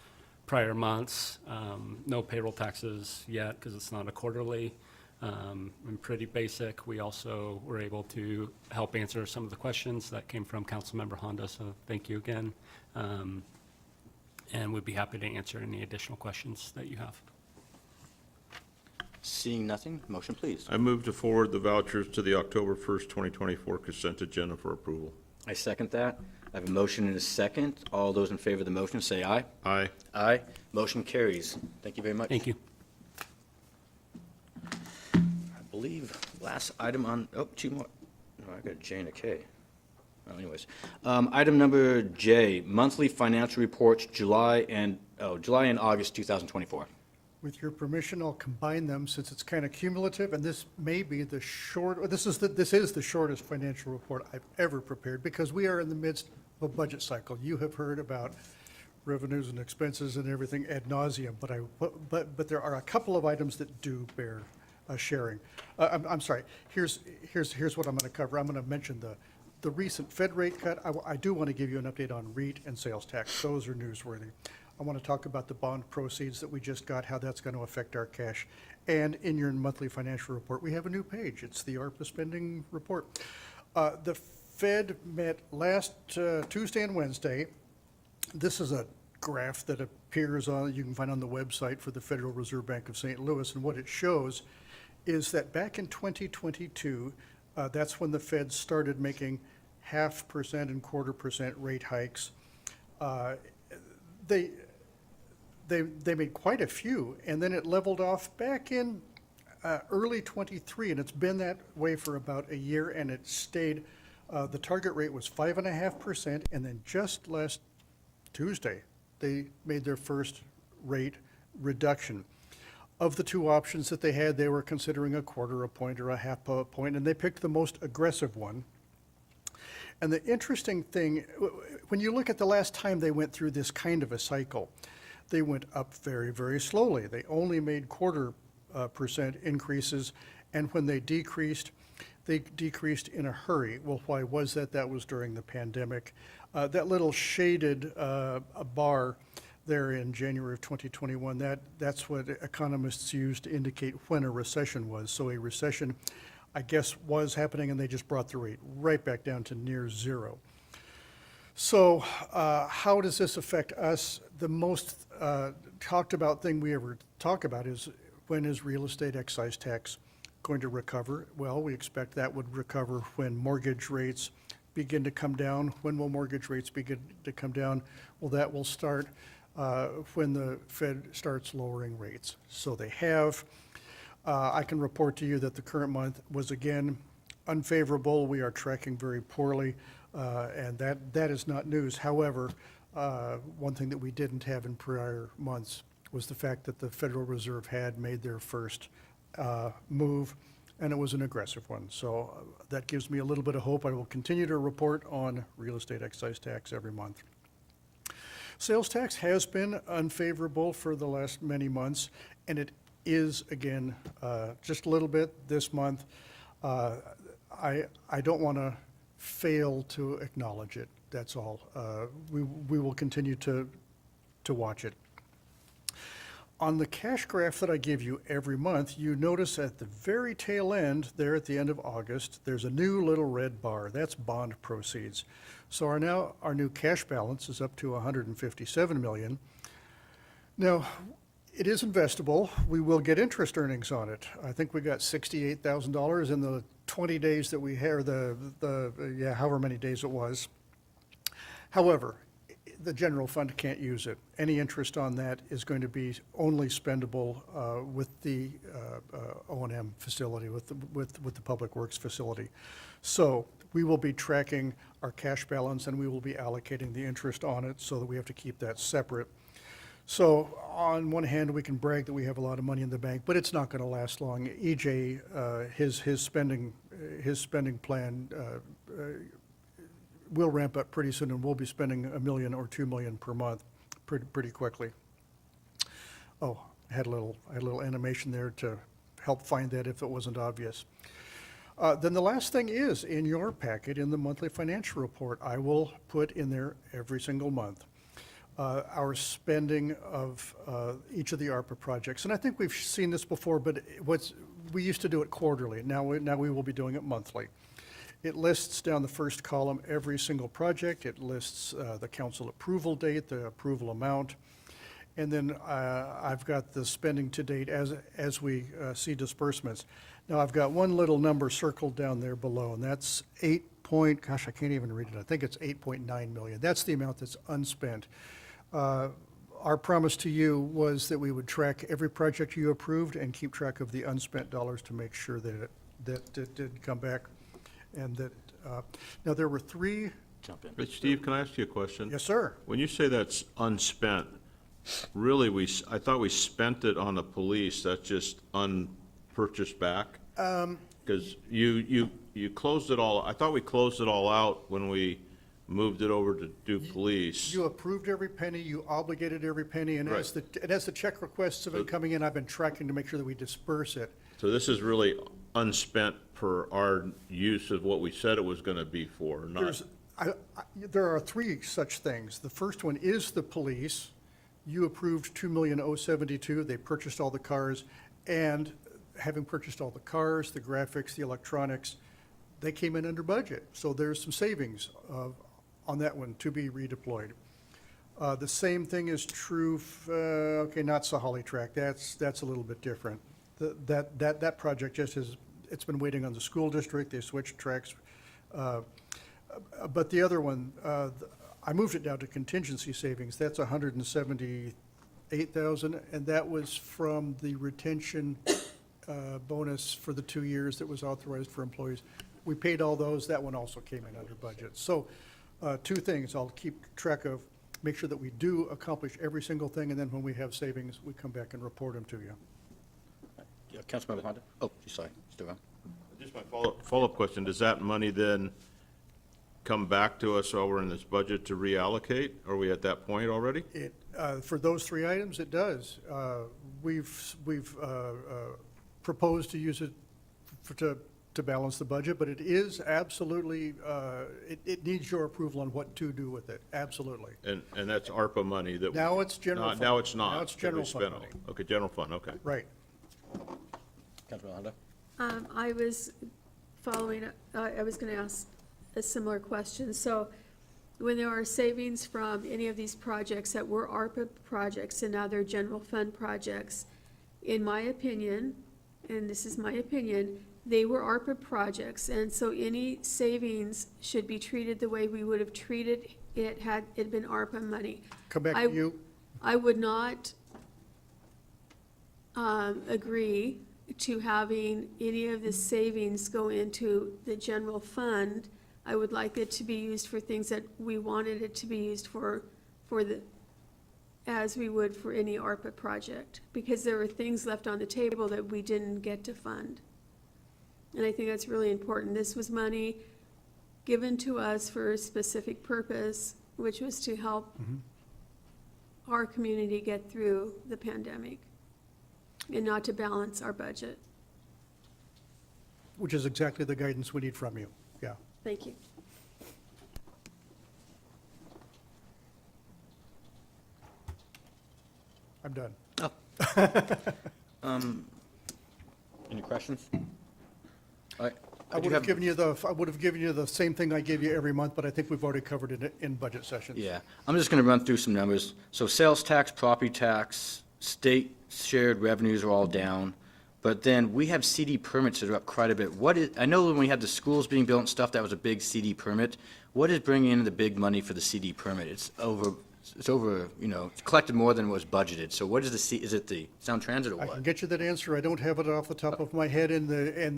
prior months. No payroll taxes yet because it's not a quarterly. And pretty basic. We also were able to help answer some of the questions that came from Councilmember Honda, so thank you again. And we'd be happy to answer any additional questions that you have. Seeing nothing, motion please. I move to forward the vouchers to the October 1st, 2024 consent agenda for approval. I second that. I have a motion and a second. All those in favor of the motion say aye. Aye. Aye. Motion carries. Thank you very much. Thank you. I believe last item on, oh, two more. No, I got a J and a K. Oh, anyways. Item number J, monthly financial reports, July and August 2024. With your permission, I'll combine them since it's kind of cumulative, and this may be the this is the shortest financial report I've ever prepared because we are in the midst of a budget cycle. You have heard about revenues and expenses and everything ad nauseum, but there are a couple of items that do bear sharing. I'm sorry. Here's what I'm going to cover. I'm going to mention the recent Fed rate cut. I do want to give you an update on REIT and sales tax. Those are newsworthy. I want to talk about the bond proceeds that we just got, how that's going to affect our cash. And in your monthly financial report, we have a new page. It's the ARPA spending report. The Fed met last Tuesday and Wednesday. This is a graph that appears on, you can find on the website for the Federal Reserve Bank of St. Louis. And what it shows is that back in 2022, that's when the Fed started making 0.5% and 1/4% rate hikes. They made quite a few, and then it leveled off back in early 23, and it's been that way for about a year, and it stayed. The target rate was 5.5%, and then just last Tuesday, they made their first rate reduction. Of the two options that they had, they were considering 1/4 point or 1/2 point, and they picked the most aggressive one. And the interesting thing, when you look at the last time they went through this kind of a cycle, they went up very, very slowly. They only made 1/4% increases, and when they decreased in a hurry. Well, why was that? That was during the pandemic. That little shaded bar there in January of 2021, that's what economists use to indicate when a recession was. So a recession, I guess, was happening, and they just brought the rate right back down to near zero. So how does this affect us? The most talked about thing we ever talk about is, when is real estate excise tax going to recover? Well, we expect that would recover when mortgage rates begin to come down. When will mortgage rates begin to come down? Well, that will start when the Fed starts lowering rates. So they have. I can report to you that the current month was again unfavorable. We are tracking very poorly, and that is not news. However, one thing that we didn't have in prior months was the fact that the Federal Reserve had made their first move, and it was an aggressive one. So that gives me a little bit of hope. I will continue to report on real estate excise tax every month. Sales tax has been unfavorable for the last many months, and it is again just a little bit this month. I don't want to fail to acknowledge it. That's all. We will continue to watch it. On the cash graph that I give you every month, you notice at the very tail end, there at the end of August, there's a new little red bar. That's bond proceeds. So our new cash balance is up to $157 million. Now, it is investable. We will get interest earnings on it. I think we got $68,000 in the 20 days that we had, however many days it was. However, the general fund can't use it. Any interest on that is going to be only spendable with the O&M facility, with the Public Works facility. So we will be tracking our cash balance, and we will be allocating the interest on it, so that we have to keep that separate. So on one hand, we can brag that we have a lot of money in the bank, but it's not going to last long. EJ, his spending plan will ramp up pretty soon, and we'll be spending $1 million or $2 million per month pretty quickly. Oh, I had a little animation there to help find that if it wasn't obvious. Then the last thing is, in your packet, in the monthly financial report, I will put in there every single month our spending of each of the ARPA projects. And I think we've seen this before, but we used to do it quarterly. Now we will be doing it monthly. It lists down the first column every single project. It lists the council approval date, the approval amount. And then I've got the spending to date as we see disbursements. Now, I've got one little number circled down there below, and that's I can't even read it. I think it's 8.9 million. That's the amount that's unspent. Our promise to you was that we would track every project you approved and keep track of the unspent dollars to make sure that it did come back. And that, now there were three. Jump in. Hey, Steve, can I ask you a question? Yes, sir. When you say that's unspent, really, I thought we spent it on the police, that's just unpurchased back? Because you closed it all, I thought we closed it all out when we moved it over to do police. You approved every penny, you obligated every penny, and as the check requests have been coming in, I've been tracking to make sure that we disperse it. So this is really unspent per our use of what we said it was gonna be for, not, There are three such things. The first one is the police. You approved $2,072,000. They purchased all the cars, and having purchased all the cars, the graphics, the electronics, they came in under budget. So there's some savings on that one to be redeployed. The same thing is true, not Sahali Track. That's a little bit different. That project just it's been waiting on the school district. They switched tracks. But the other one, I moved it down to contingency savings. That's $178,000, and that was from the retention bonus for the 2 years that was authorized for employees. We paid all those. That one also came in under budget. So two things I'll keep track of, make sure that we do accomplish every single thing, and then when we have savings, we come back and report them to you. Yeah, Councilmember Honda? Oh, sorry, still on. just my follow-up question, does that money then come back to us while we're in this budget to reallocate? Are we at that point already? For those three items, it does. We've proposed to use it to balance the budget, but it is absolutely, it needs your approval on what to do with it, absolutely. And that's ARPA money that. Now it's general fund. Now it's not. Now it's that we general fund spent all. money. Okay, general fund, okay. Right. Councilmember Honda? I was following, I was going to ask a similar question. So when there are savings from any of these projects that were ARPA projects and now they're general fund projects, in my opinion, and this is my opinion, they were ARPA projects, and so any savings should be treated the way we would have treated it had it been ARPA money. Come back to you. I would not agree to having any of the savings go into the general fund. I would like it to be used for things that we wanted it to be used for as we would for any ARPA project, because there were things left on the table that we didn't get to fund. And I think that's really important. This was money given to us for a specific purpose, which was to help our community get through the pandemic and not to balance our budget. Which is exactly the guidance we need from you, yeah. Thank you. I'm done. Any questions? All right. I would have given you the same thing I give you every month, but I think we've already covered it in budget sessions. Yeah, I'm just going to run through some numbers. So sales tax, property tax, state shared revenues are all down. But then we have CD permits that are up quite a bit. I know when we had the schools being built and stuff, that was a big CD permit. What is bringing in the big money for the CD permit? It's over, it's collected more than was budgeted. So what is is it the Sound Transit or I what? can get you that answer. I don't have it off the top of my head, and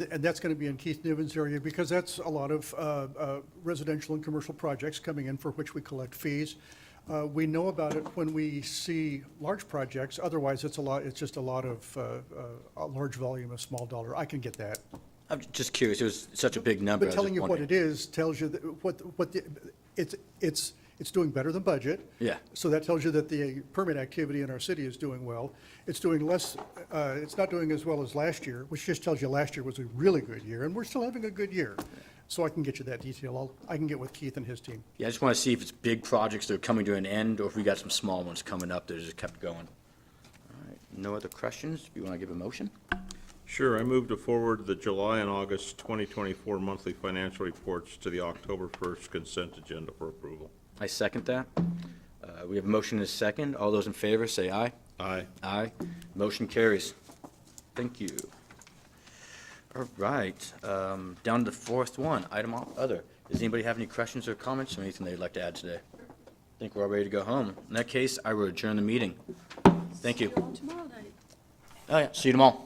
that's going to be in Keith Niven's area, because that's a lot of residential and commercial projects coming in for which we collect fees. We know about it when we see large projects. Otherwise, it's just a lot of a large volume of small dollar. I can get that. I'm just curious. It was such a big number. But telling you what it is tells you that It's doing better than budget. Yeah. So that tells you that the permit activity in our city is doing well. It's doing less, it's not doing as well as last year, which just tells you last year was a really good year, and we're still having a good year. So I can get you that detail. I can get with Keith and his team. Yeah, I just want to see if it's big projects that are coming to an end, or if we got some small ones coming up that just kept going. All right, no other questions? Do you want to give a motion? Sure, I move to forward the July and August 2024 monthly financial reports to the October 1st consent agenda for approval. I second that. We have a motion and a second. All those in favor, say aye. Aye. Aye. Motion carries. Thank you. All right, down to the fourth one, item other. Does anybody have any questions or comments or anything they'd like to add today? I think we're all ready to go home. In that case, I will adjourn the meeting. Thank you. Tomorrow night. Oh, yeah, see you tomorrow.